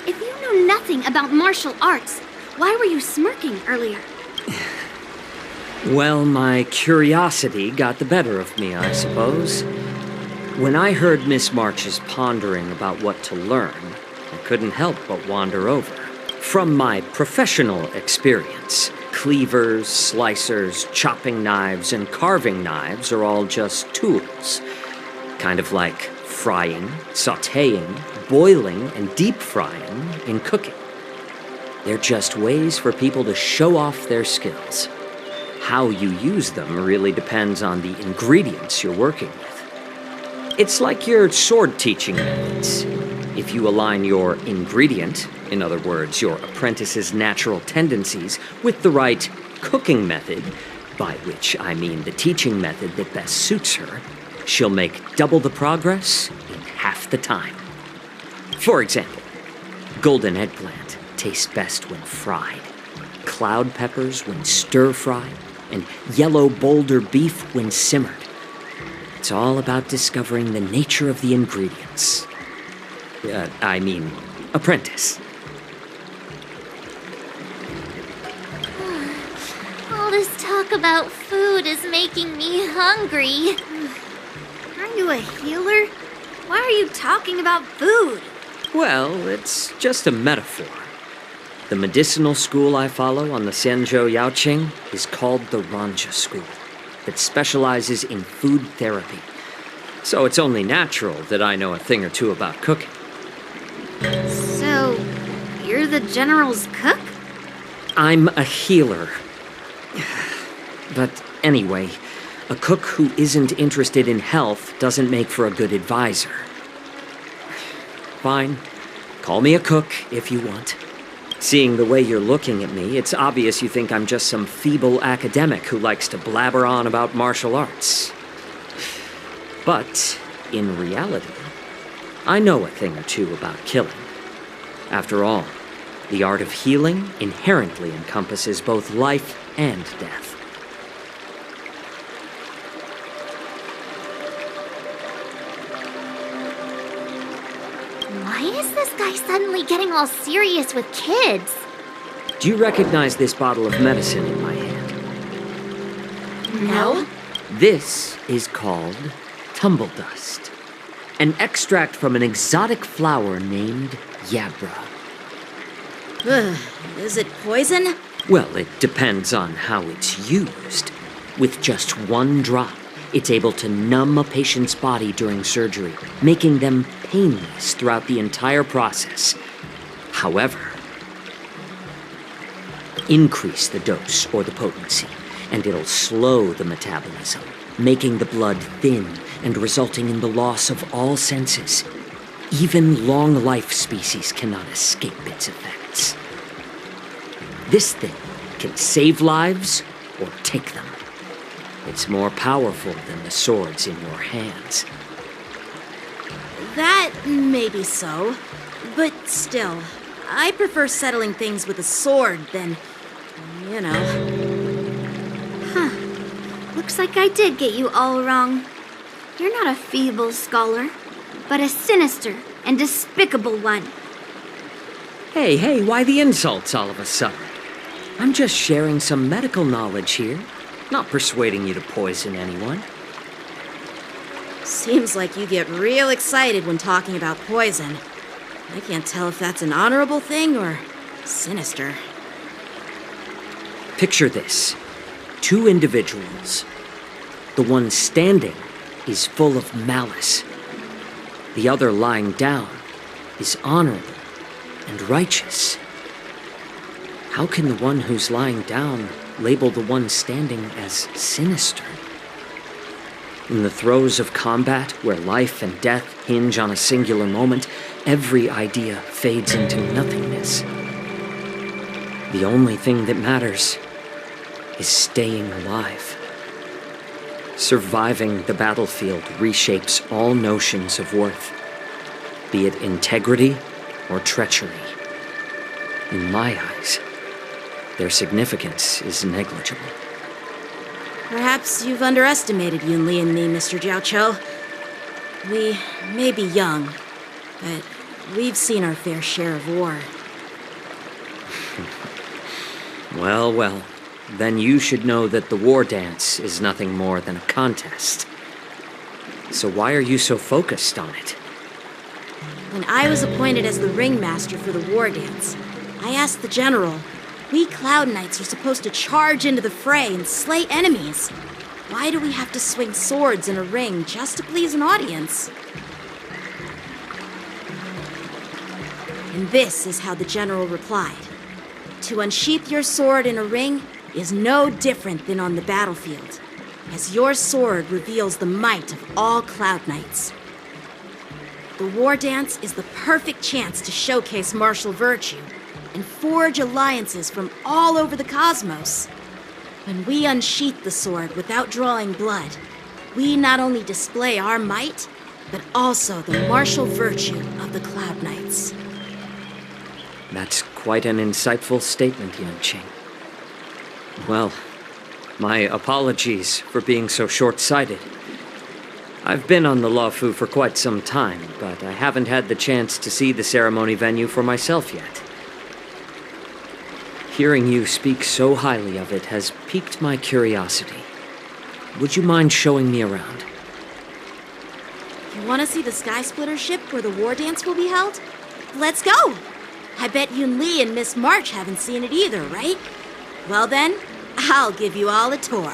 If you know nothing about martial arts, why were you smirking earlier? Well, my curiosity got the better of me, I suppose. When I heard Miss March's pondering about what to learn, I couldn't help but wander over. From my professional experience, cleavers, slicers, chopping knives, and carving knives are all just tools. Kind of like frying, sautéing, boiling, and deep frying in cooking. They're just ways for people to show off their skills. How you use them really depends on the ingredients you're working with. It's like your sword teaching methods. If you align your ingredient, in other words, your apprentice's natural tendencies, with the right cooking method, by which I mean the teaching method that best suits her, she'll make double the progress in half the time. For example, golden eggplant tastes best when fried. cloud peppers when stir-fried, and yellow boulder beef when simmered. It's all about discovering the nature of the ingredients. Apprentice. All this talk about food is making me hungry. Aren't you a healer? Why are you talking about food? Well, it's just a metaphor. The medicinal school I follow on the Xianzhou Yaoqing is called the Ranja School. That specializes in food therapy. So it's only natural that I know a thing or two about cooking. So, you're the General's cook? I'm a healer. But anyway, a cook who isn't interested in health doesn't make for a good advisor. Fine. Call me a cook if you want. Seeing the way you're looking at me, it's obvious you think I'm just some feeble academic who likes to blabber on about martial arts. But, in reality, I know a thing or two about killing. After all, the art of healing inherently encompasses both life and death. Why is this guy suddenly getting all serious with kids? Do you recognize this bottle of medicine in my hand? No. This is called tumble dust, an extract from an exotic flower named yabra. Ugh, is it poison? Well, it depends on how it's used. With just one drop, it's able to numb a patient's body during surgery, making them painless throughout the entire process. However, increase the dose or the potency, and it'll slow the metabolism, making the blood thin and resulting in the loss of all senses. Even long-life species cannot escape its effects. This thing can save lives or take them. It's more powerful than the swords in your hands. That may be so, but still, I prefer settling things with a sword than, you know. Huh. Looks like I did get you all wrong. You're not a feeble scholar, but a sinister and despicable one. Hey, why the insults all of a sudden? I'm just sharing some medical knowledge here, not persuading you to poison anyone. Seems like you get real excited when talking about poison. I can't tell if that's an honorable thing or sinister. Picture this. 2 individuals. The one standing is full of malice. The other lying down is honorable and righteous. How can the one who's lying down label the one standing as sinister? In the throes of combat, where life and death hinge on a singular moment, every idea fades into nothingness. The only thing that matters is staying alive. Surviving the battlefield reshapes all notions of worth, be it integrity or treachery. In my eyes, their significance is negligible. Perhaps you've underestimated Yunli and me, Mr. Jiaoqiu. We may be young, but we've seen our fair share of war. Well, then you should know that the war dance is nothing more than a contest. So why are you so focused on it? When I was appointed as the ringmaster for the war dance, I asked the general, we Cloud Knights are supposed to charge into the fray and slay enemies. Why do we have to swing swords in a ring just to please an audience? And this is how the general replied. To unsheath your sword in a ring is no different than on the battlefield, as your sword reveals the might of all Cloud Knights. The war dance is the perfect chance to showcase martial virtue and forge alliances from all over the cosmos. When we unsheath the sword without drawing blood, we not only display our might, but also the martial virtue of the Cloud Knights. That's quite an insightful statement, Yanqing. Well, my apologies for being so short-sighted. I've been on the Luofu for quite some time, but I haven't had the chance to see the ceremony venue for myself yet. Hearing you speak so highly of it has piqued my curiosity. Would you mind showing me around? You want to see the Sky Splitter ship where the war dance will be held? Let's go! I bet Yunli and Miss March haven't seen it either, right? Well then, I'll give you all a tour.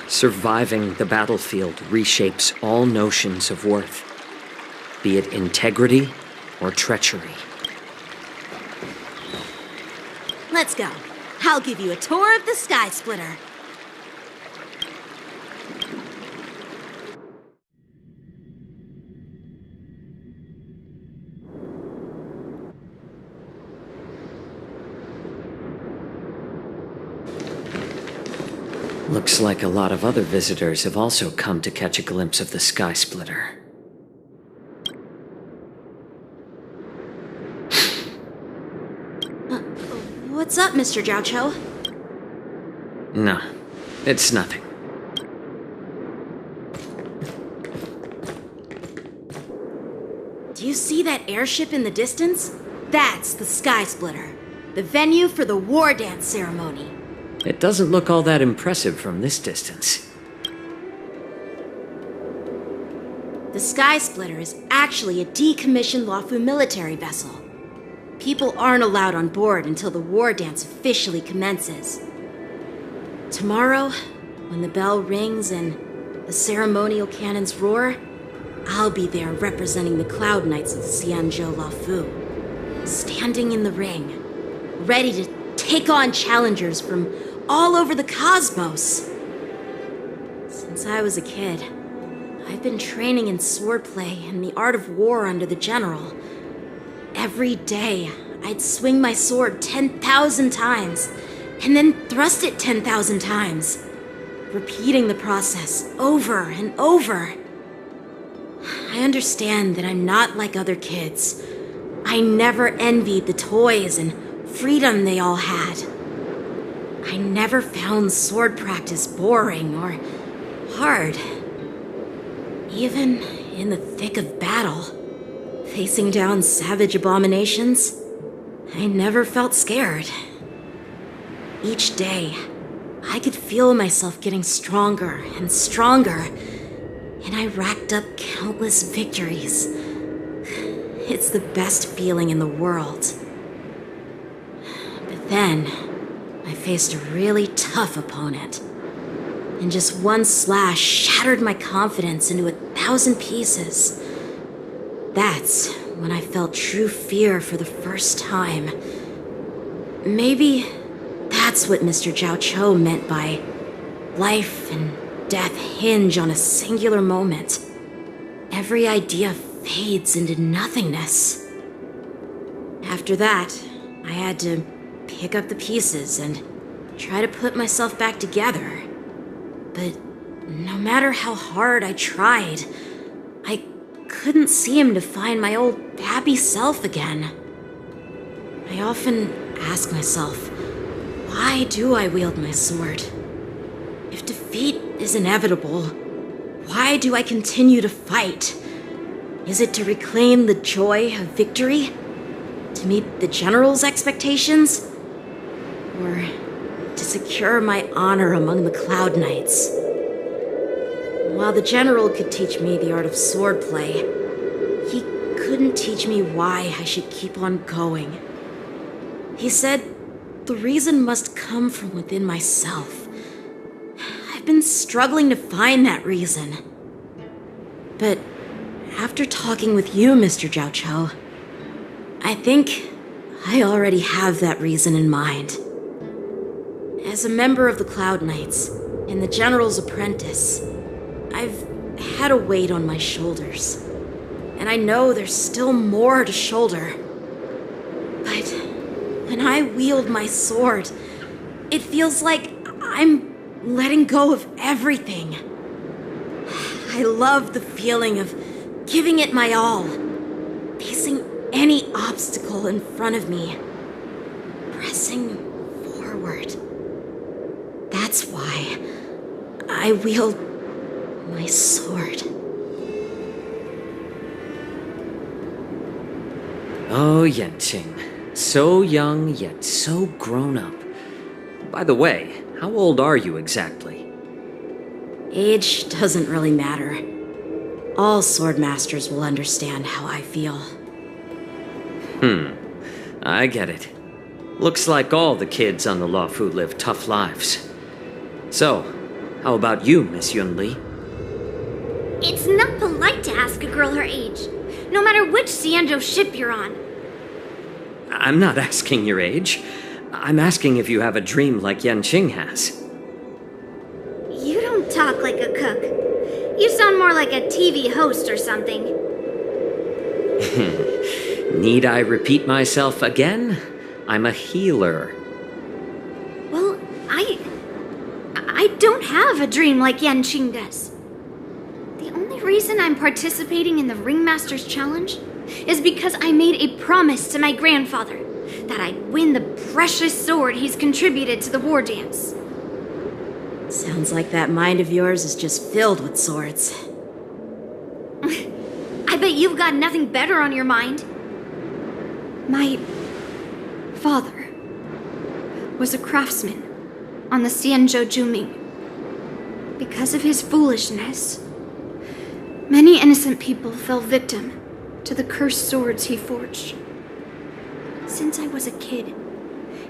Surviving the battlefield reshapes all notions of worth, be it integrity or treachery. Let's go. I'll give you a tour of the Sky Splitter. Looks like a lot of other visitors have also come to catch a glimpse of the Sky Splitter. What's up, Mr. Jiaoqiu? No, it's nothing. Do you see that airship in the distance? That's the Sky Splitter, the venue for the war dance ceremony. It doesn't look all that impressive from this distance. The Sky Splitter is actually a decommissioned Luofu military vessel. People aren't allowed on board until the war dance officially commences. Tomorrow, when the bell rings and the ceremonial cannons roar, I'll be there representing the Cloud Knights of the Xianzhou Luofu, standing in the ring, ready to take on challengers from all over the cosmos. Since I was a kid, I've been training in swordplay and the art of war under the general. Every day, I'd swing my sword 10,000 times, and then thrust it 10,000 times, repeating the process over and over. I understand that I'm not like other kids. I never envied the toys and freedom they all had. I never found sword practice boring or hard. Even in the thick of battle, facing down savage abominations, I never felt scared. Each day, I could feel myself getting stronger and stronger, and I racked up countless victories. It's the best feeling in the world. But then, I faced a really tough opponent, and just one slash shattered my confidence into 1,000 pieces. That's when I felt true fear for the first time. Maybe that's what Mr. Jiaoqiu meant by life and death hinge on a singular moment. Every idea fades into nothingness. After that, I had to pick up the pieces and try to put myself back together. But no matter how hard I tried, I couldn't seem to find my old happy self again. I often ask myself, why do I wield my sword? If defeat is inevitable, why do I continue to fight? Is it to reclaim the joy of victory? To meet the general's expectations? Or to secure my honor among the Cloud Knights? While the general could teach me the art of swordplay, he couldn't teach me why I should keep on going. He said the reason must come from within myself. I've been struggling to find that reason. But after talking with you, Mr. Jiaoqiu, I think I already have that reason in mind. As a member of the Cloud Knights and the General's apprentice, I've had a weight on my shoulders, and I know there's still more to shoulder. But when I wield my sword, it feels like I'm letting go of everything. I love the feeling of giving it my all, facing any obstacle in front of me, pressing forward. That's why I wield my sword. Oh, Yanqing. So young, yet so grown up. By the way, how old are you exactly? Age doesn't really matter. All swordmasters will understand how I feel. I get it. Looks like all the kids on the Luofu live tough lives. So, how about you, Miss Yunli? It's not polite to ask a girl her age, no matter which Xianzhou ship you're on. I'm not asking your age. I'm asking if you have a dream like Yanqing has. You don't talk like a cook. You sound more like a TV host or something. Need I repeat myself again? I'm a healer. Well, I don't have a dream like Yanqing does. The only reason I'm participating in the Ringmaster's Challenge is because I made a promise to my grandfather that I'd win the precious sword he's contributed to the war dance. Sounds like that mind of yours is just filled with swords. I bet you've got nothing better on your mind. My father was a craftsman on the Xianzhou Juming. Because of his foolishness, many innocent people fell victim to the cursed swords he forged. Since I was a kid,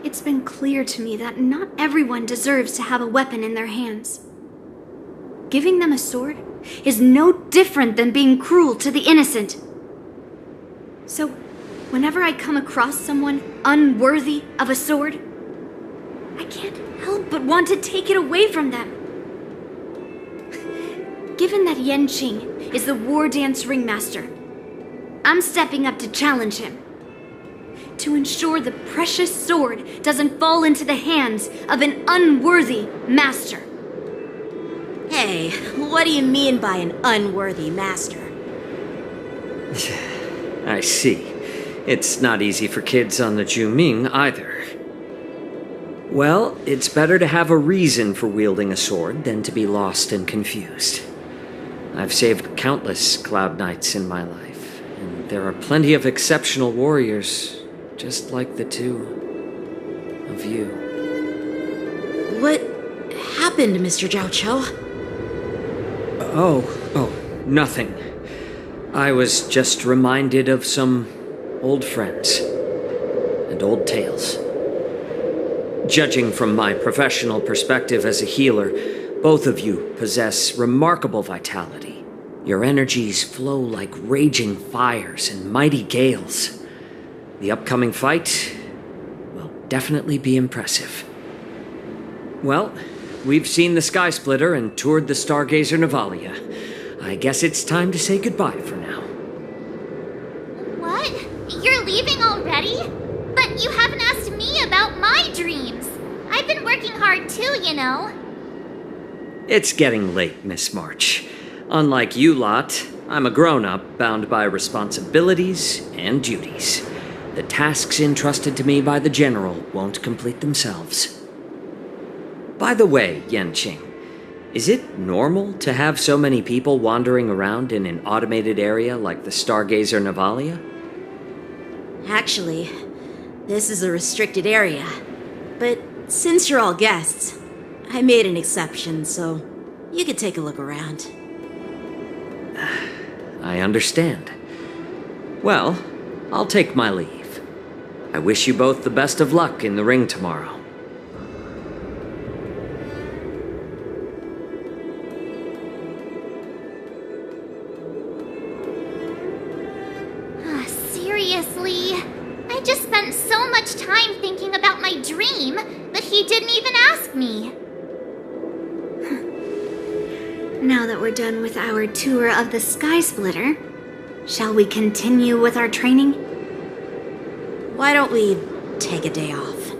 it's been clear to me that not everyone deserves to have a weapon in their hands. Giving them a sword is no different than being cruel to the innocent. So, whenever I come across someone unworthy of a sword, I can't help but want to take it away from them. Given that Yanqing is the war dance ringmaster, I'm stepping up to challenge him. To ensure the precious sword doesn't fall into the hands of an unworthy master. Hey, what do you mean by an unworthy master? I see. It's not easy for kids on the Juming either. Well, it's better to have a reason for wielding a sword than to be lost and confused. I've saved countless Cloud Knights in my life, and there are plenty of exceptional warriors just like the two of you. What happened, Mr. Jiaoqiu? Oh, nothing. I was just reminded of some old friends and old tales. Judging from my professional perspective as a healer, both of you possess remarkable vitality. Your energies flow like raging fires and mighty gales. The upcoming fight will definitely be impressive. Well, we've seen the Sky Splitter and toured the Stargazer Navalia. I guess it's time to say goodbye for now. What? You're leaving already? But you haven't asked me about my dreams. I've been working hard too, you know. It's getting late, Miss March. Unlike you lot, I'm a grown-up bound by responsibilities and duties. The tasks entrusted to me by the General won't complete themselves. By the way, Yanqing, is it normal to have so many people wandering around in an automated area like the Stargazer Navalia? Actually, this is a restricted area. But since you're all guests, I made an exception, so you could take a look around. I understand. Well, I'll take my leave. I wish you both the best of luck in the ring tomorrow. Seriously? I just spent so much time thinking about my dream that he didn't even ask me. Now that we're done with our tour of the Sky Splitter, shall we continue with our training? Why don't we take a day off?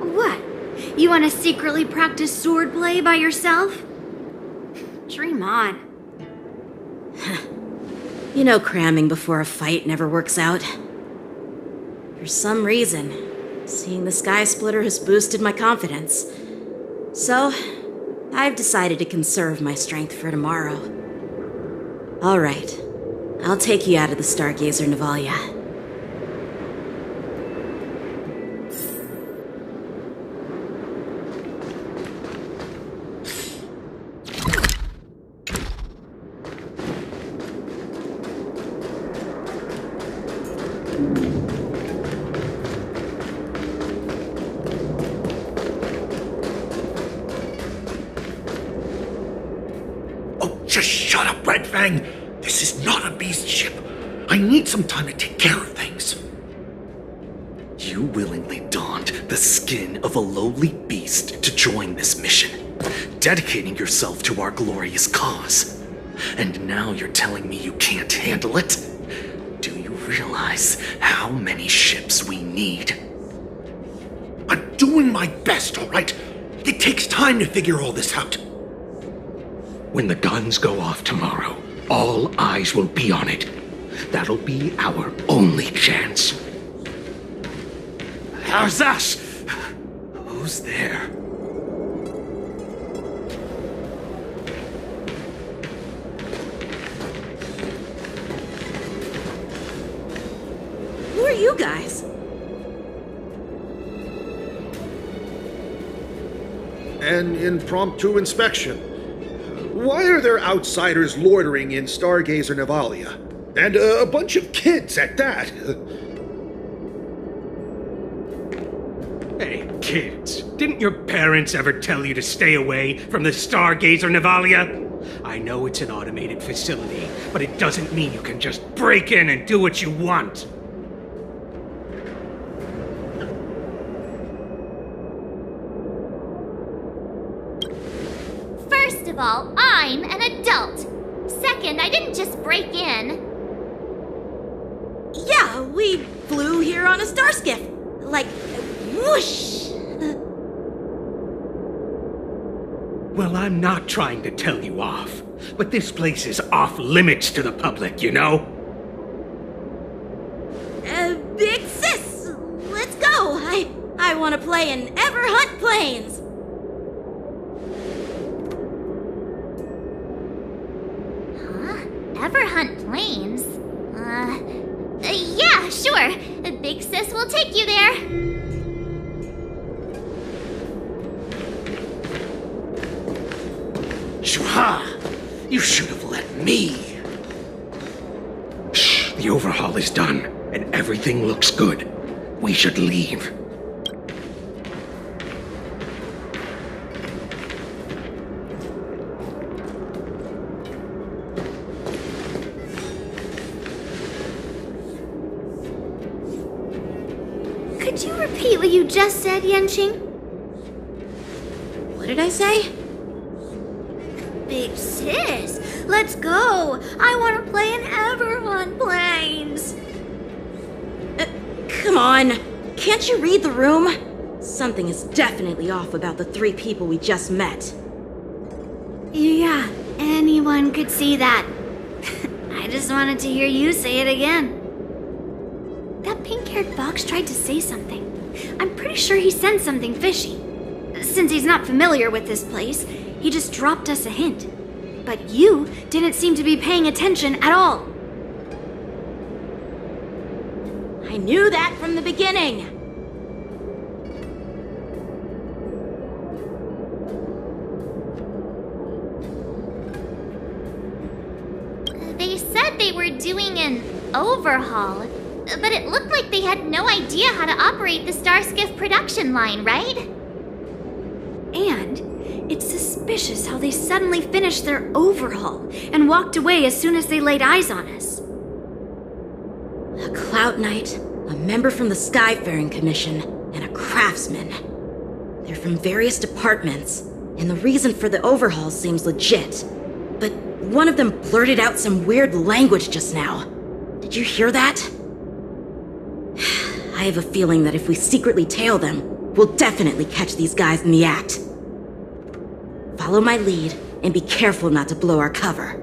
What? You want to secretly practice swordplay by yourself? Dream on. You know cramming before a fight never works out. For some reason, seeing the Sky Splitter has boosted my confidence. So, I've decided to conserve my strength for tomorrow. Alright, I'll take you out of the Stargazer Navalia. Just shut up, Red Fang! This is not a beast ship. I need some time to take care of things. You willingly donned the skin of a lowly beast to join this mission, dedicating yourself to our glorious cause. And now you're telling me you can't handle it? Do you realize how many ships we need? I'm doing my best, all right? It takes time to figure all this out. When the guns go off tomorrow, all eyes will be on it. That'll be our only chance. How's that? Who's there? Who are you guys? An impromptu inspection. Why are there outsiders loitering in Stargazer Navalia? And a bunch of kids at that. Hey, kids, didn't your parents ever tell you to stay away from the Stargazer Navalia? I know it's an automated facility, but it doesn't mean you can just break in and do what you want. First of all, I'm an adult. Second, I didn't just break in. Yeah, we flew here on a starskiff. Like, whoosh! Well, I'm not trying to tell you off, but this place is off limits to the public, you know? Big sis, let's go. I want to play in Everhunt Plains. Everhunt Plains? Yeah, sure. Big Sis will take you there. Shua! You should have let me. Shh, the overhaul is done, and everything looks good. We should leave. Could you repeat what you just said, Yanqing? What did I say? Big sis, let's go. I want to play in Everhunt Plains. Come on. Can't you read the room? Something is definitely off about the 3 people we just met. Yeah, anyone could see that. I just wanted to hear you say it again. That pink-haired fox tried to say something. I'm pretty sure he sensed something fishy. Since he's not familiar with this place, he just dropped us a hint. But you didn't seem to be paying attention at all. I knew that from the beginning. They said they were doing an overhaul, but it looked like they had no idea how to operate the Starskiff production line, right? And it's suspicious how they suddenly finished their overhaul and walked away as soon as they laid eyes on us. A Cloud Knight, a member from the Skyfaring Commission, and a craftsman. They're from various departments, and the reason for the overhaul seems legit. But one of them blurted out some weird language just now. Did you hear that? I have a feeling that if we secretly tail them, We'll definitely catch these guys in the act. Follow my lead, and be careful not to blow our cover.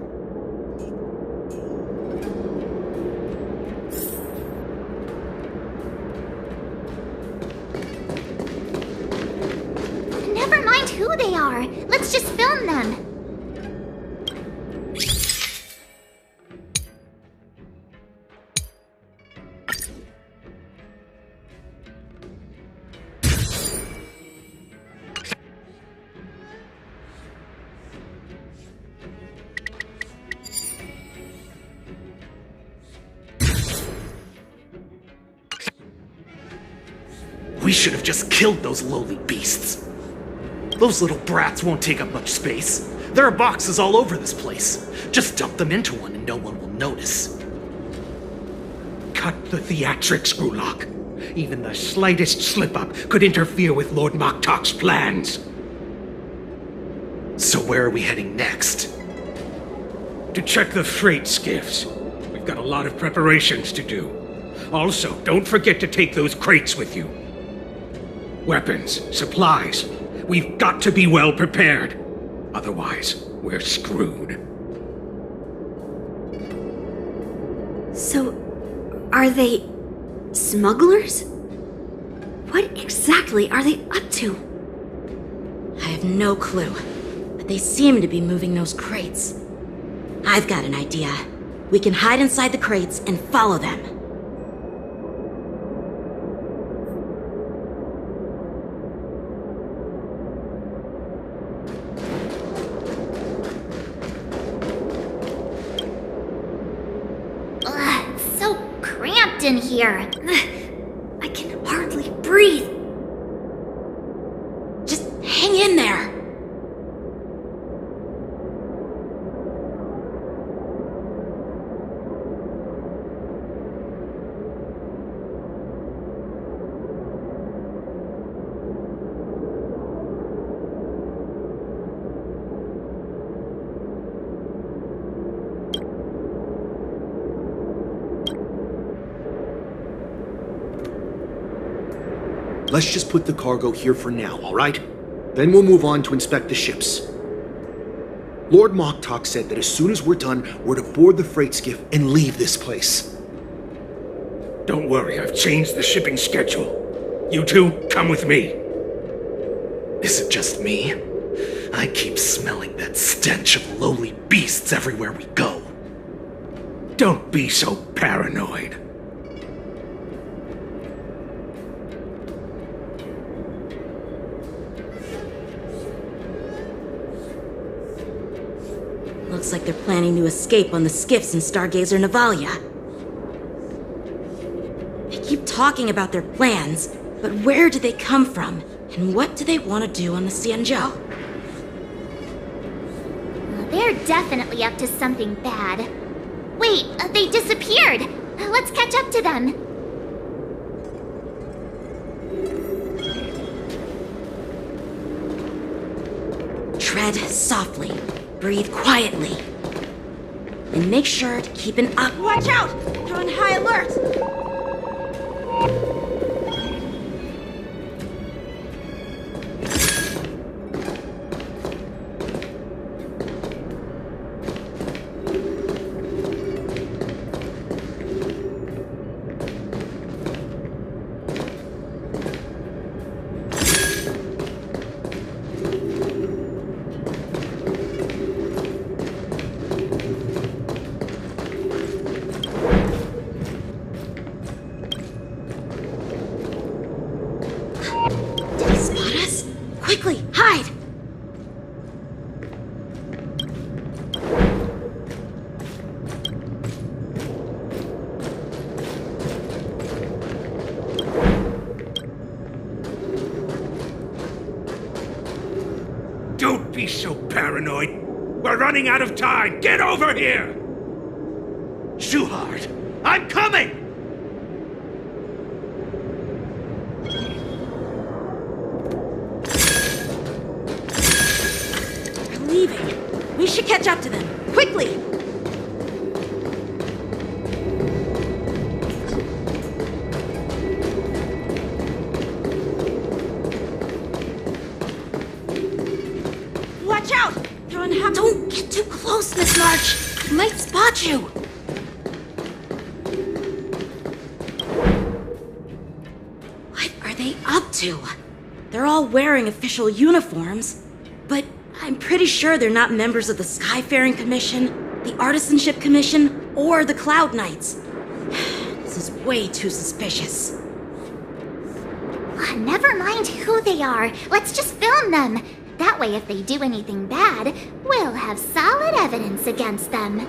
Never mind who they are. Let's just film them. We should have just killed those lowly beasts. Those little brats won't take up much space. There are boxes all over this place. Just dump them into one and no one will notice. Cut the theatrics, Screwlock. Even the slightest slip-up could interfere with Lord Moktok's plans. So where are we heading next? To check the freight skiffs. We've got a lot of preparations to do. Also, don't forget to take those crates with you. Weapons, supplies. We've got to be well prepared. Otherwise, we're screwed. So, are they smugglers? What exactly are they up to? I have no clue, but they seem to be moving those crates. I've got an idea. We can hide inside the crates and follow them. In here. I can hardly breathe. Just hang in there. Let's just put the cargo here for now, all right? Then we'll move on to inspect the ships. Lord Moktok said that as soon as we're done, we're to board the freight skiff and leave this place. Don't worry, I've changed the shipping schedule. You two, come with me. Is it just me? I keep smelling that stench of lowly beasts everywhere we go. Don't be so paranoid. Looks like they're planning to escape on the skiffs in Stargazer Navalia. They keep talking about their plans, but where do they come from? And what do they want to do on the Xianzhou? They're definitely up to something bad. Wait, they disappeared! Let's catch up to them! Tread softly. Breathe quietly. And make sure to keep an up. Watch out! They're on high alert! Quickly, hide! Don't be so paranoid. We're running out of time. Get over here! Shuhard, I'm coming! We should catch up to them. Quickly! Arch! He might spot you! What are they up to? They're all wearing official uniforms, but I'm pretty sure they're not members of the Skyfaring Commission, the Artisanship Commission, or the Cloud Knights. This is way too suspicious. Never mind who they are. Let's just film them. That way, if they do anything bad, we'll have solid evidence against them.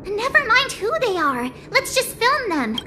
Never mind who they are. Let's just film them.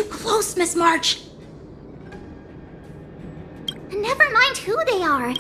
Close, Miss March. Never mind who they are.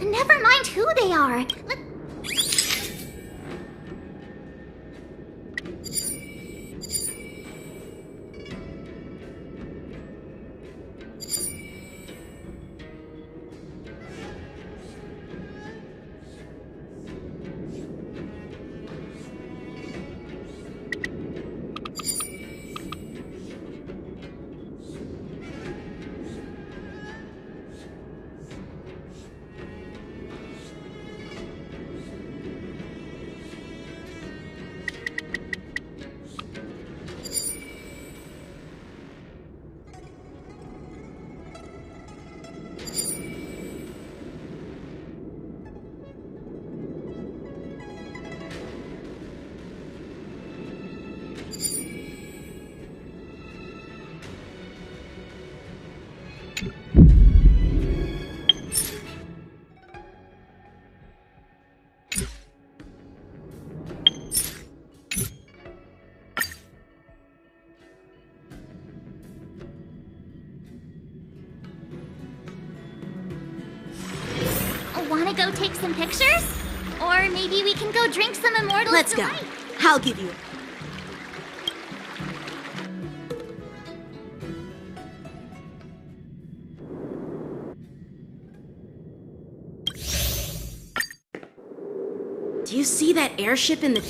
Never mind who they are. Wanna go take some pictures? Or maybe we can go drink some Immortals Let's go. Delight. I'll give you. Do you see that airship in the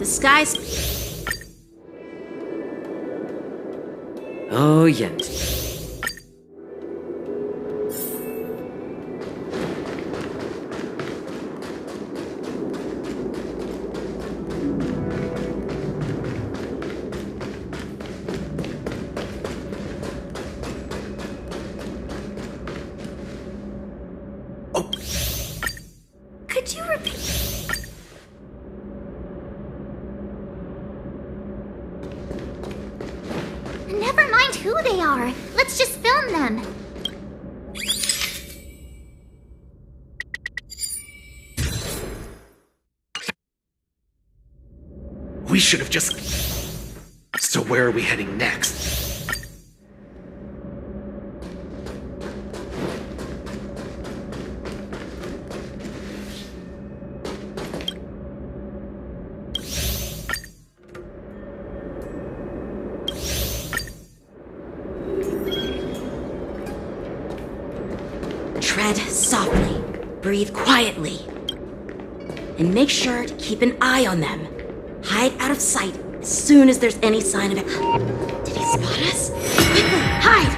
sky's? Oh, yes. Could you repeat? Never mind who they are. Let's just film them. We should have just... So where are we heading next? Tread softly, breathe quietly, and make sure to keep an eye on them. Hide out of sight as soon as there's any sign of it. Did he spot us? Quickly, hide!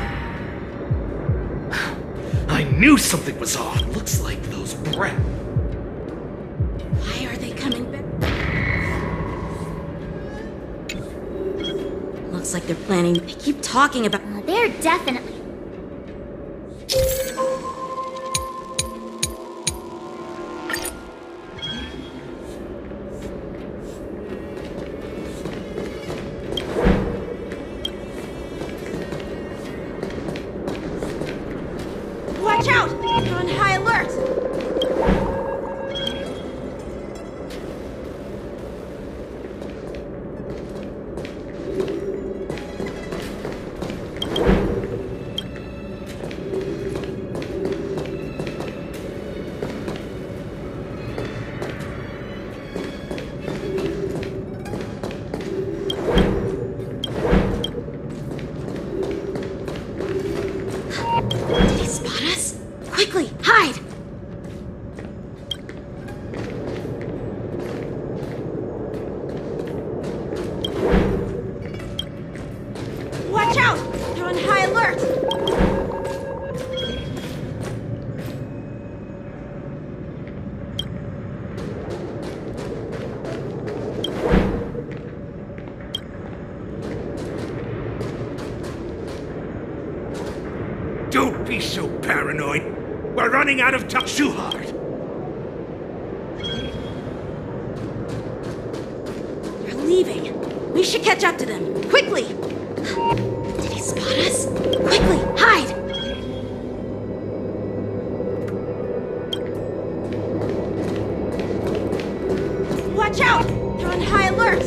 I knew something was off. Looks like those brat. Why are they coming back? Looks like they're planning. They keep talking about. They're definitely. Watch out! You're on high alert! Did he spot us? Quickly, hide! Watch out! You're on high alert! Don't be so paranoid. We're running out of time. Too hard. They're leaving. We should catch up to them. Quickly! Did he spot us? Quickly, hide! Watch out! They're on high alert!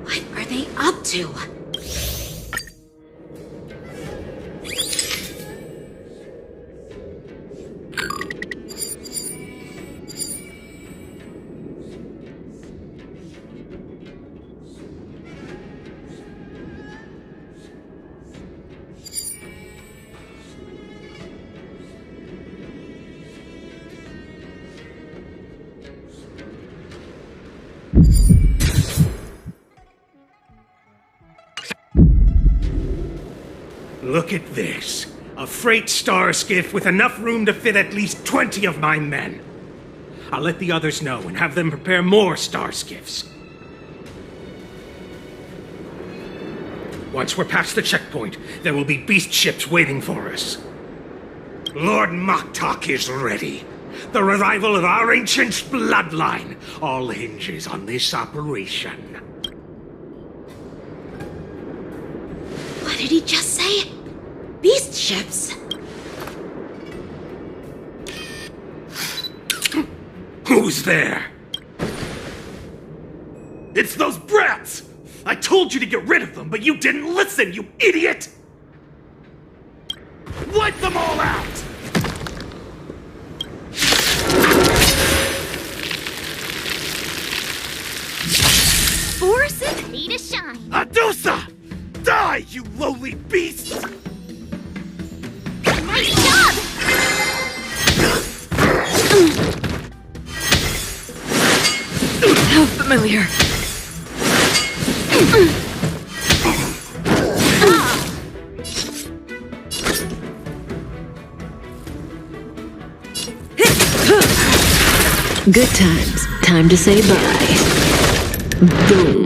What are they up to? Look at this. A freight star skiff with enough room to fit at least 20 of my men. I'll let the others know and have them prepare more star skiffs. Once we're past the checkpoint, there will be beast ships waiting for us. Lord Moktok is ready. The revival of our ancient bloodline all hinges on this operation. What did he just say? Beast ships? Who's there? It's those brats! I told you to get rid of them, but you didn't listen, you idiot! Wipe them all out! Borison, ready to shine. Adusa! Die, you lowly beasts! Nice job! How familiar. Good times. Time to say bye. Boom.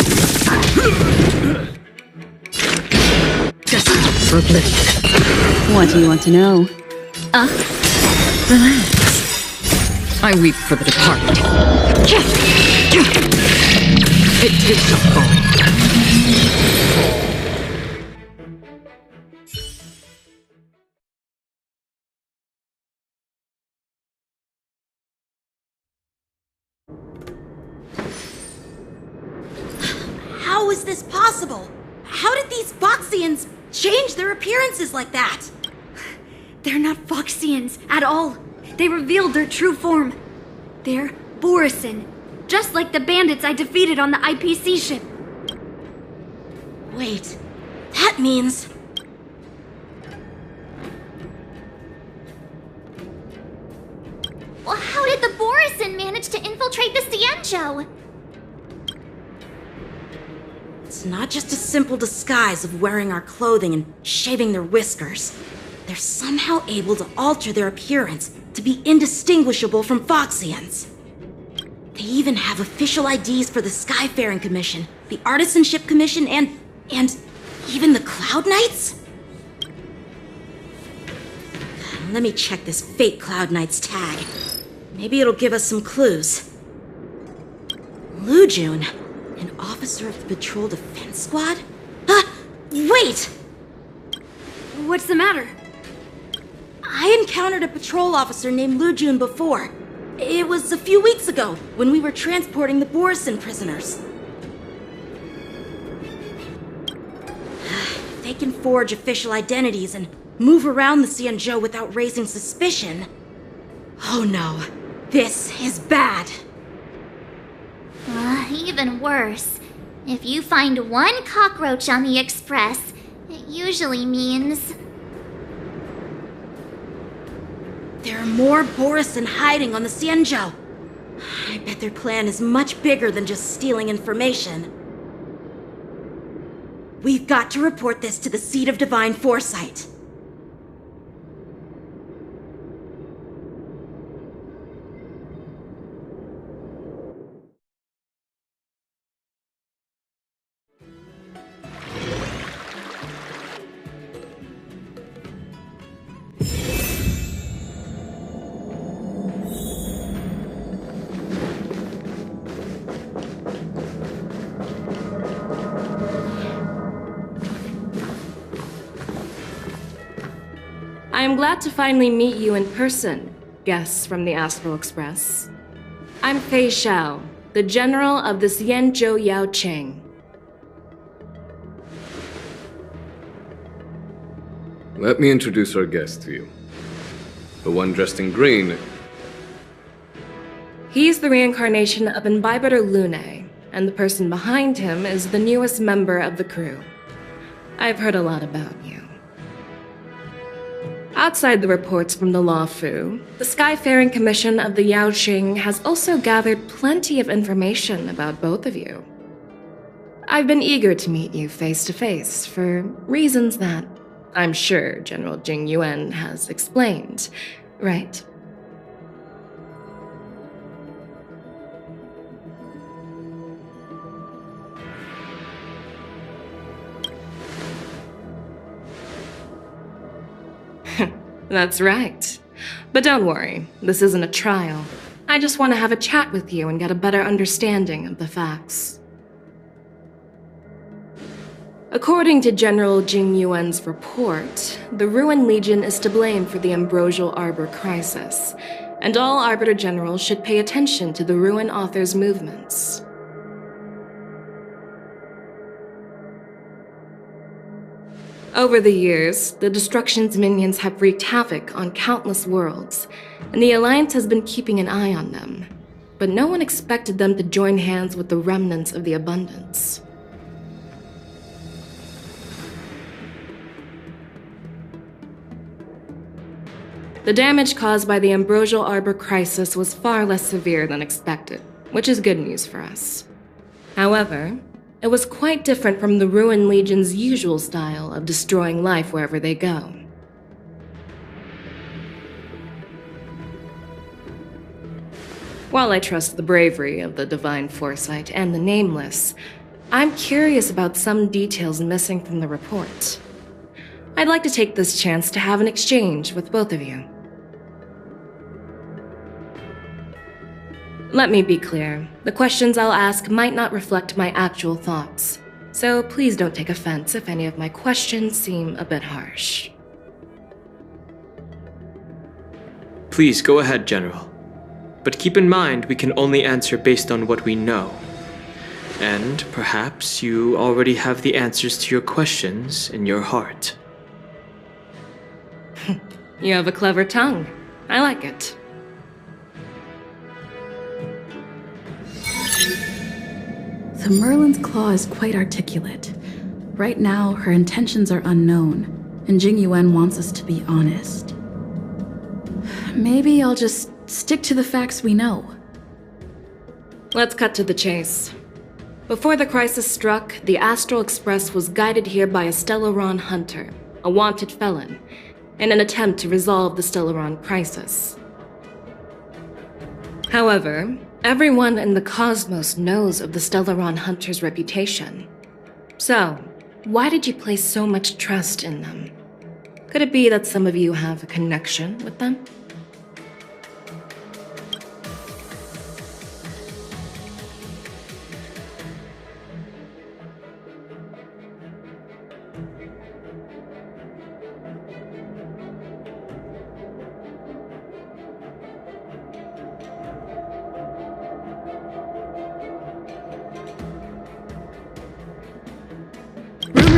Just for oblivion. What do you want to know? Relax. I weep for the departed. It takes a fall. How is this possible? How did these Foxians change their appearances like that? They're not Foxians at all. They revealed their true form. They're Borison, just like the bandits I defeated on the IPC ship. Wait, that means... Well, how did the Borison manage to infiltrate the Xianzhou? It's not just a simple disguise of wearing our clothing and shaving their whiskers. They're somehow able to alter their appearance to be indistinguishable from Foxians. They even have official IDs for the Skyfaring Commission, the Artisanship Commission, and even the Cloud Knights? Let me check this fake Cloud Knight's tag. Maybe it'll give us some clues. Lujun, an officer of the Patrol Defense Squad? Wait! What's the matter? I encountered a patrol officer named Lujun before. It was a few weeks ago, when we were transporting the Borison prisoners. If they can forge official identities and move around the Xianzhou without raising suspicion... Oh no, this is bad. Even worse. If you find one cockroach on the Express, it usually means... There are more Borison hiding on the Xianzhou. I bet their plan is much bigger than just stealing information. We've got to report this to the Seat of Divine Foresight. I am glad to finally meet you in person, guests from the Astral Express. I'm Feixiao, the general of the Xianzhou Yaoqiing. Let me introduce our guest to you. The one dressed in green. He's the reincarnation of Imbibiter Lune, and the person behind him is the newest member of the crew. I've heard a lot about you. Outside the reports from the Law Fu, the Skyfaring Commission of the Yaoqiing has also gathered plenty of information about both of you. I've been eager to meet you face to face for reasons that I'm sure General Jingyuan has explained, right? That's right. But don't worry, this isn't a trial. I just want to have a chat with you and get a better understanding of the facts. According to General Jingyuan's report, the Ruin Legion is to blame for the Ambrosial Arbor crisis, and all Arbiter Generals should pay attention to the Ruin Author's movements. Over the years, the Destruction's minions have wreaked havoc on countless worlds, and the Alliance has been keeping an eye on them. But no one expected them to join hands with the remnants of the Abundance. The damage caused by the Ambrosial Arbor crisis was far less severe than expected, which is good news for us. However, it was quite different from the Ruin Legion's usual style of destroying life wherever they go. While I trust the bravery of the Divine Foresight and the Nameless, I'm curious about some details missing from the report. I'd like to take this chance to have an exchange with both of you. Let me be clear, the questions I'll ask might not reflect my actual thoughts, so please don't take offense if any of my questions seem a bit harsh. Please go ahead, General. But keep in mind we can only answer based on what we know. And perhaps you already have the answers to your questions in your heart. You have a clever tongue. I like it. The Merlin's claw is quite articulate. Right now, her intentions are unknown, and Jingyuan wants us to be honest. Maybe I'll just stick to the facts we know. Let's cut to the chase. Before the crisis struck, the astralexpress was guided here by a stellaronhunter, a wanted felon, in an attempt to resolve the Stellaron crisis. However, everyone in the cosmos knows of the Stellaronhunters' reputation. So, why did you place so much trust in them? Could it be that some of you have a connection with them?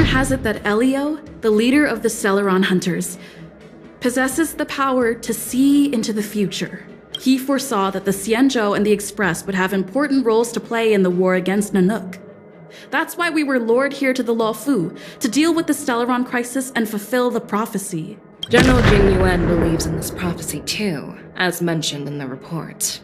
Has it that Elio, the leader of the Stellaronhunters, possesses the power to see into the future. He foresaw that the Xianzhou and the Express would have important roles to play in the war against Nanook. That's why we were lured here to the Luofu, to deal with the Stellaron crisis and fulfill the prophecy. General Jingyuan believes in this prophecy too, as mentioned in the report.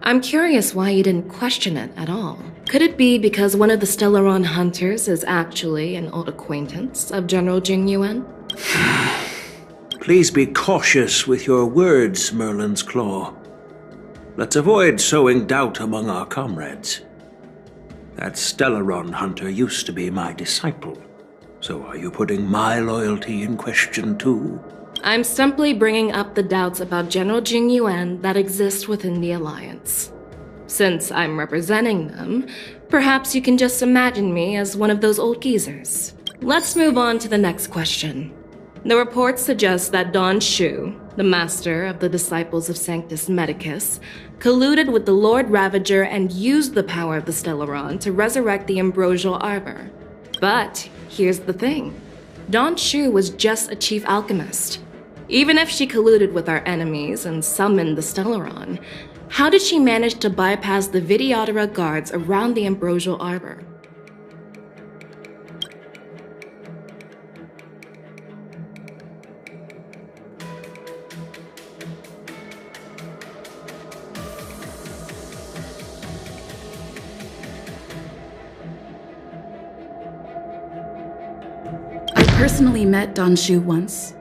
I'm curious why you didn't question it at all. Could it be because one of the Stellaronhunters is actually an old acquaintance of General Jingyuan? Please be cautious with your words, Merlin's Claw. Let's avoid sowing doubt among our comrades. That Stellaronhunter used to be my disciple. So are you putting my loyalty in question too? I'm simply bringing up the doubts about General Jingyuan that exist within the Alliance. Since I'm representing them, perhaps you can just imagine me as one of those old geezers. Let's move on to the next question. The report suggests that Don Shu, the master of the Disciples of Sanctus Medicus, colluded with the Lord Ravager and used the power of the Stellaron to resurrect the Ambrosial Arbor. But here's the thing. Don Shu was just a chief alchemist. Even if she colluded with our enemies and summoned the Stellaron, how did she manage to bypass the Videodara guards around the Ambrosial Arbor? I personally met Don Shu once.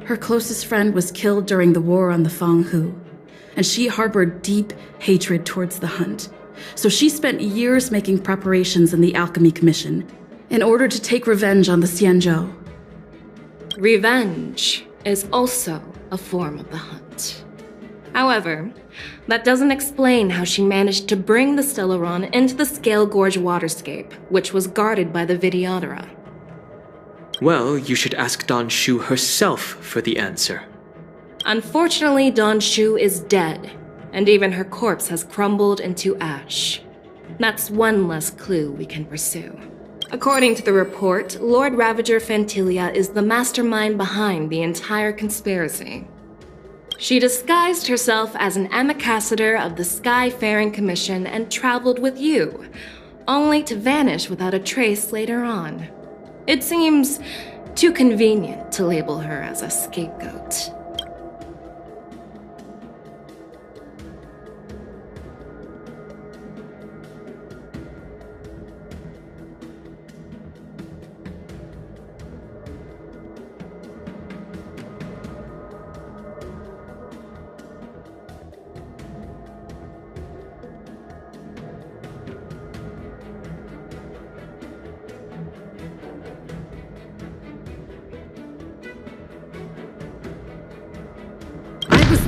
Her closest friend was killed during the war on the Fanghu, and she harbored deep hatred towards the Hunt. So she spent years making preparations in the Alchemy Commission in order to take revenge on the Xianzhou. Revenge? is also a form of the hunt. However, that doesn't explain how she managed to bring the Stellaron into the Scale Gorge waterscape, which was guarded by the Videodora. Well, you should ask Don Shu herself for the answer. Unfortunately, Don Shu is dead, and even her corpse has crumbled into ash. That's one less clue we can pursue. According to the report, Lord Ravager Fantilia is the mastermind behind the entire conspiracy. She disguised herself as an ambassador of the Skyfaring Commission and traveled with you, only to vanish without a trace later on. It seems too convenient to label her as a scapegoat.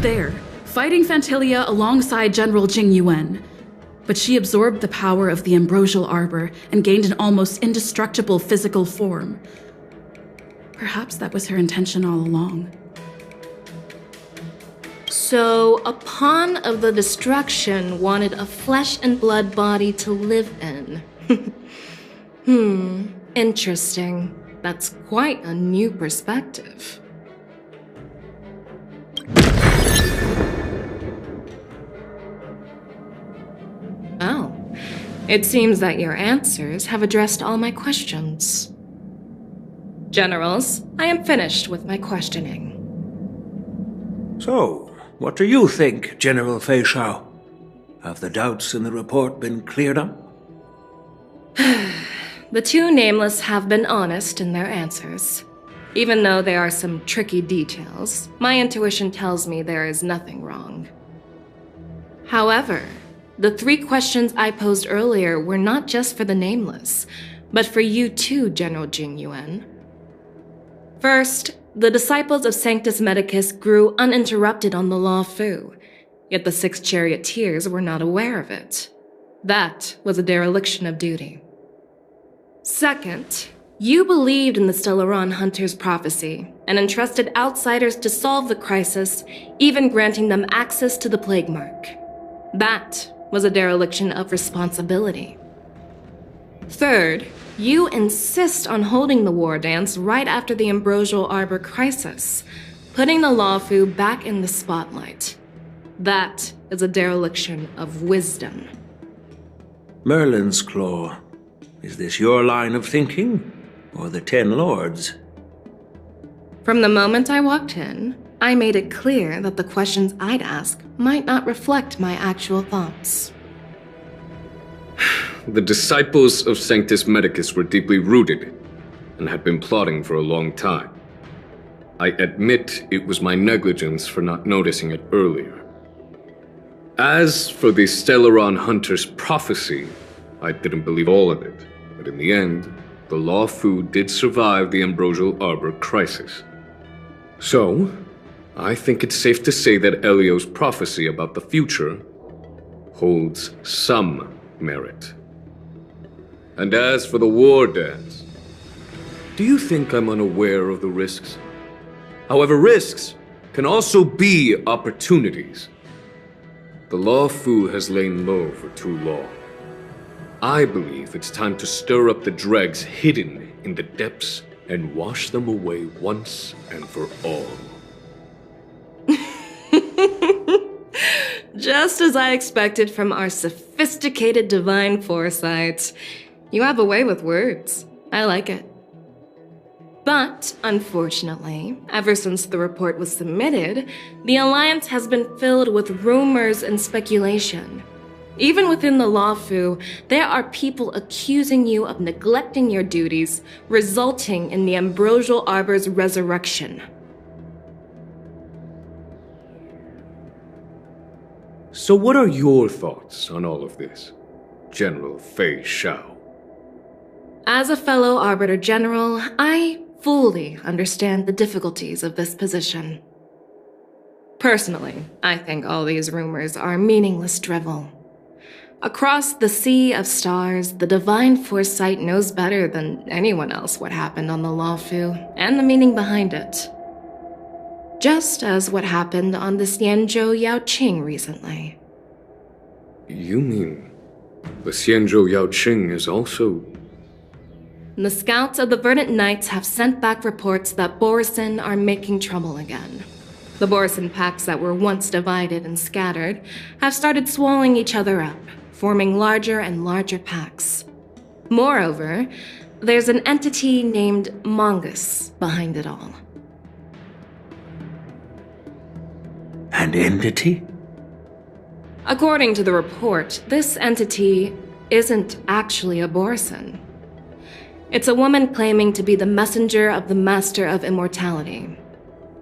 There, fighting Fantilia alongside General Jingyuan. But she absorbed the power of the ambrosial arbor and gained an almost indestructible physical form. Perhaps that was her intention all along. So, a pawn of the destruction wanted a flesh and blood body to live in. Interesting. That's quite a new perspective. Oh, it seems that your answers have addressed all my questions. Generals, I am finished with my questioning. So, what do you think, General Feixiao? Have the doubts in the report been cleared up? The two nameless have been honest in their answers. Even though there are some tricky details, my intuition tells me there is nothing wrong. However, the 3 questions I posed earlier were not just for the nameless, but for you too, General Jingyuan. First, the disciples of Sanctus Medicus grew uninterrupted on the Law Fu, yet the 6 charioteers were not aware of it. That was a dereliction of duty. Second, you believed in the Stellaronhunters' prophecy and entrusted outsiders to solve the crisis, even granting them access to the plague mark. That was a dereliction of responsibility. Third, you insist on holding the war dance right after the Ambrosial Arbor crisis, putting the Lawfu back in the spotlight. That is a dereliction of wisdom. Merlin's Claw. Is this your line of thinking, or the 10 Lords? From the moment I walked in, I made it clear that the questions I'd ask might not reflect my actual thoughts. The disciples of Sanctus Medicus were deeply rooted and had been plotting for a long time. I admit it was my negligence for not noticing it earlier. As for the Stellaronhunters' prophecy, I didn't believe all of it, but in the end, the Law Fu did survive the Ambrosial Arbor crisis. So, I think it's safe to say that Elio's prophecy about the future holds some merit. And as for the war dance, do you think I'm unaware of the risks? However, risks can also be opportunities. The Law Fu has lain low for too long. I believe it's time to stir up the dregs hidden in the depths and wash them away once and for all. Just as I expected from our sophisticated divine foresight. You have a way with words. I like it. But, unfortunately, ever since the report was submitted, the Alliance has been filled with rumors and speculation. Even within the Lawfu, there are people accusing you of neglecting your duties, resulting in the Ambrosial Arbor's resurrection. So what are your thoughts on all of this, General Feixiao? As a fellow Arbiter General, I fully understand the difficulties of this position. Personally, I think all these rumors are meaningless drivel. Across the sea of stars, the divine foresight knows better than anyone else what happened on the Luofu and the meaning behind it. Just as what happened on the Xianzhou Yaoqing recently. You mean the Xianzhou Yaoqing is also... The scouts of the Verdant Knights have sent back reports that Borisin are making trouble again. The Borisin packs that were once divided and scattered have started swallowing each other up, forming larger and larger packs. Moreover, there's an entity named Mongoose behind it all. An entity? According to the report, this entity isn't actually a Borisin. It's a woman claiming to be the messenger of the Master of Immortality.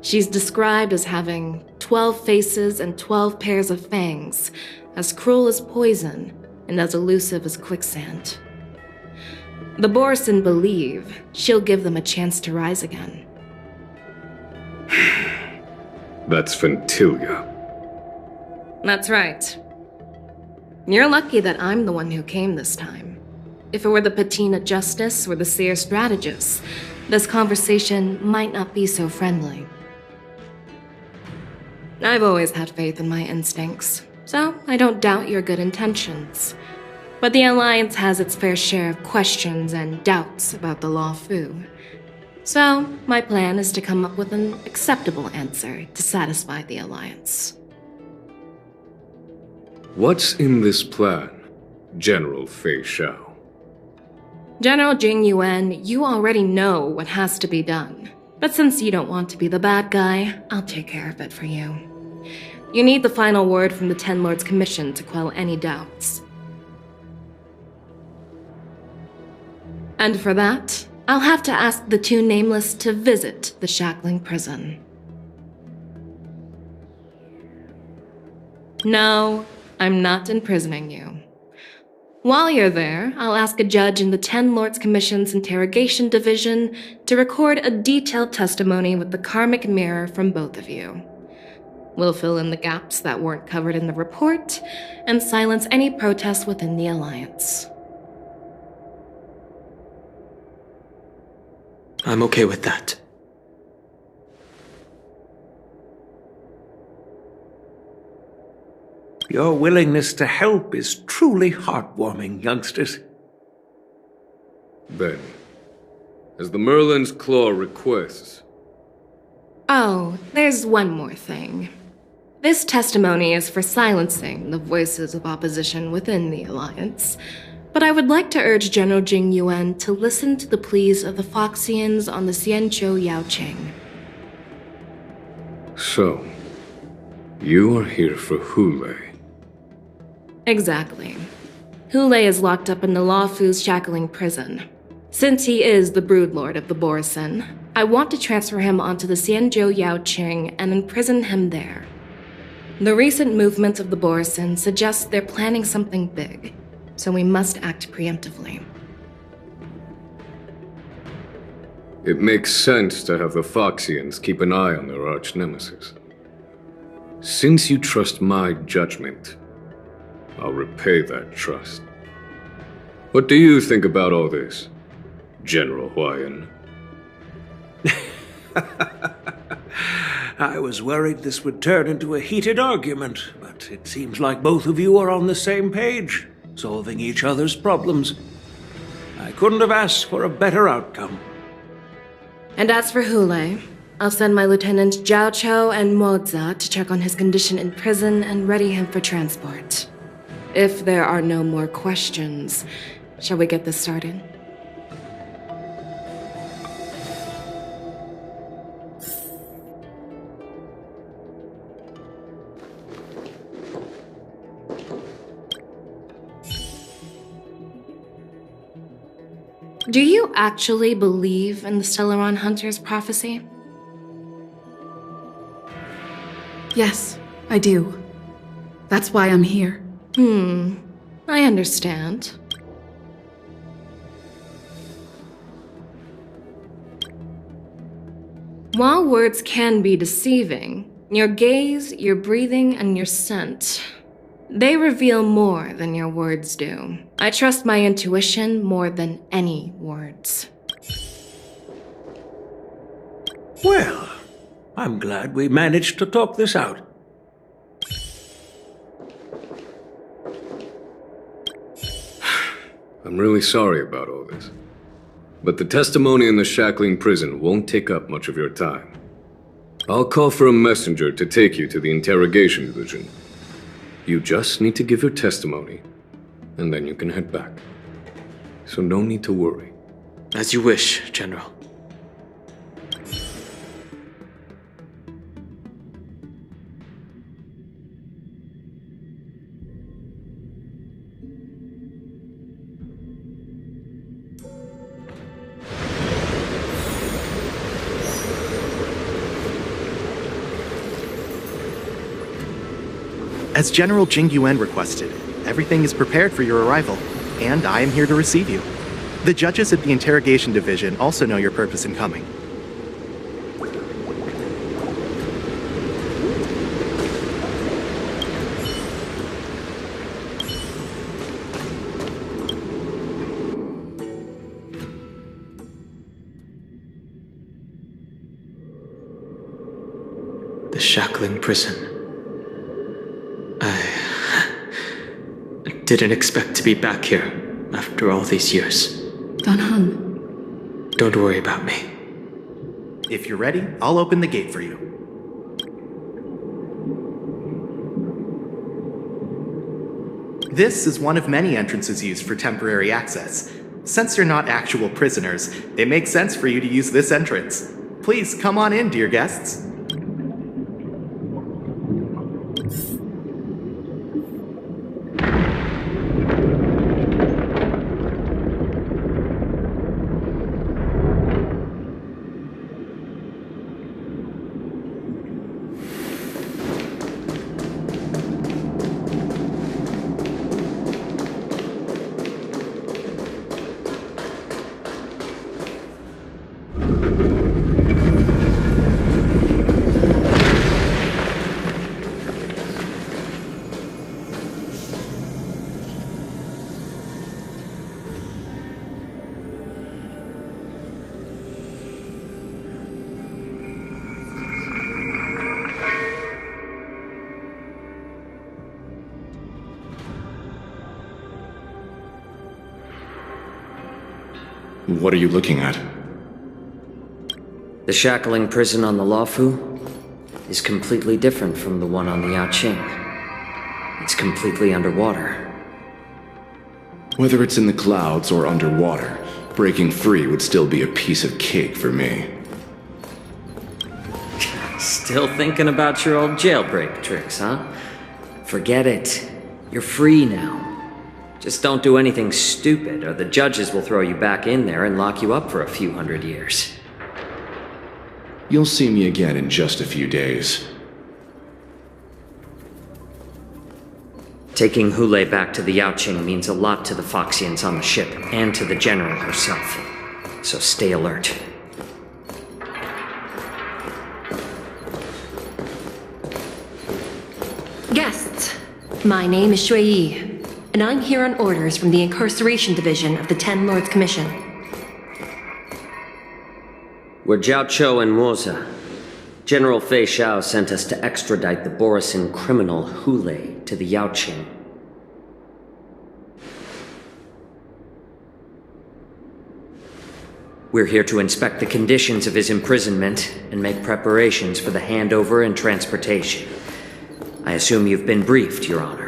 She's described as having 12 faces and 12 pairs of fangs, as cruel as poison, and as elusive as quicksand. The Borisin believe she'll give them a chance to rise again. That's Ventilia. That's right. You're lucky that I'm the one who came this time. If it were the Patina Justice or the Seer Strategist, this conversation might not be so friendly. I've always had faith in my instincts, so I don't doubt your good intentions. But the Alliance has its fair share of questions and doubts about the Luofu. So, my plan is to come up with an acceptable answer to satisfy the Alliance. What's in this plan, General Feixiao? General Jingyuan, you already know what has to be done. But since you don't want to be the bad guy, I'll take care of it for you. You need the final word from the Ten Lords Commission to quell any doubts. And for that, I'll have to ask the two Nameless to visit the shackling prison. No, I'm not imprisoning you. While you're there, I'll ask a judge in the Ten Lords Commission's Interrogation Division to record a detailed testimony with the karmic mirror from both of you. We'll fill in the gaps that weren't covered in the report and silence any protests within the Alliance. I'm okay with that. Your willingness to help is truly heartwarming, youngsters. Then, as the Merlin's Claw requests... Oh, there's one more thing. This testimony is for silencing the voices of opposition within the Alliance, but I would like to urge General Jingyuan to listen to the pleas of the Foxians on the Xianzhou Yaoqing. So, you are here for Hule. Exactly. Hule is locked up in the Luofu's shackling prison. Since he is the broodlord of the Borisin, I want to transfer him onto the Xianzhou Yaoqing and imprison him there. The recent movements of the Borisin suggest they're planning something big, so we must act preemptively. It makes sense to have the Foxians keep an eye on their arch-nemesis. Since you trust my judgment, I'll repay that trust. What do you think about all this, General Huayan? I was worried this would turn into a heated argument, but it seems like both of you are on the same page, solving each other's problems. I couldn't have asked for a better outcome. And as for Hule, I'll send my Lieutenant Jiaoqiu and Moze to check on his condition in prison and ready him for transport. If there are no more questions, shall we get this started? Do you actually believe in the Stellaronhunters' prophecy? Yes, I do. That's why I'm here. I understand. While words can be deceiving, your gaze, your breathing, and your scent, they reveal more than your words do. I trust my intuition more than any words. Well, I'm glad we managed to talk this out. I'm really sorry about all this. But the testimony in the shackling prison won't take up much of your time. I'll call for a messenger to take you to the interrogation division. You just need to give your testimony, and then you can head back. So no need to worry. As you wish, General. As General Jingyuan requested, everything is prepared for your arrival, and I am here to receive you. The judges at the interrogation division also know your purpose in coming. The shackling prison. I didn't expect to be back here after all these years. Danheng. Don't worry about me. If you're ready, I'll open the gate for you. This is one of many entrances used for temporary access. Since you're not actual prisoners, it makes sense for you to use this entrance. Please come on in, dear guests. What are you looking at? The shackling prison on the Luofu is completely different from the one on the Yanqing. It's completely underwater. Whether it's in the clouds or underwater, breaking free would still be a piece of cake for me. Still thinking about your old jailbreak tricks, huh? Forget it. You're free now. Just don't do anything stupid, or the judges will throw you back in there and lock you up for a few hundred years. You'll see me again in just a few days. Taking Hule back to the Yaoqing means a lot to the Foxians on the ship, and to the General herself. So stay alert. Guests, my name is Shui Yi, and I'm here on orders from the Incarceration Division of the Ten Lords Commission. We're Jiaoqiu and Moze. General Feixiao sent us to extradite the Borisin criminal Hule to the Yaoqing. We're here to inspect the conditions of his imprisonment and make preparations for the handover and transportation. I assume you've been briefed, Your Honor.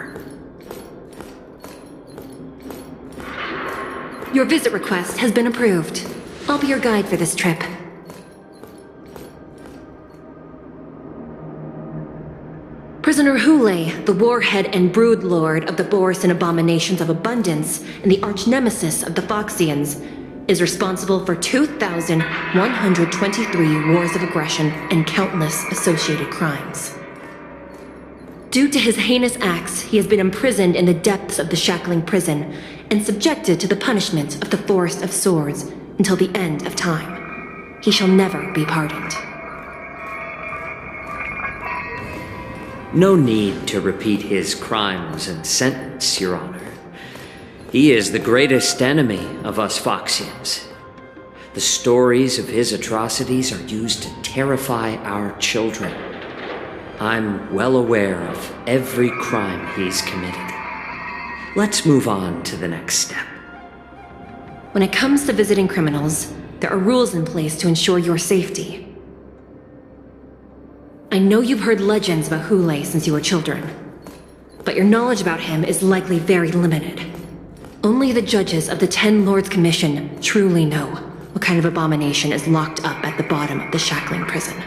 Your visit request has been approved. I'll be your guide for this trip. Prisoner Hule, the warhead and brood lord of the Borisin abominations of abundance and the arch-nemesis of the Foxians, is responsible for 2,123 wars of aggression and countless associated crimes. Due to his heinous acts, he has been imprisoned in the depths of the shackling prison and subjected to the punishment of the Forest of Swords until the end of time. He shall never be pardoned. No need to repeat his crimes and sentence, Your Honor. He is the greatest enemy of us Foxians. The stories of his atrocities are used to terrify our children. I'm well aware of every crime he's committed. Let's move on to the next step. When it comes to visiting criminals, there are rules in place to ensure your safety. I know you've heard legends about Hule since you were children, but your knowledge about him is likely very limited. Only the judges of the Ten Lords Commission truly know what kind of abomination is locked up at the bottom of the shackling prison.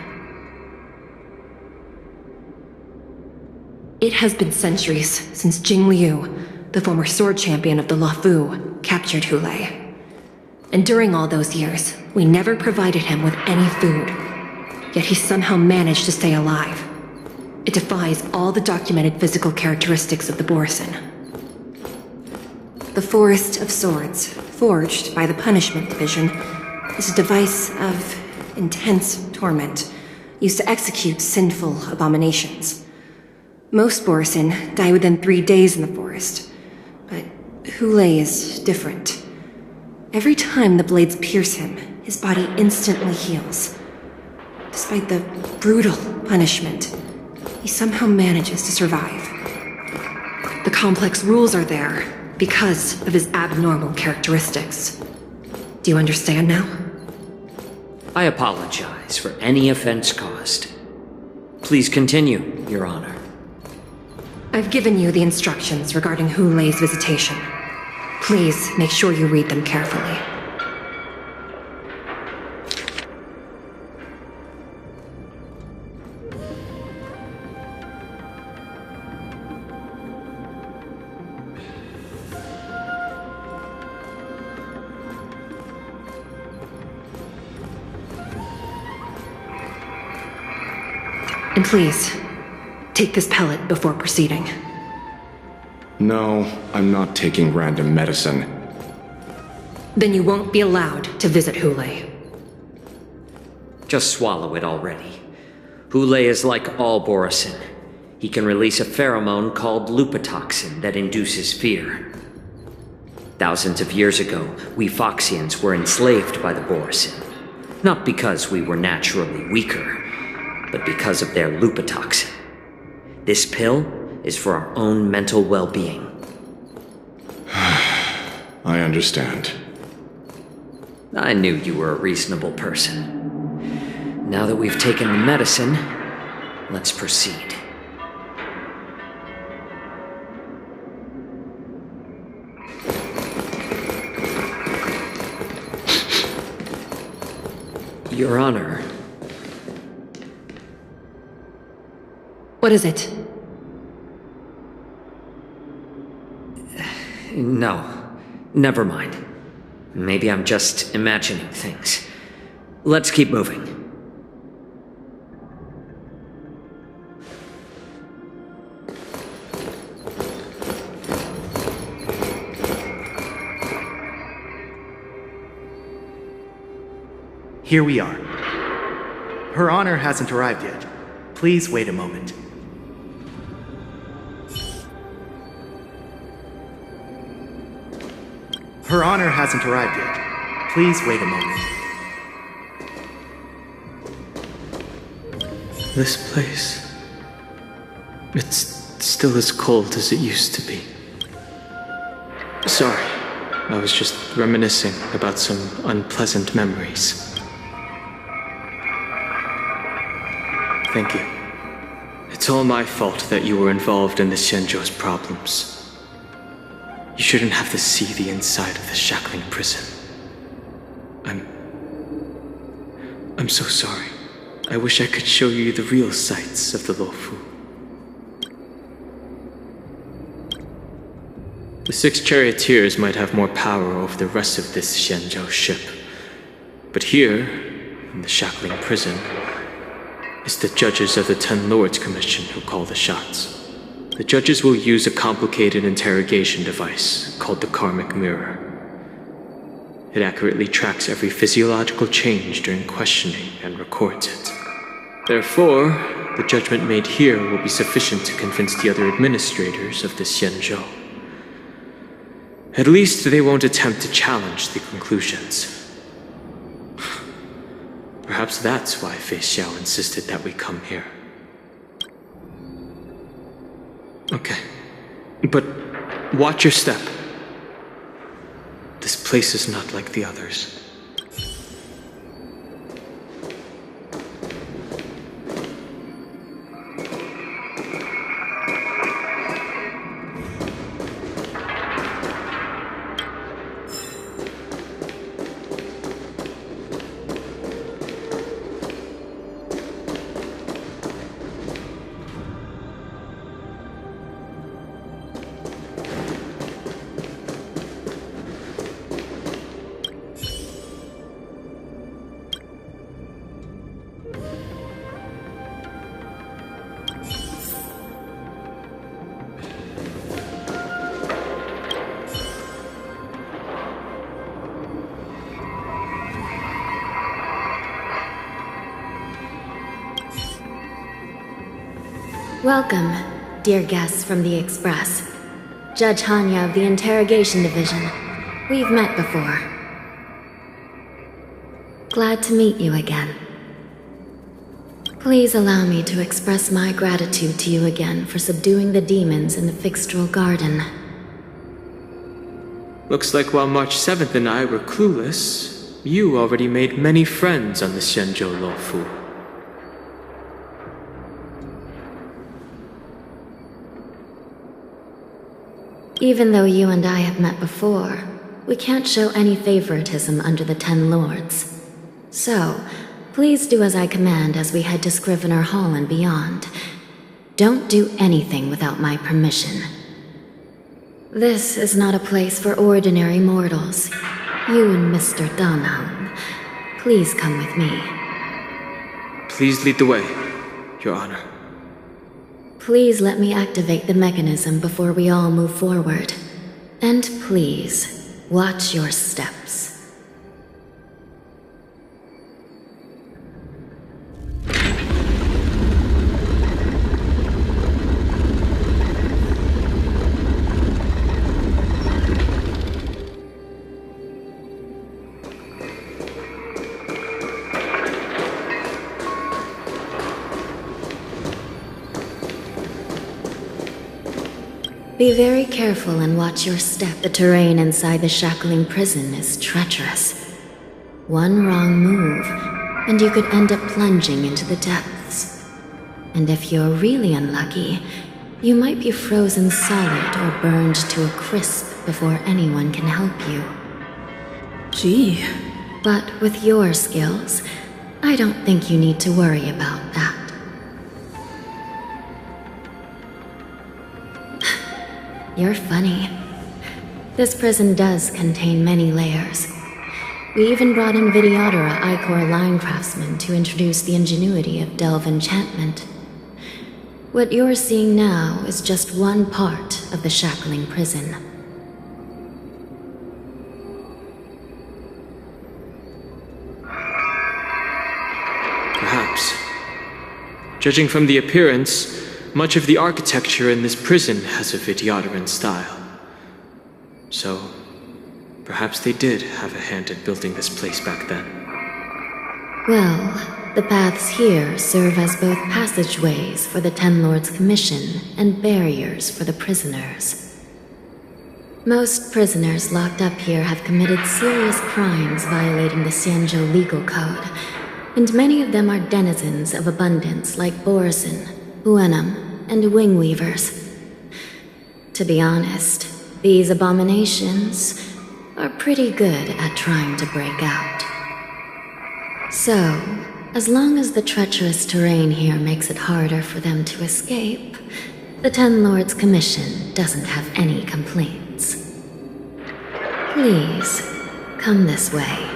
It has been centuries since Jingliu, the former sword champion of the Luofu, captured Hule. And during all those years, we never provided him with any food. Yet he somehow managed to stay alive. It defies all the documented physical characteristics of the Borisin. The Forest of Swords, forged by the Punishment Division, is a device of intense torment, used to execute sinful abominations. Most Borisin die within 3 days in the forest, but Hule is different. Every time the blades pierce him, his body instantly heals. Despite the brutal punishment, he somehow manages to survive. The complex rules are there because of his abnormal characteristics. Do you understand now? I apologize for any offense caused. Please continue, Your Honor. I've given you the instructions regarding Hule's visitation. Please make sure you read them carefully. And please, take this pellet before proceeding. No, I'm not taking random medicine. Then you won't be allowed to visit Hule. Just swallow it already. Hule is like all Borisin. He can release a pheromone called lupatoxin that induces fear. Thousands of years ago, we Foxians were enslaved by the Borisin. Not because we were naturally weaker, but because of their lupatoxin. This pill is for our own mental well-being. I understand. I knew you were a reasonable person. Now that we've taken the medicine, let's proceed. Your Honor. What is it? No, never mind. Maybe I'm just imagining things. Let's keep moving. Here we are. Her Honor hasn't arrived yet. Please wait a moment. Her Honor hasn't arrived yet. Please wait a moment. This place... it's still as cold as it used to be. Sorry, I was just reminiscing about some unpleasant memories. Thank you. It's all my fault that you were involved in the Xianzhou's problems. You shouldn't have to see the inside of the shackling prison. I'm so sorry. I wish I could show you the real sights of the Luofu. The 6 charioteers might have more power over the rest of this Xianzhou ship. But here, in the shackling prison, it's the judges of the Ten Lords Commission who call the shots. The judges will use a complicated interrogation device called the Karmic Mirror. It accurately tracks every physiological change during questioning and records it. Therefore, the judgment made here will be sufficient to convince the other administrators of the Xianzhou. At least they won't attempt to challenge the conclusions. Perhaps that's why Feixiao insisted that we come here. Okay, but watch your step. This place is not like the others. Welcome, dear guests from the Express. Judge Hanya of the Interrogation Division. We've met before. Glad to meet you again. Please allow me to express my gratitude to you again for subduing the demons in the Fixtral Garden. Looks like while March 7th and I were clueless, you already made many friends on the Xianzhou Luofu. Even though you and I have met before, we can't show any favoritism under the 10 Lords. So, please do as I command as we head to Scrivener Hall and beyond. Don't do anything without my permission. This is not a place for ordinary mortals. You and Mr. Danheng, please come with me. Please lead the way, Your Honor. Please let me activate the mechanism before we all move forward. And please, watch your steps. Be very careful and watch your step. The terrain inside the shackling prison is treacherous. One wrong move, and you could end up plunging into the depths. And if you're really unlucky, you might be frozen solid or burned to a crisp before anyone can help you. Gee. But with your skills, I don't think you need to worry about that. You're funny. This prison does contain many layers. We even brought in Videodora Ichor line craftsmen to introduce the ingenuity of delve enchantment. What you're seeing now is just one part of the shackling prison. Perhaps. Judging from the appearance, much of the architecture in this prison has a Vidyadoran style. So, perhaps they did have a hand in building this place back then. Well, the paths here serve as both passageways for the 10 Lords' Commission and barriers for the prisoners. Most prisoners locked up here have committed serious crimes violating the Xianzhou legal code, and many of them are denizens of abundance like Borison, Uenum, and wingweavers. To be honest, these abominations are pretty good at trying to break out. So, as long as the treacherous terrain here makes it harder for them to escape, the 10 Lords' Commission doesn't have any complaints. Please, come this way.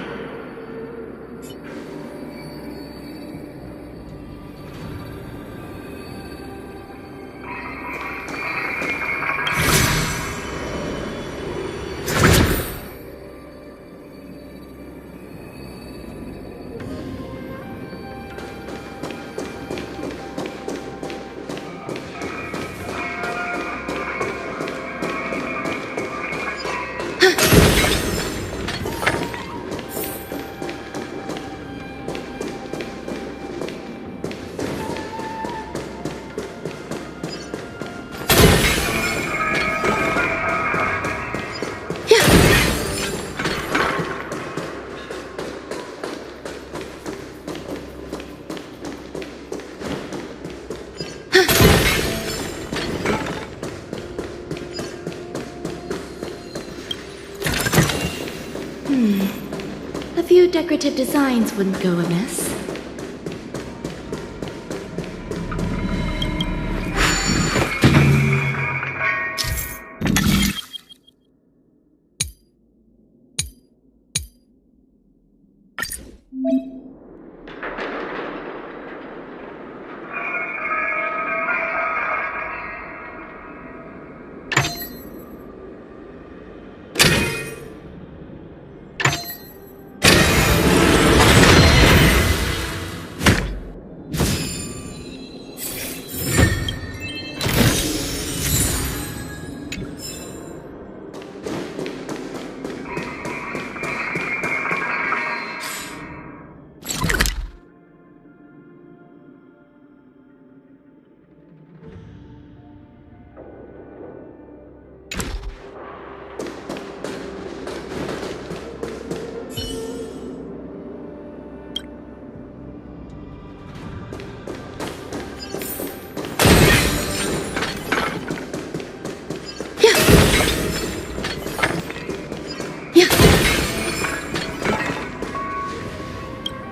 few decorative designs wouldn't go amiss.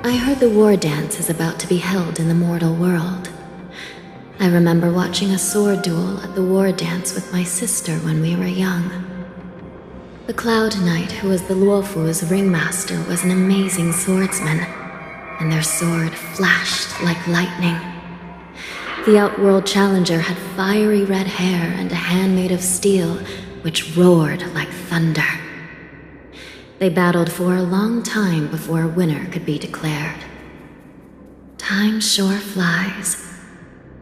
I heard the war dance is about to be held in the mortal world. I remember watching a sword duel at the war dance with my sister when we were young. The Cloud Knight, who was the Luofu's ringmaster, was an amazing swordsman, and their sword flashed like lightning. The Outworld Challenger had fiery red hair and a hand made of steel, which roared like thunder. They battled for a long time before a winner could be declared. Time sure flies.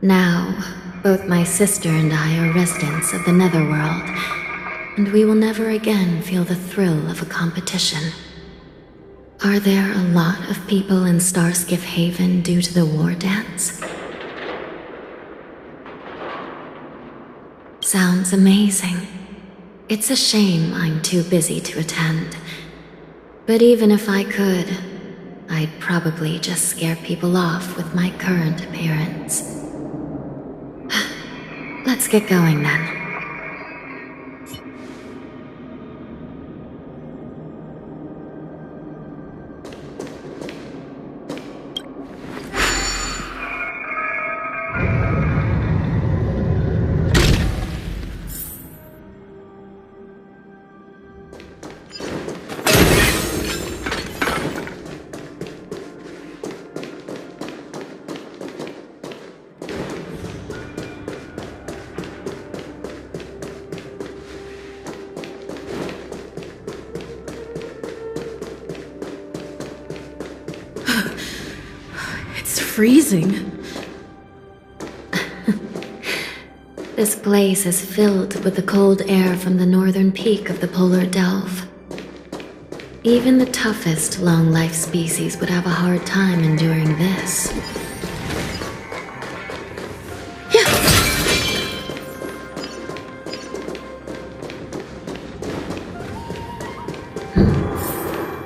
Now, both my sister and I are residents of the Netherworld, and we will never again feel the thrill of a competition. Are there a lot of people in Starskiff Haven due to the war dance? Sounds amazing. It's a shame I'm too busy to attend. But even if I could, I'd probably just scare people off with my current appearance. Let's get going then. Freezing. This place is filled with the cold air from the northern peak of the polar delve. Even the toughest long-life species would have a hard time enduring this.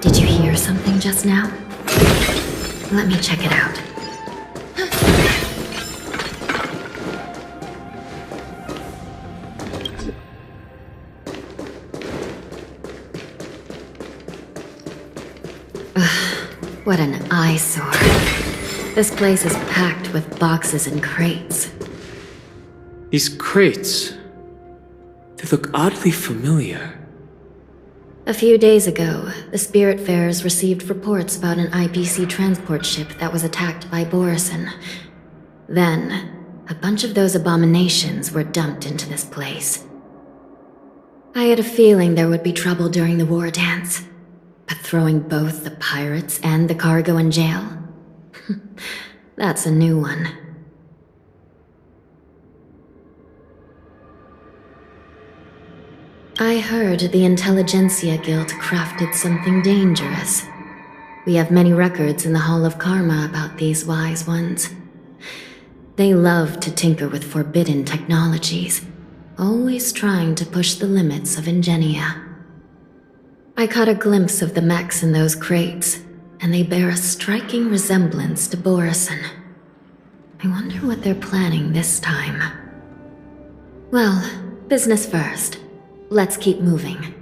Did you hear something just now? Let me check it out. What an eyesore. This place is packed with boxes and crates. These crates, they look oddly familiar. A few days ago, the Spiritfarers received reports about an IPC transport ship that was attacked by Borison. Then, a bunch of those abominations were dumped into this place. I had a feeling there would be trouble during the war dance. But throwing both the pirates and the cargo in jail? That's a new one. I heard the Intelligentsia Guild crafted something dangerous. We have many records in the Hall of Karma about these wise ones. They love to tinker with forbidden technologies, always trying to push the limits of ingenia. I caught a glimpse of the mechs in those crates, and they bear a striking resemblance to Borison. I wonder what they're planning this time. Well, business first. Let's keep moving.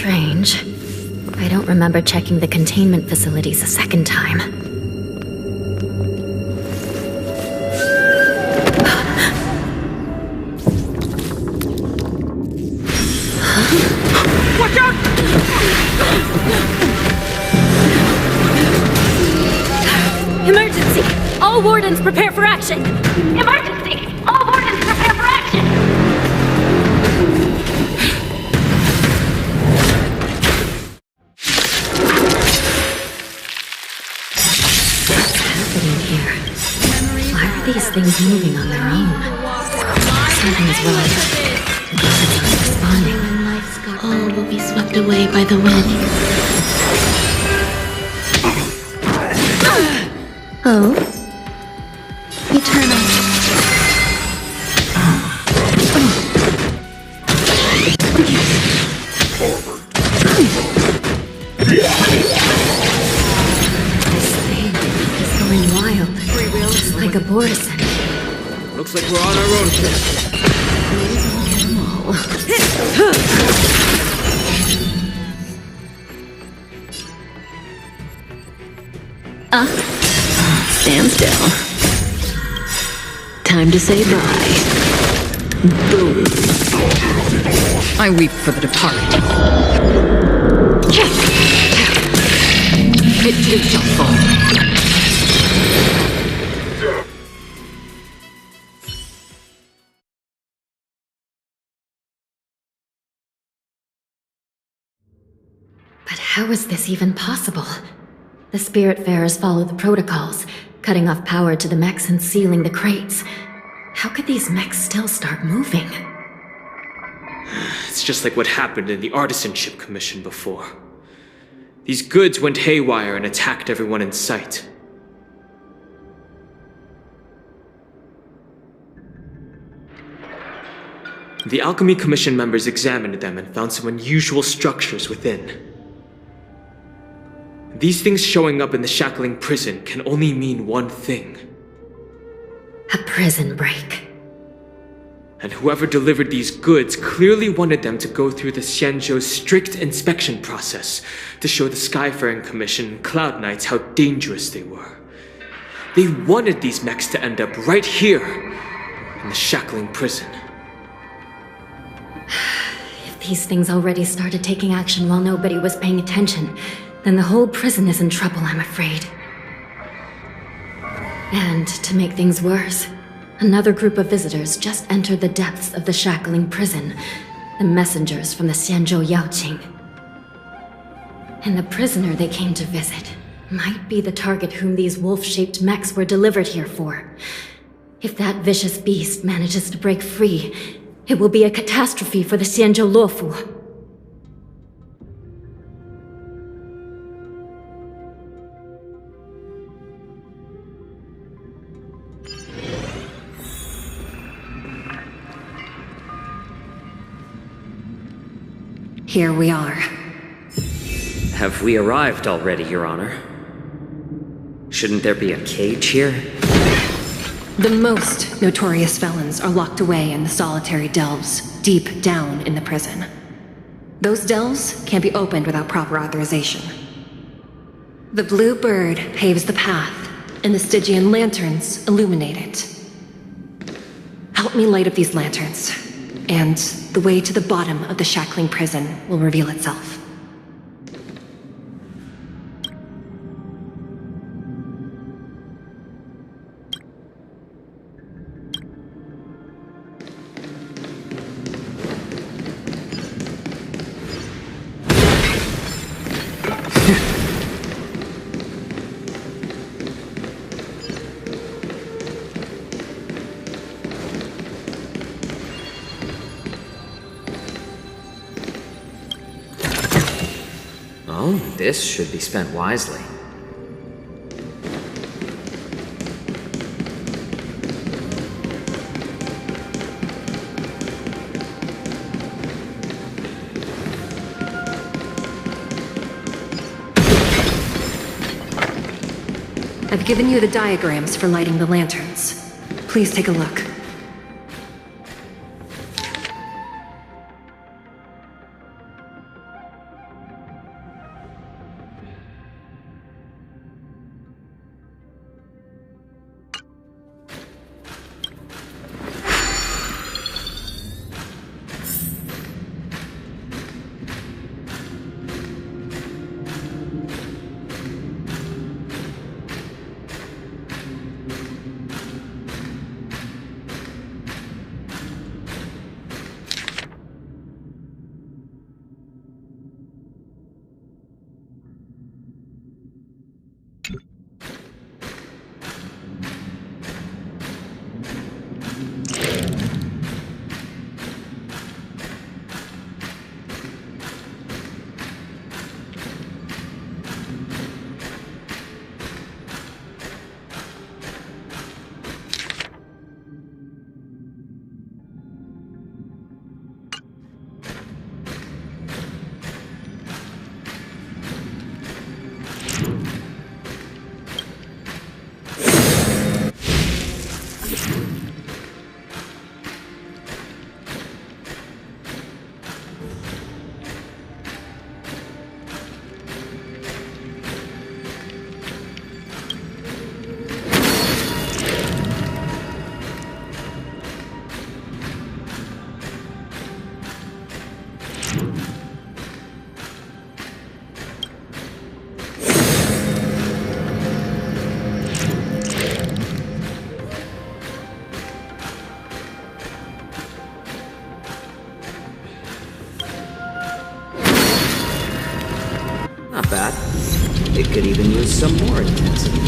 Strange. I don't remember checking the containment facilities a second time. Watch out! Emergency! All wardens prepare for action! Emergency! All wardens prepare for action! What's happening here? Why are these things moving on their own? Something is wrong. The guards aren't responding. All will be swept away by the wind. Oh? Eternal. This thing is going wild. It's like a Borison. Looks like we're on our own here. Stand still. Time to say bye. Boom. I weep for the departed. It too shall fall. But how is this even possible? The Spiritfarers follow the protocols, cutting off power to the mechs and sealing the crates. How could these mechs still start moving? It's just like what happened in the Artisanship Commission before. These goods went haywire and attacked everyone in sight. The Alchemy Commission members examined them and found some unusual structures within. These things showing up in the shackling prison can only mean one thing. A prison break. And whoever delivered these goods clearly wanted them to go through the Xianzhou's strict inspection process to show the Skyfaring Commission and Cloud Knights how dangerous they were. They wanted these mechs to end up right here, in the shackling prison. If these things already started taking action while nobody was paying attention, then the whole prison is in trouble, I'm afraid. And to make things worse, another group of visitors just entered the depths of the shackling prison, the messengers from the Xianzhou Yaoqing. And the prisoner they came to visit might be the target whom these wolf-shaped mechs were delivered here for. If that vicious beast manages to break free, it will be a catastrophe for the Xianzhou Luofu. Here we are. Have we arrived already, Your Honor? Shouldn't there be a cage here? The most notorious felons are locked away in the solitary delves, deep down in the prison. Those delves can't be opened without proper authorization. The blue bird paves the path, and the Stygian lanterns illuminate it. Help me light up these lanterns, and the way to the bottom of the shackling prison will reveal itself. Oh, this should be spent wisely. I've given you the diagrams for lighting the lanterns. Please take a look. combat. It could even use some more intensity.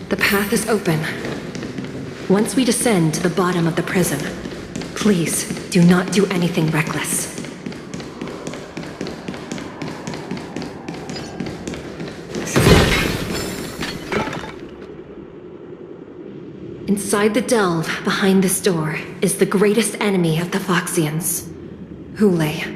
The path is open. Once we descend to the bottom of the prison, please do not do anything reckless. Inside the delve behind this door is the greatest enemy of the Foxians, Hule.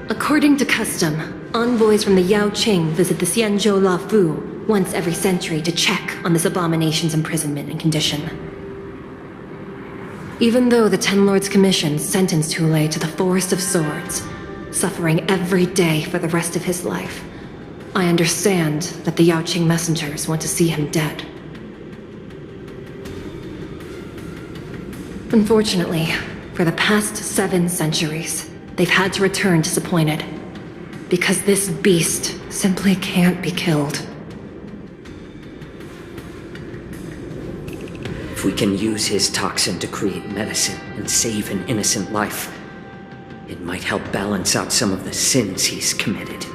According to custom, envoys from the Yaoqing visit the Xianzhou Luofu once every century to check on this abomination's imprisonment and condition. Even though the Ten Lords Commission sentenced Hule to the Forest of Swords, suffering every day for the rest of his life, I understand that the Yaoqing messengers want to see him dead. Unfortunately, for the past 7 centuries, they've had to return disappointed, because this beast simply can't be killed. If we can use his toxin to create medicine and save an innocent life, it might help balance out some of the sins he's committed.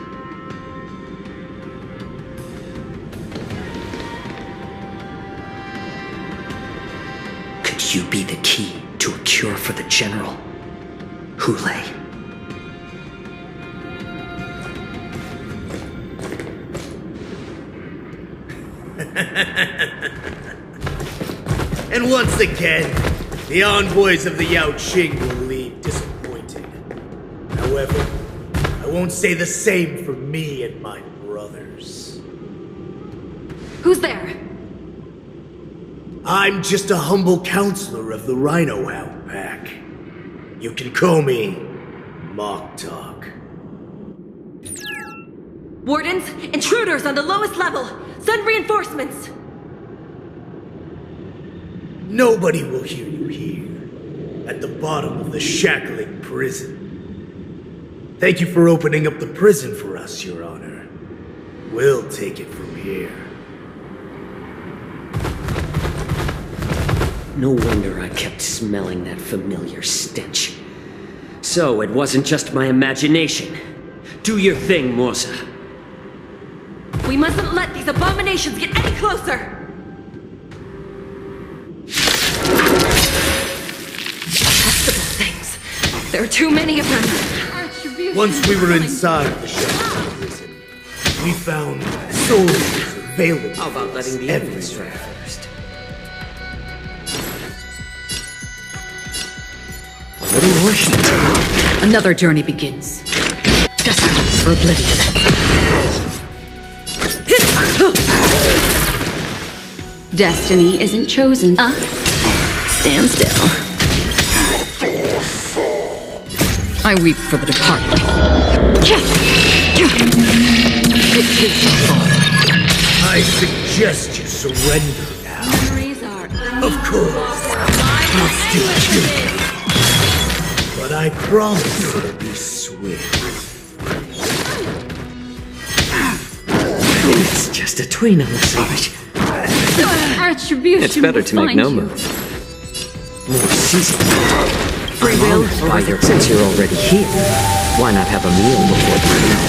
Could you be the key to a cure for the General, Hule? And once again, the envoys of the Yaoqing will leave disappointed. However, I won't say the same for me and my brothers. Who's there? I'm just a humble counselor of the Rhino Hound Pack. You can call me Mock Talk. Wardens, intruders on the lowest level! Send reinforcements! Nobody will hear you here, at the bottom of the shackling prison. Thank you for opening up the prison for us, Your Honor. We'll take it from here. No wonder I kept smelling that familiar stench. So it wasn't just my imagination. Do your thing, Moze. We mustn't let these abominations get any closer! Detestable things. There are too many of them. Once we were inside the shackling prison, we found soldiers available. How about letting the enemies try first? Little horseshit. Another journey begins. Destined for oblivion. Destiny isn't chosen. Stand still. I weep for the departed. I suggest you surrender now. Of course, I'll still kill you. But I promise it'll be swift. It's just a tweener massage. Attribution. It's better to make no move. More seasoned. Free will. Since you're already here, why not have a meal before dinner?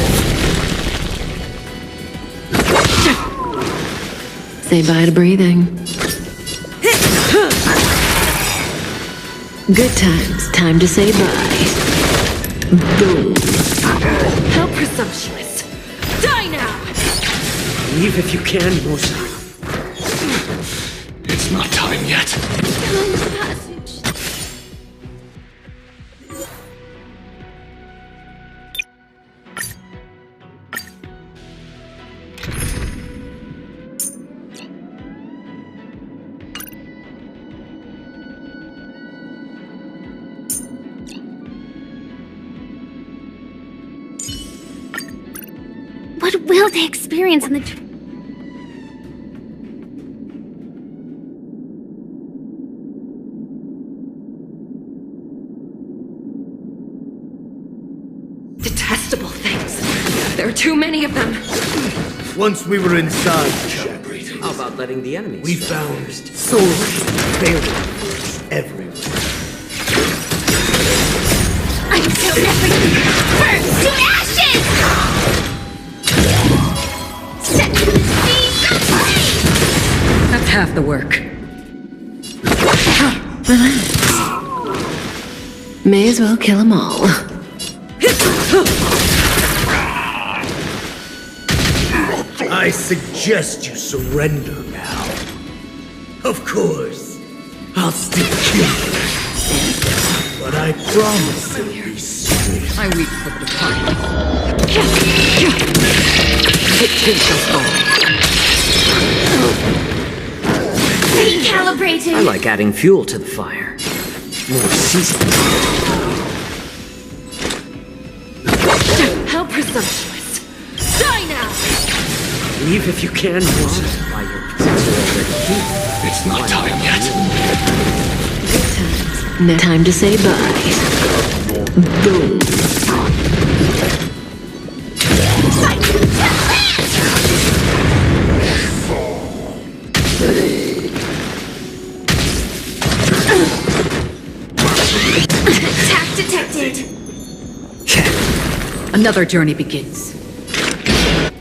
Say bye to breathing. Good times. Time to say bye. Boom. How presumptuous. Die now! Leave if you can, Moze. It's not time yet. What will they experience in the... Detestable things. There are too many of them. Once we were inside, How about letting the enemies we strike found first? souls failing everywhere. Until everything burns to ashes! Set the seas aflame! That's half the work. May as well kill them all. I suggest you surrender now. Of course, I'll still kill you. But I promise it'll be swift. I weep for the departed. It takes us all. Recalibrated! I like adding fuel to the fire. More seasoning. How presumptuous. Die now! Leave if you can, moze. Why you're already here. It's not time yet. No time to say bye. Boom. Attack detected! Another journey begins.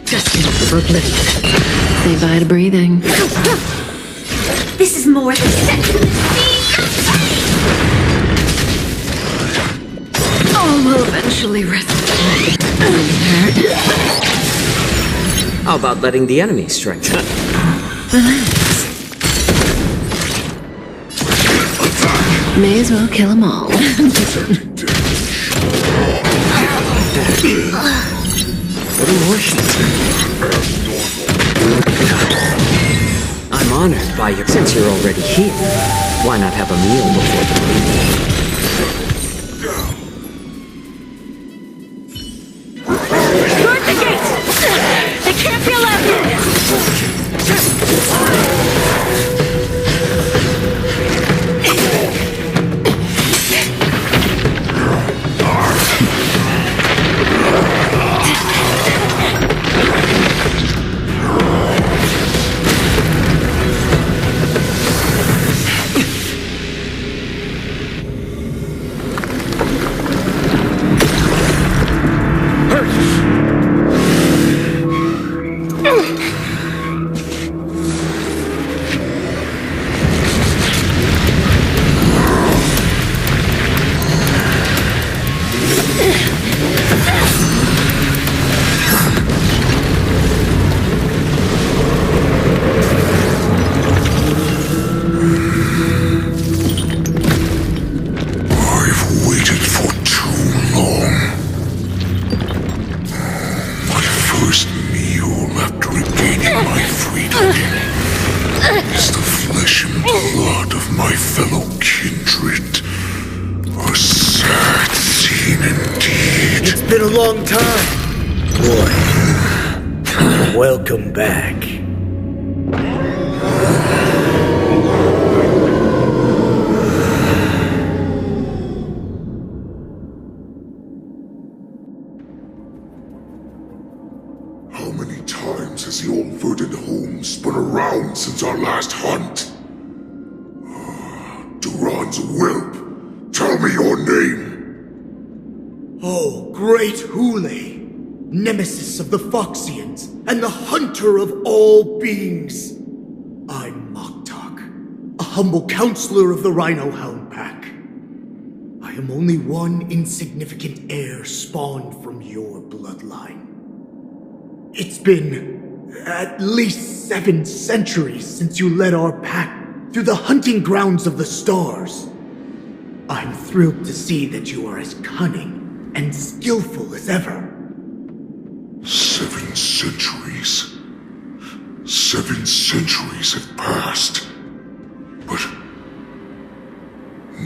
Destined for oblivion. Say bye to breathing. This is more than set to the seas aflame! All will eventually rest. How about letting the enemies strike first? May as well kill them all. What emotion? I'm honored by your... Since you're already here, why not have a meal before the meeting? Guard the gate! They can't be allowed in! Welcome back. How many times has the old verdant home spun around since our last hunt? Duran's whelp, tell me your name! Oh, great Hule, nemesis of the Foxians, and the hunter of all beings. I'm Moktok, a humble counselor of the Rhino Hound Pack. I am only one insignificant heir spawned from your bloodline. It's been at least 7 centuries since you led our pack through the hunting grounds of the stars. I'm thrilled to see that you are as cunning and skillful as ever. 7 centuries. 7 centuries have passed. But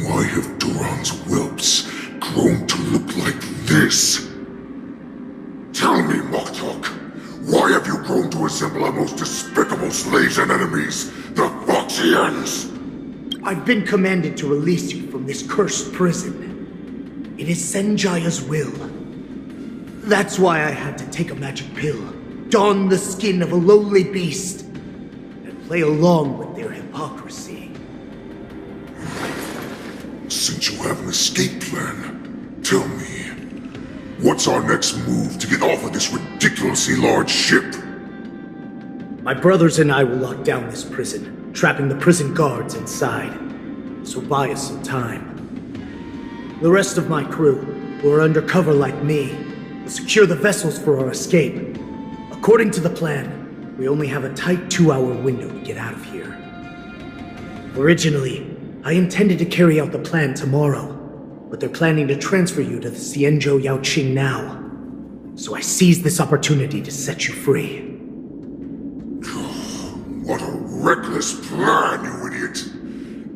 why have Duran's whelps grown to look like this? Tell me, Moktok, enemies, the Foxians! I've been commanded to release you from this cursed prison. It is Senjaya's will. That's why I had to take a magic pill, don the skin of a lowly beast, and play along with their hypocrisy. Since you have an escape plan, tell me, what's our next move to get off of this ridiculously large ship? My brothers and I will lock down this prison, trapping the prison guards inside. So buy us some time. The rest of my crew, who are undercover like me, will secure the vessels for our escape. According to the plan, we only have a tight 2-hour window to get out of here. Originally, I intended to carry out the plan tomorrow, but they're planning to transfer you to the Xianzhou Yaoqing now. So I seized this opportunity to set you free. What a reckless plan, you idiot!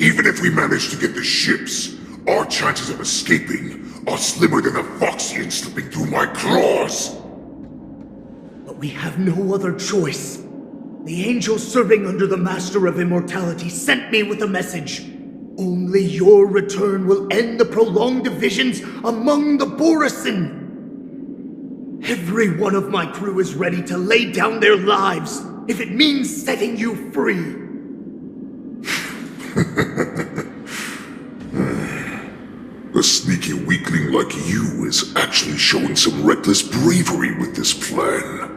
Even if we manage to get the ships, our chances of escaping are slimmer than a Foxian slipping through my claws! But we have no other choice. The angel serving under the Master of Immortality sent me with a message. Only your return will end the prolonged divisions among the Borisin. Every one of my crew is ready to lay down their lives if it means setting you free. A sneaky weakling like you is actually showing some reckless bravery with this plan.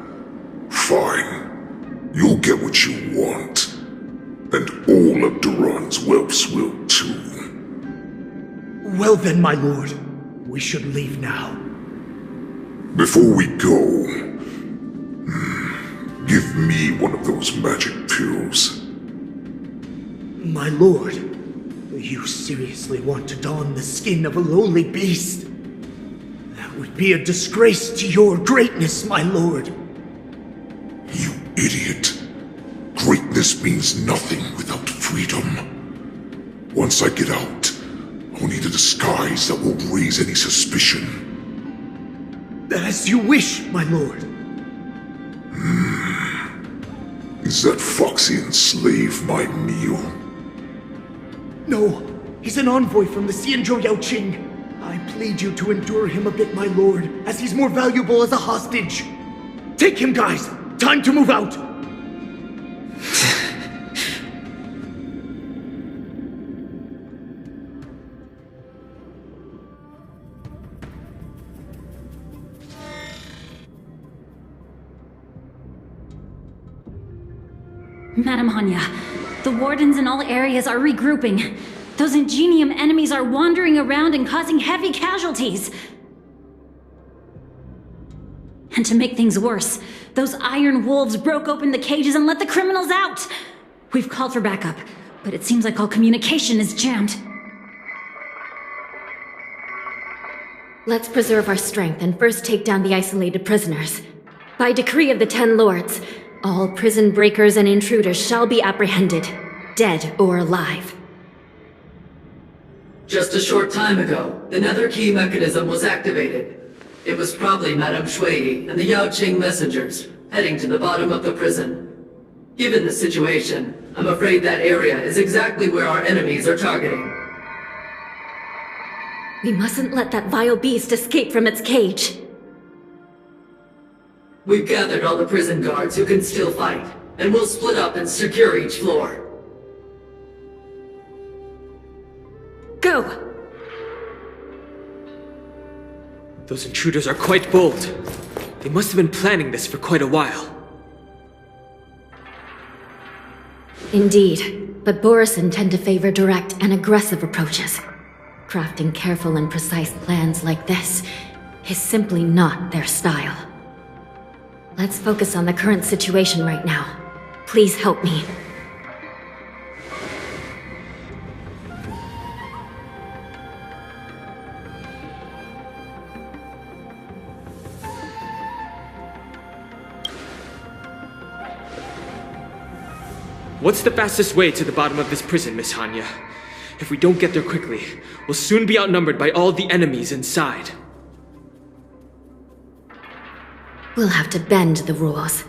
Fine. You'll get what you want. And all of Duran's whelps will too. Well then, my lord. We should leave now. Before we go, give me one of those magic pills. My lord, you seriously want to don the skin of a lowly beast? That would be a disgrace to your greatness, my lord. You idiot. Greatness means nothing without freedom. Once I get out, I'll need a disguise that won't raise any suspicion. As you wish, my lord. Is that Foxian slave my meal? No, he's an envoy from the Xianzhou Yaoqing. I plead you to endure him a bit, my lord, as he's more valuable as a hostage. Take him, guys! Time to move out! Madam Hanya, the wardens in all areas are regrouping. Those ingenium enemies are wandering around and causing heavy casualties. And to make things worse, those iron wolves broke open the cages and let the criminals out! We've called for backup, but it seems like all communication is jammed. Let's preserve our strength and first take down the isolated prisoners. By decree of the 10 Lords, all prison breakers and intruders shall be apprehended, dead or alive. Just a short time ago, the nether key mechanism was activated. It was probably Madame Shui and the Yaoqing messengers, heading to the bottom of the prison. Given the situation, I'm afraid that area is exactly where our enemies are targeting. We mustn't let that vile beast escape from its cage. We've gathered all the prison guards who can still fight, and we'll split up and secure each floor. Go! Those intruders are quite bold. They must have been planning this for quite a while. Indeed, but Borisin tend to favor direct and aggressive approaches. Crafting careful and precise plans like this is simply not their style. Let's focus on the current situation right now. Please help me. What's the fastest way to the bottom of this prison, Miss Hanya? If we don't get there quickly, we'll soon be outnumbered by all the enemies inside. We'll have to bend the rules.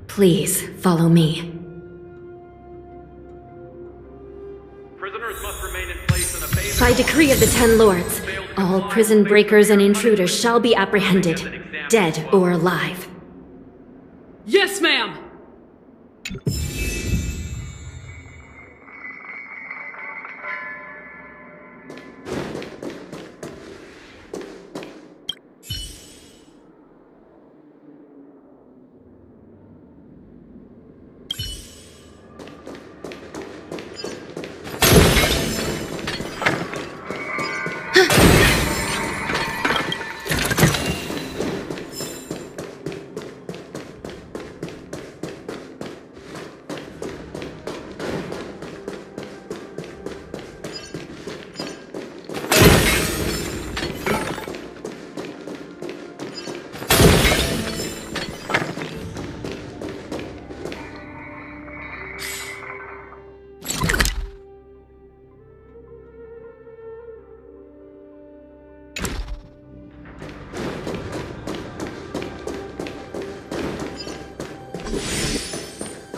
Please, follow me. By decree of the Ten Lords, all prison breakers and intruders shall be apprehended, dead or alive. Yes, ma'am!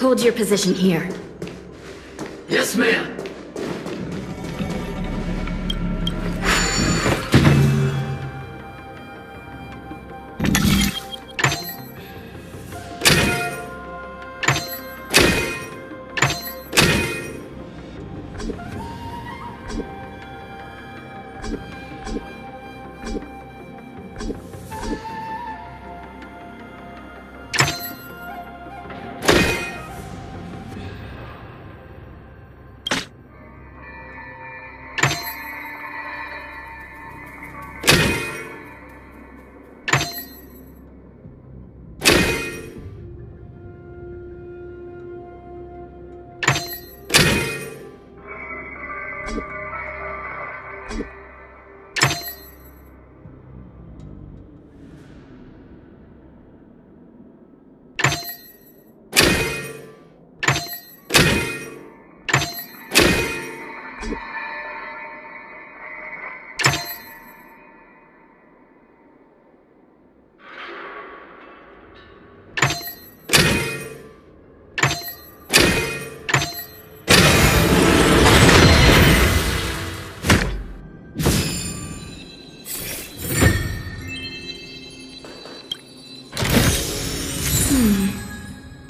Hold your position here. Yes, ma'am.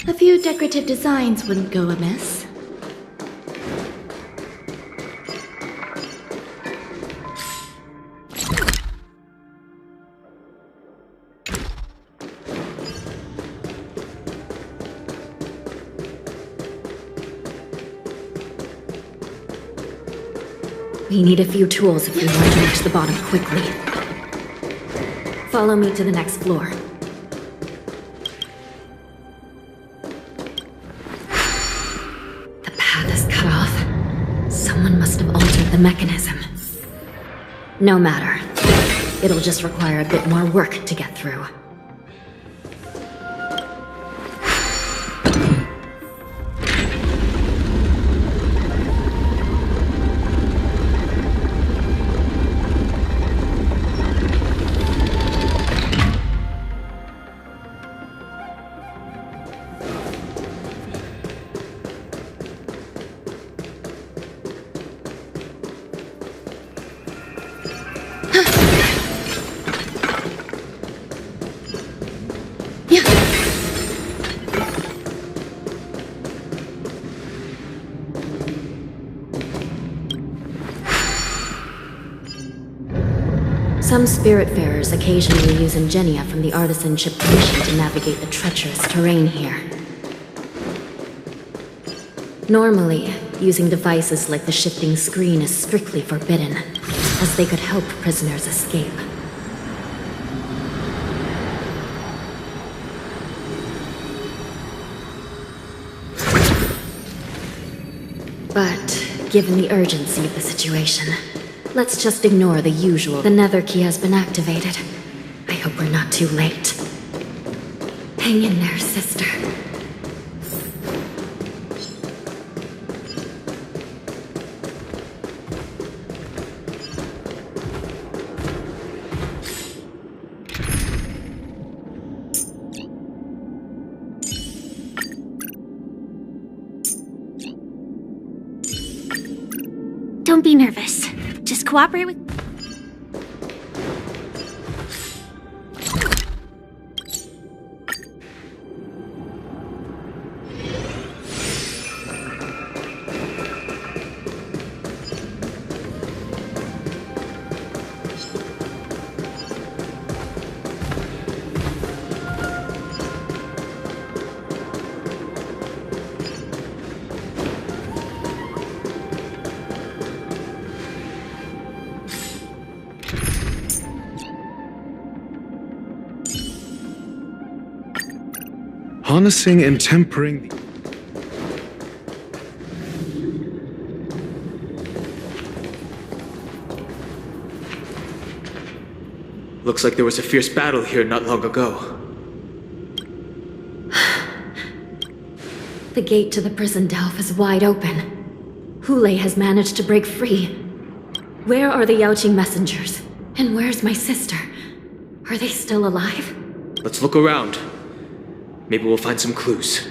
A few decorative designs wouldn't go amiss. We need a few tools if we want to reach the bottom quickly. Follow me to the next floor. The path is cut off. Someone must have altered the mechanism. No matter. It'll just require a bit more work to get through. Some spiritfarers occasionally use ingenia from the artisanship commission to navigate the treacherous terrain here. Normally, using devices like the shifting screen is strictly forbidden, as they could help prisoners escape. But, given the urgency of the situation, let's just ignore the usual. The nether key has been activated. I hope we're not too late. Hang in there, sister. Don't be nervous. Just cooperate with... Harnessing and tempering the... Looks like there was a fierce battle here not long ago. The gate to the prison delve is wide open. Hule has managed to break free. Where are the Yaoqing messengers? And where's my sister? Are they still alive? Let's look around. Maybe we'll find some clues.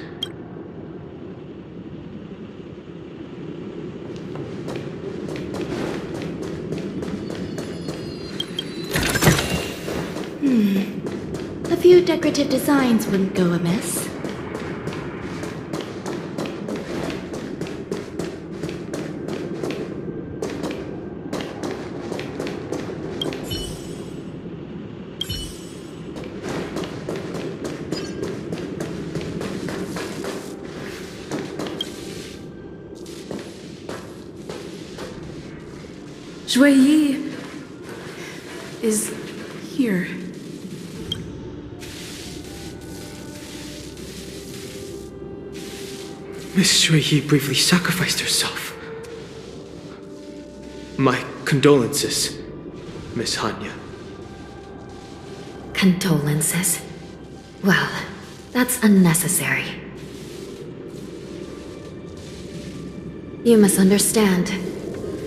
A few decorative designs wouldn't go amiss. Zhuyi is here. Miss Zhuyi briefly sacrificed herself. My condolences, Miss Hanya. Condolences? Well, that's unnecessary. You misunderstand.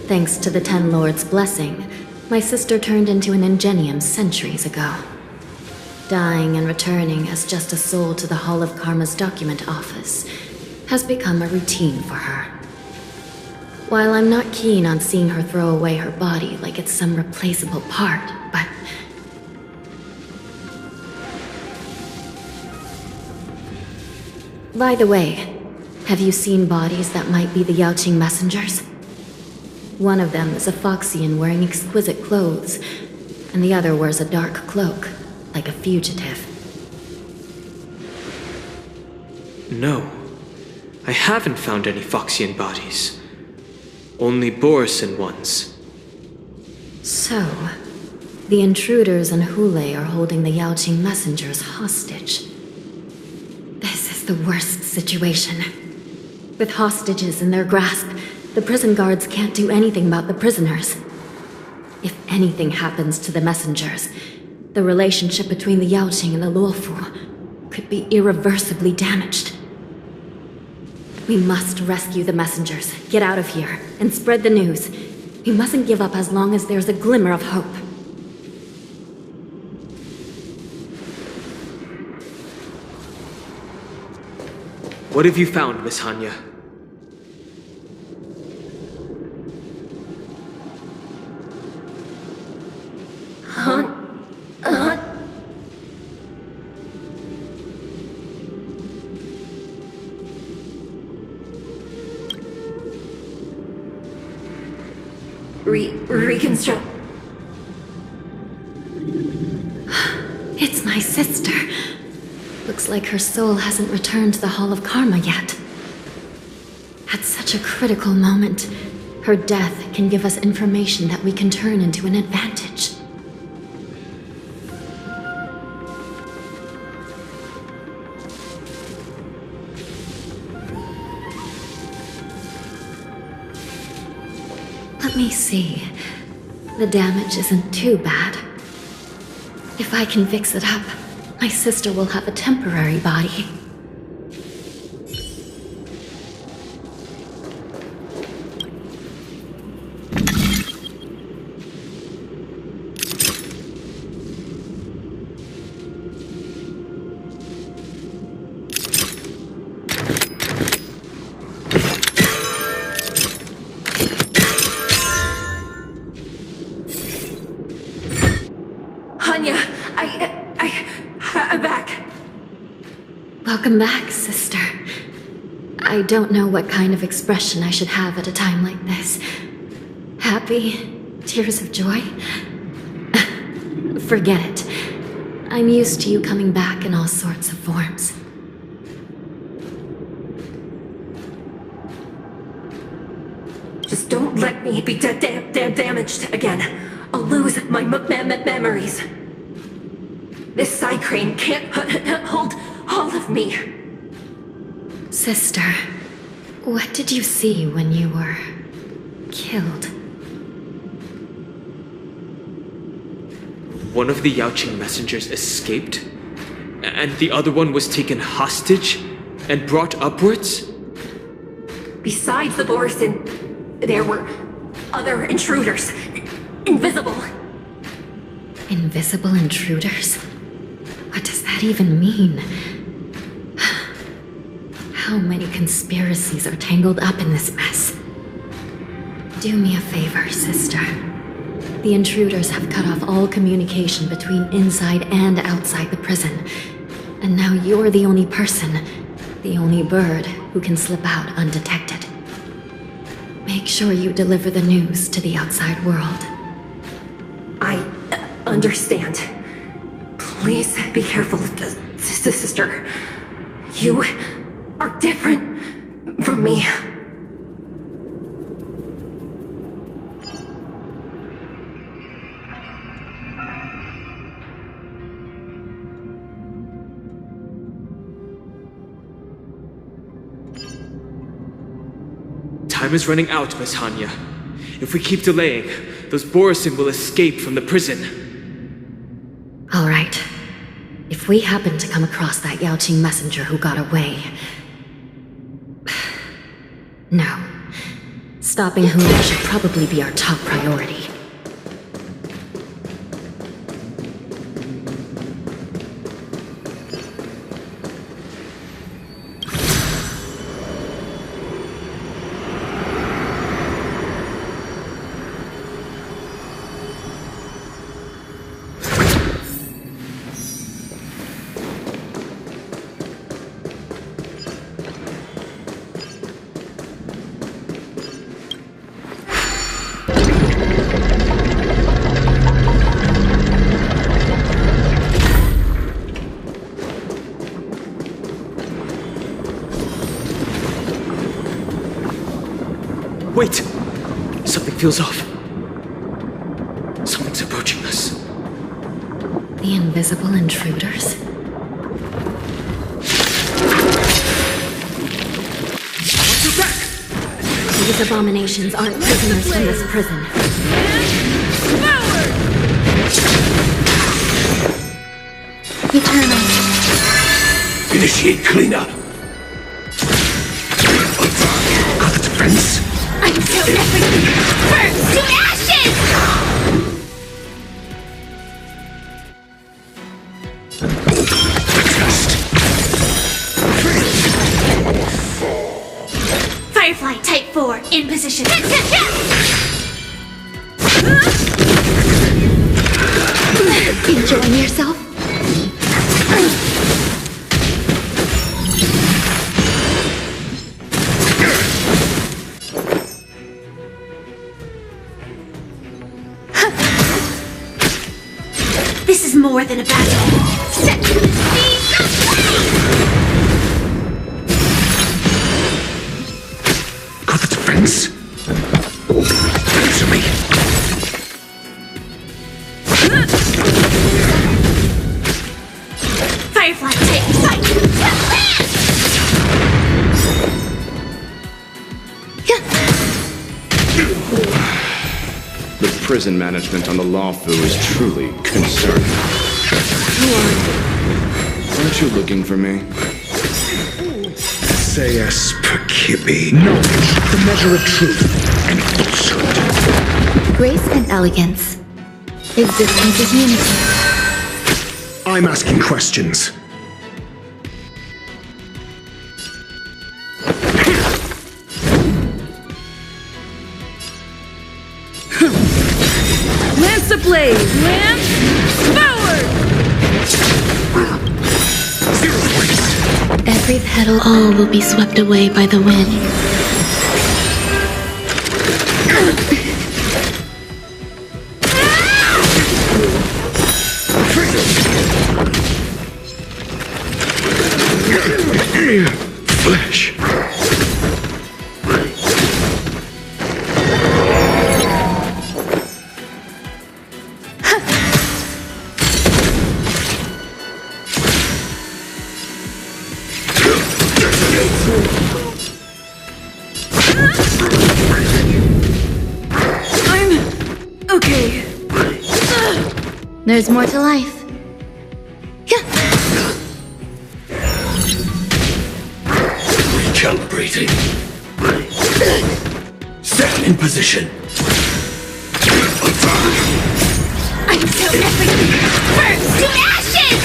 Thanks to the Ten Lords' blessing, my sister turned into an ingenium centuries ago. Dying and returning as just a soul to the Hall of Karma's document office has become a routine for her. While I'm not keen on seeing her throw away her body like it's some replaceable part, but... By the way, have you seen bodies that might be the Yaoqing messengers? One of them is a Foxian wearing exquisite clothes, and the other wears a dark cloak, like a fugitive. No, I haven't found any Foxian bodies. Only Borisin ones. So, the intruders and Hule are holding the Yaoqing messengers hostage. This is the worst situation. With hostages in their grasp, the prison guards can't do anything about the prisoners. If anything happens to the messengers, the relationship between the Yaoqing and the Luofu could be irreversibly damaged. We must rescue the messengers, get out of here, and spread the news. We mustn't give up as long as there's a glimmer of hope. What have you found, Miss Hanya? Reconstruct. It's my sister. Looks like her soul hasn't returned to the Hall of Karma yet. At such a critical moment, her death can give us information that we can turn into an advantage. Let me see. The damage isn't too bad. If I can fix it up, my sister will have a temporary body. Hanya, I'm back. Welcome back, sister. I don't know what kind of expression I should have at a time like this. Happy? Tears of joy? Forget it. I'm used to you coming back in all sorts of forms. Just don't let me be damaged again. I'll lose my memories. This side crane can't hold all of me. Sister, what did you see when you were killed? One of the Yaoqing messengers escaped, and the other one was taken hostage and brought upwards? Besides the Borison, there were other intruders. Invisible. Invisible intruders? What does that even mean? How many conspiracies are tangled up in this mess? Do me a favor, sister. The intruders have cut off all communication between inside and outside the prison. And now you're the only person, the only bird, who can slip out undetected. Make sure you deliver the news to the outside world. I understand. Please be careful, sister. You are different from me. Time is running out, Miss Hanya. If we keep delaying, those Borison will escape from the prison. All right. If we happen to come across that Yaoqing messenger who got away... No. Stopping Huna should probably be our top priority. Wait! Something feels off. Something's approaching us. The invisible intruders? Watch your back! These abominations aren't prisoners from this prison. Eternal. Initiate cleanup. Got the defense? Until everything burns to ashes! Firefly Type 4 in position. Enjoying yourself? This is more than a battle. Set to the speed of Got the defense? Answer me. Firefly take fight! The prison management on the Luofu is truly concerning. Aren't you looking for me? Sayas Perkibi. Knowledge, the measure of truth and falsehood. Grace and elegance. Existence is unity. I'm asking questions. Lance ablaze! Lance forward! petal, all will be swept away by the wind. Flesh. Okay. There's more to life. Recalibrating. Stand in position. Until everything burns to ashes!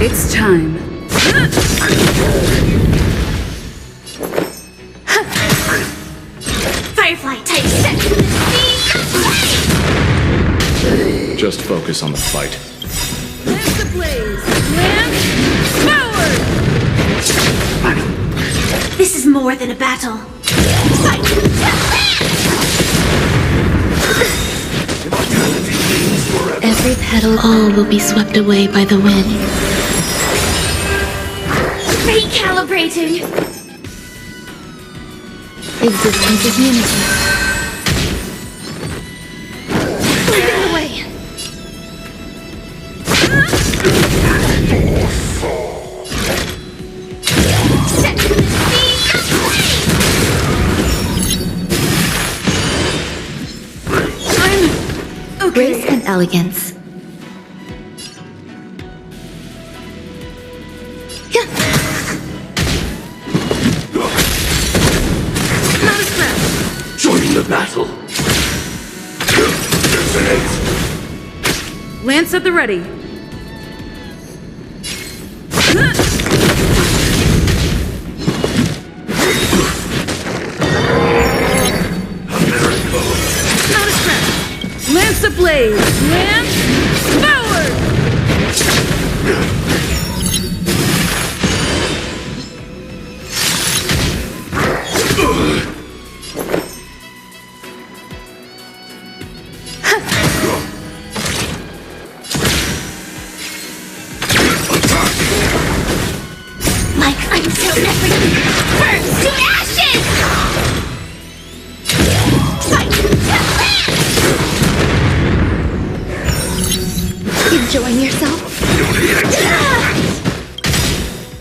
It's time. Firefly type set. Just focus on the fight. Lance the blaze! Lance forward! This is more than a battle. Every petal, all will be swept away by the wind. Recalibrating. Existence is unity. Leading the way. Set the Okay. Grace and elegance. Join the battle. Lance at the ready. Lance ablaze! Lance forward! Like until everything burns to ashes! Enjoying yourself?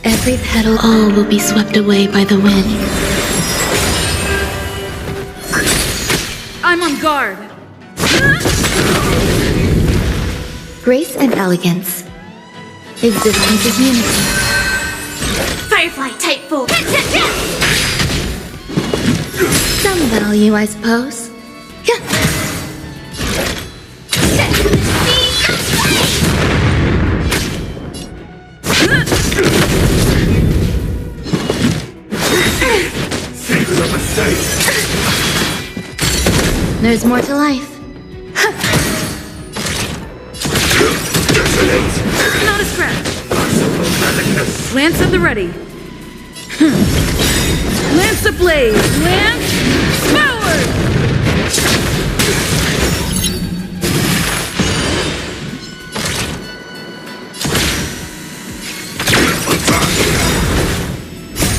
Every petal, all will be swept away by the wind. I'm on guard. Grace and elegance. Existence is unity. Firefly type 4. Some value, I suppose. There's more to life. Not a scratch. Lance at the ready. Lance ablaze! Lance forward!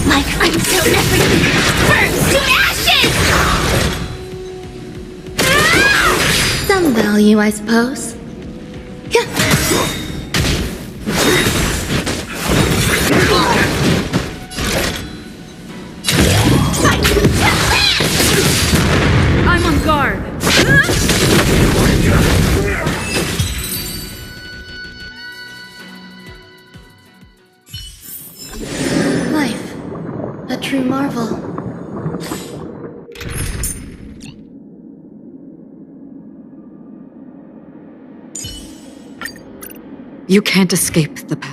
Like until everything burns to ashes! Some value, I suppose. I'm on guard. Life. A true marvel. You can't escape the path.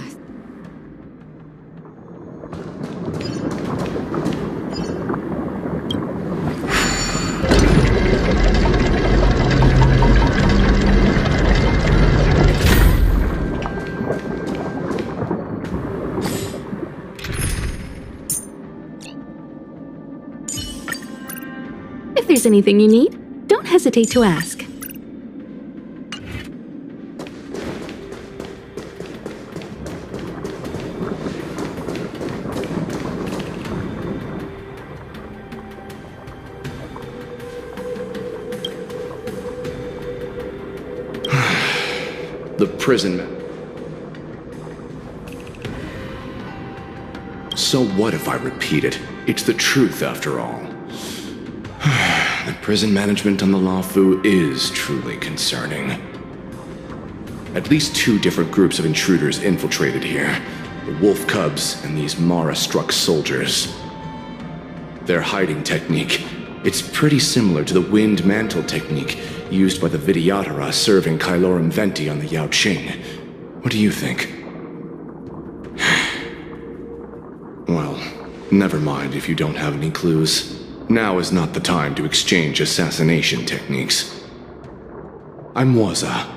there's anything you need, don't hesitate to ask. The prison. So what if I repeat it? It's the truth after all. The prison management on the Luofu is truly concerning. At least 2 different groups of intruders infiltrated here. The wolf cubs and these Mara-struck soldiers. Their hiding technique, it's pretty similar to the wind mantle technique used by the Vidyadhara serving Kailorum Venti on the Yaoqing. What do you think? Well, never mind if you don't have any clues. Now is not the time to exchange assassination techniques. I'm Waza.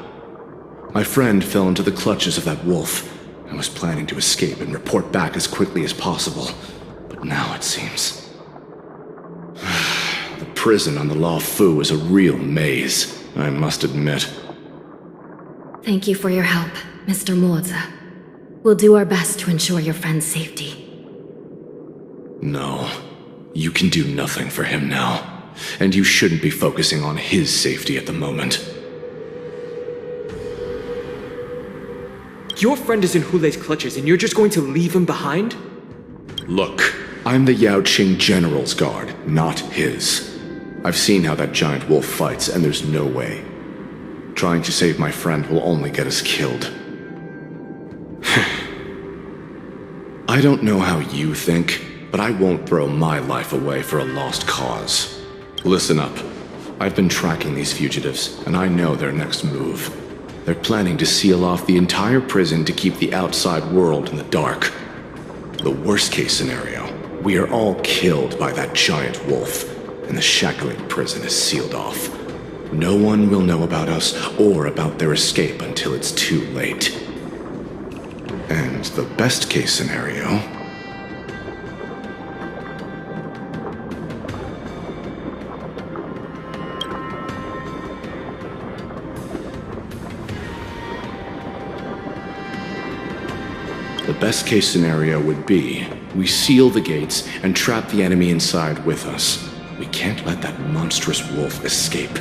My friend fell into the clutches of that wolf. I was planning to escape and report back as quickly as possible, but now it seems... The prison on the Luofu is a real maze, I must admit. Thank you for your help, Mr. Moze. We'll do our best to ensure your friend's safety. No, you can do nothing for him now, and you shouldn't be focusing on his safety at the moment. Your friend is in Hulei's clutches and you're just going to leave him behind? Look, I'm the Yaoqing General's guard, not his. I've seen how that giant wolf fights, and there's no way. Trying to save my friend will only get us killed. I don't know how you think, but I won't throw my life away for a lost cause. Listen up. I've been tracking these fugitives, and I know their next move. They're planning to seal off the entire prison to keep the outside world in the dark. The worst-case scenario, we are all killed by that giant wolf, and the shackling prison is sealed off. No one will know about us or about their escape until it's too late. And the best-case scenario... The best-case scenario would be, we seal the gates and trap the enemy inside with us. We can't let that monstrous wolf escape.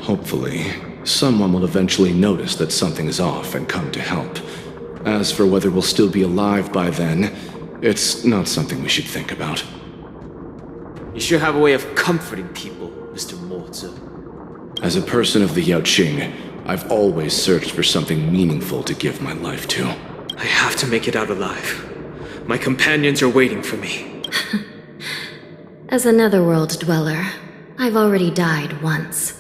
Hopefully, someone will eventually notice that something is off and come to help. As for whether we'll still be alive by then, it's not something we should think about. You sure have a way of comforting people, Mr. Moze. As a person of the Yaoqing, I've always searched for something meaningful to give my life to. I have to make it out alive. My companions are waiting for me. As a netherworld dweller, I've already died once.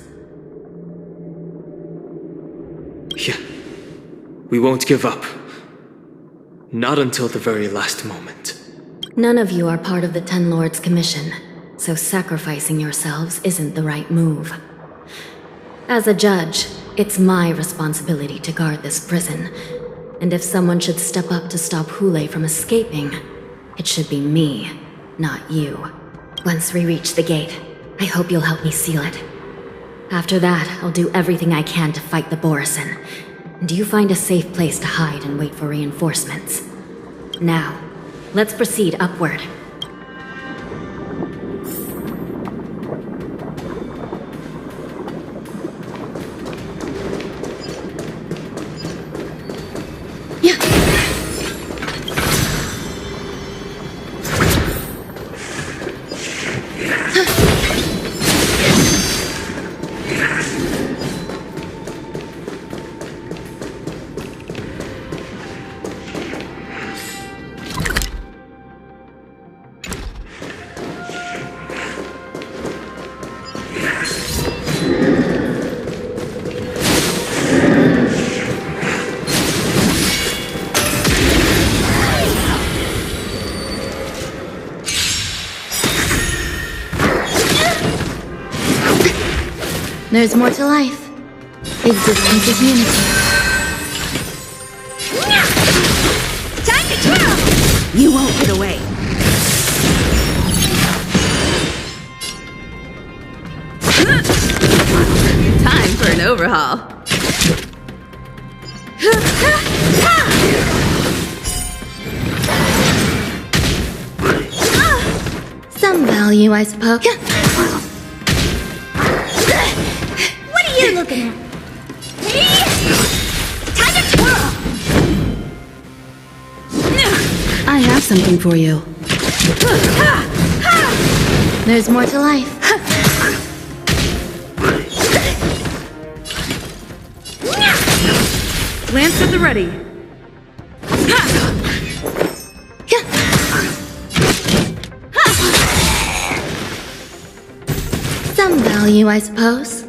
Yeah. We won't give up. Not until the very last moment. None of you are part of the Ten Lords' commission, so sacrificing yourselves isn't the right move. As a judge, it's my responsibility to guard this prison, and if someone should step up to stop Hulei from escaping, it should be me, not you. Once we reach the gate, I hope you'll help me seal it. After that, I'll do everything I can to fight the Borisin, and you find a safe place to hide and wait for reinforcements. Now, let's proceed upward. There's more to life. Existence is unity. Time to twirl! You won't get away. Time for an overhaul. Some value, I suppose. What are you looking at? Time to twirl! I have something for you. There's more to life. Lance at the ready. Some value, I suppose.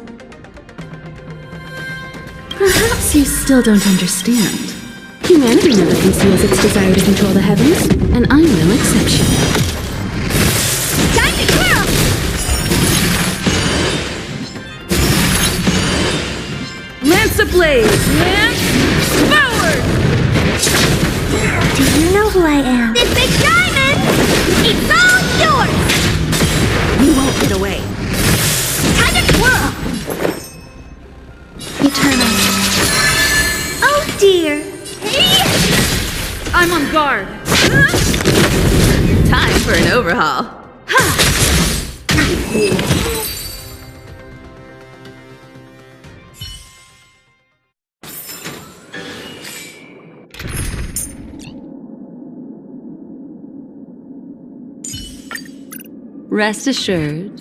Perhaps you still don't understand. Humanity never conceals its desire to control the heavens, and I'm no exception. Time to twirl! Lance ablaze! Lance forward! Do you know who I am? This big diamond! It's all yours! You won't get away. Time to twirl! Eternal. Oh dear! I'm on guard. Time for an overhaul. Rest assured.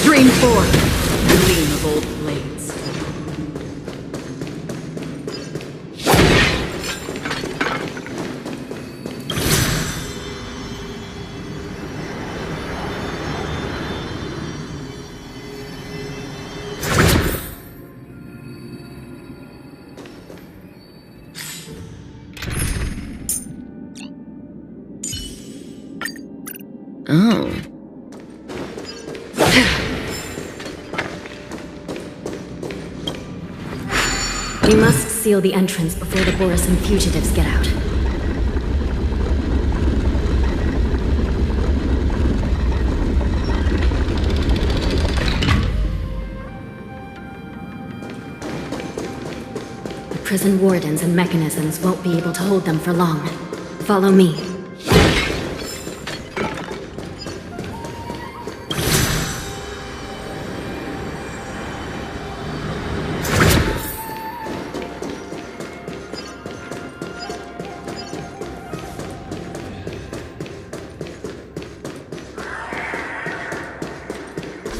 Stream forth, the gleam of old blades. Oh. We must seal the entrance before the Borisin fugitives get out. The prison wardens and mechanisms won't be able to hold them for long. Follow me.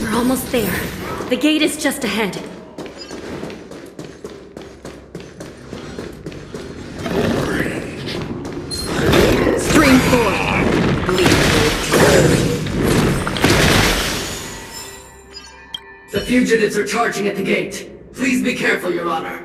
We're almost there. The gate is just ahead. Stream forward. The fugitives are charging at the gate. Please be careful, Your Honor.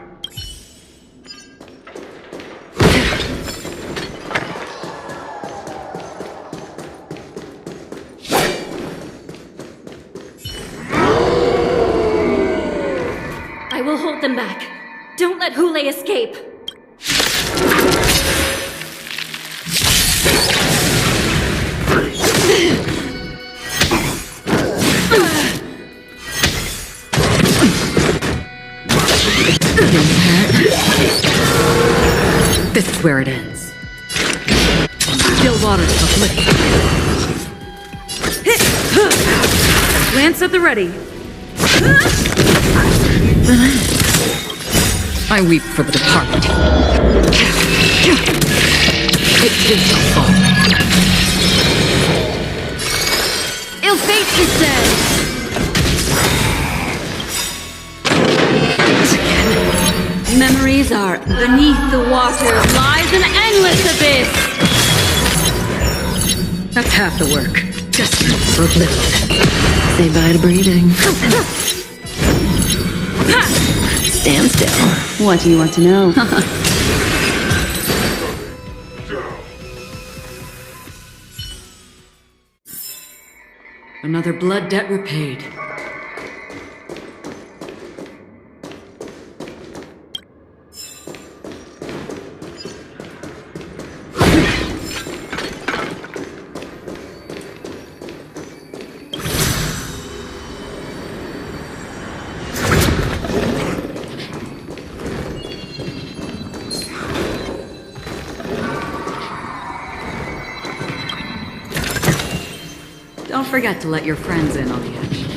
I will hold them back. Don't let Hule escape. This is where it ends. Still water to oblivion. Lance at the ready. I weep for the departed. It too shall fall. Ill fate, you said! Memories are beneath the water lies an endless abyss! That's half the work. Just for oblivion. Say bye to breathing. Stand still. What do you want to know? Another blood debt repaid. Don't forget to let your friends in on the action.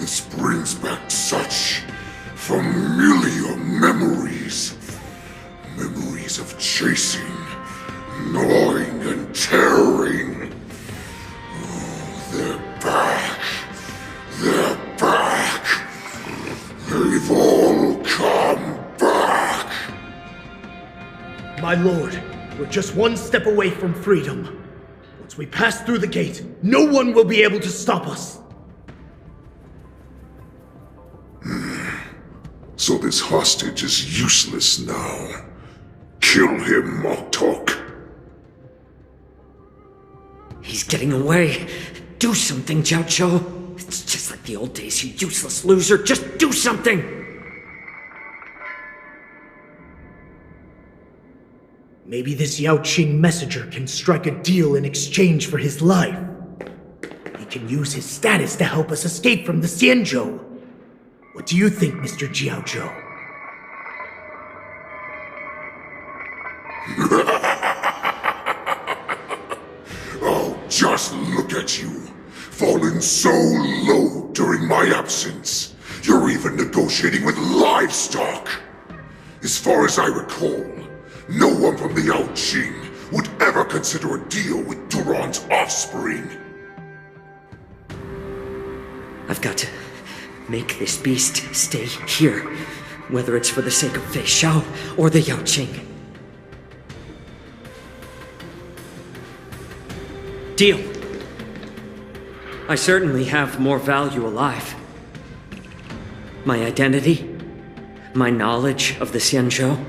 This brings back such familiar memories. Memories of chasing, gnawing, and tearing. Oh, they're back. They're back. They've all come back. My lord, we're just one step away from freedom. Once we pass through the gate, no one will be able to stop us. So this hostage is useless now. Kill him, Moktok. He's getting away. Do something, Jiaoqiu. It's just like the old days, you useless loser. Just do something! Maybe this Yanqing messenger can strike a deal in exchange for his life. He can use his status to help us escape from the Xianzhou. What do you think, Mr. Jiaoqiu? Oh, just look at you. Fallen so low during my absence. You're even negotiating with livestock. As far as I recall, no one from the Yanqing would ever consider a deal with Duran's offspring. I've got to Make this beast stay here, whether it's for the sake of Feixiao or the Yaoqing. Deal. I certainly have more value alive. My identity, my knowledge of the Xianzhou,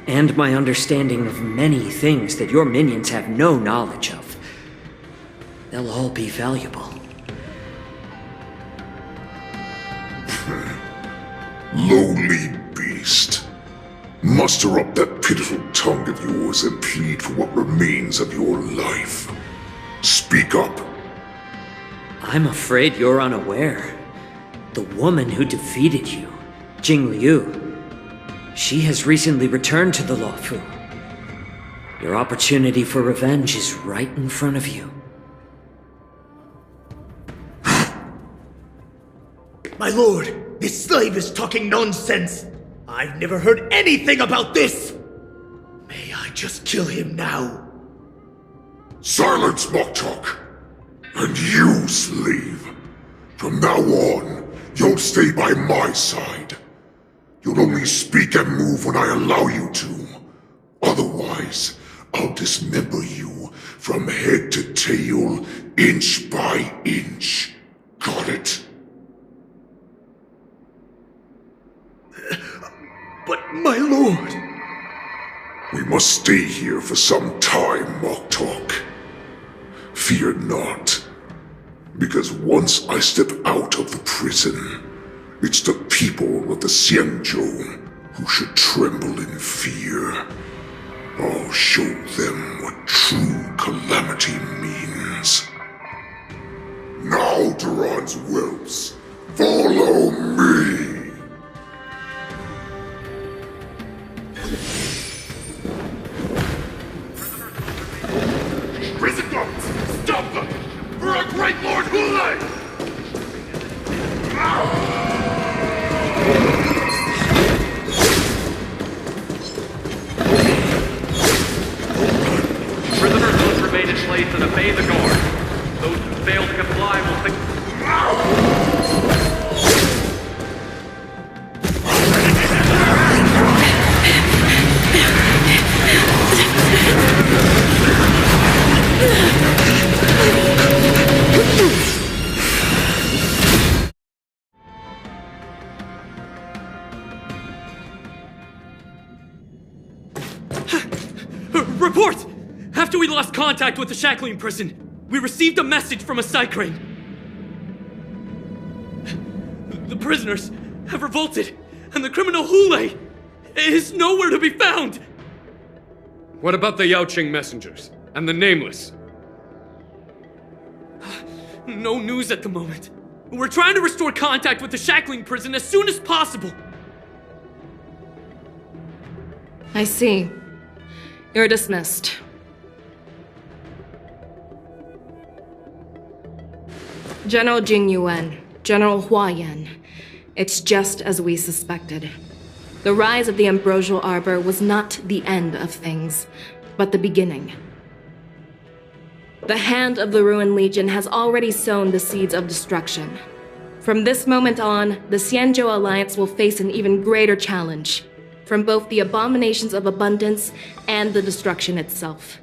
and my understanding of many things that your minions have no knowledge of. They'll all be valuable. Lowly beast. Muster up that pitiful tongue of yours and plead for what remains of your life. Speak up. I'm afraid you're unaware. The woman who defeated you, Jingliu, she has recently returned to the Luofu. Your opportunity for revenge is right in front of you. My lord, this slave is talking nonsense. I've never heard anything about this. May I just kill him now? Silence, mock talk. And you, slave. From now on, you'll stay by my side. You'll only speak and move when I allow you to. Otherwise, I'll dismember you from head to tail, inch by inch. Got it? But my lord... We must stay here for some time, mock talk. Fear not. Because once I step out of the prison, it's the people of the Xianzhou who should tremble in fear. I'll show them what true calamity means. Now, Duran's whelps, follow me! Prison guards! Stop them! For our great Lord Hulei! Prisoners must remain in place and obey the guard. Those who fail to comply will think... Report! After we lost contact with the shackling prison, we received a message from a cycrane. The prisoners have revolted, and the criminal Hulei is nowhere to be found! What about the Yaoqing messengers? And the Nameless? No news at the moment. We're trying to restore contact with the shackling prison as soon as possible. I see. You're dismissed. General Jingyuan, General Huayan. It's just as we suspected. The rise of the Ambrosial Arbor was not the end of things, but the beginning. The hand of the Ruined Legion has already sown the seeds of destruction. From this moment on, the Xianzhou Alliance will face an even greater challenge, from both the abominations of abundance and the destruction itself.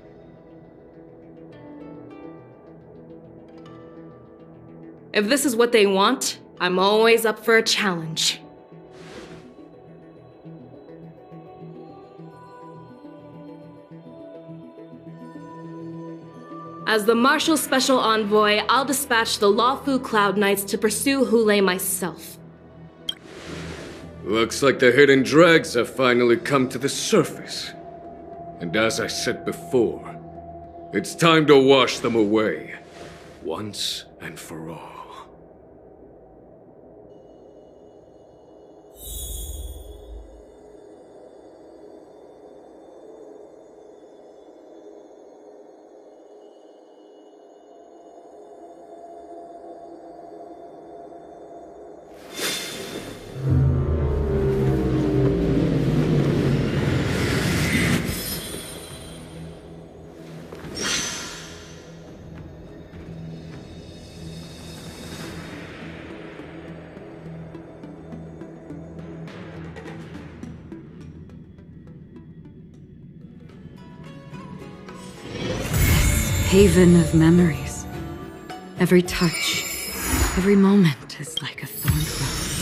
If this is what they want, I'm always up for a challenge. As the Marshal's special envoy, I'll dispatch the Luofu Cloud Knights to pursue Hulei myself. Looks like the hidden dregs have finally come to the surface. And as I said before, it's time to wash them away, once and for all. haven of memories. Every touch, every moment is like a thorn growth.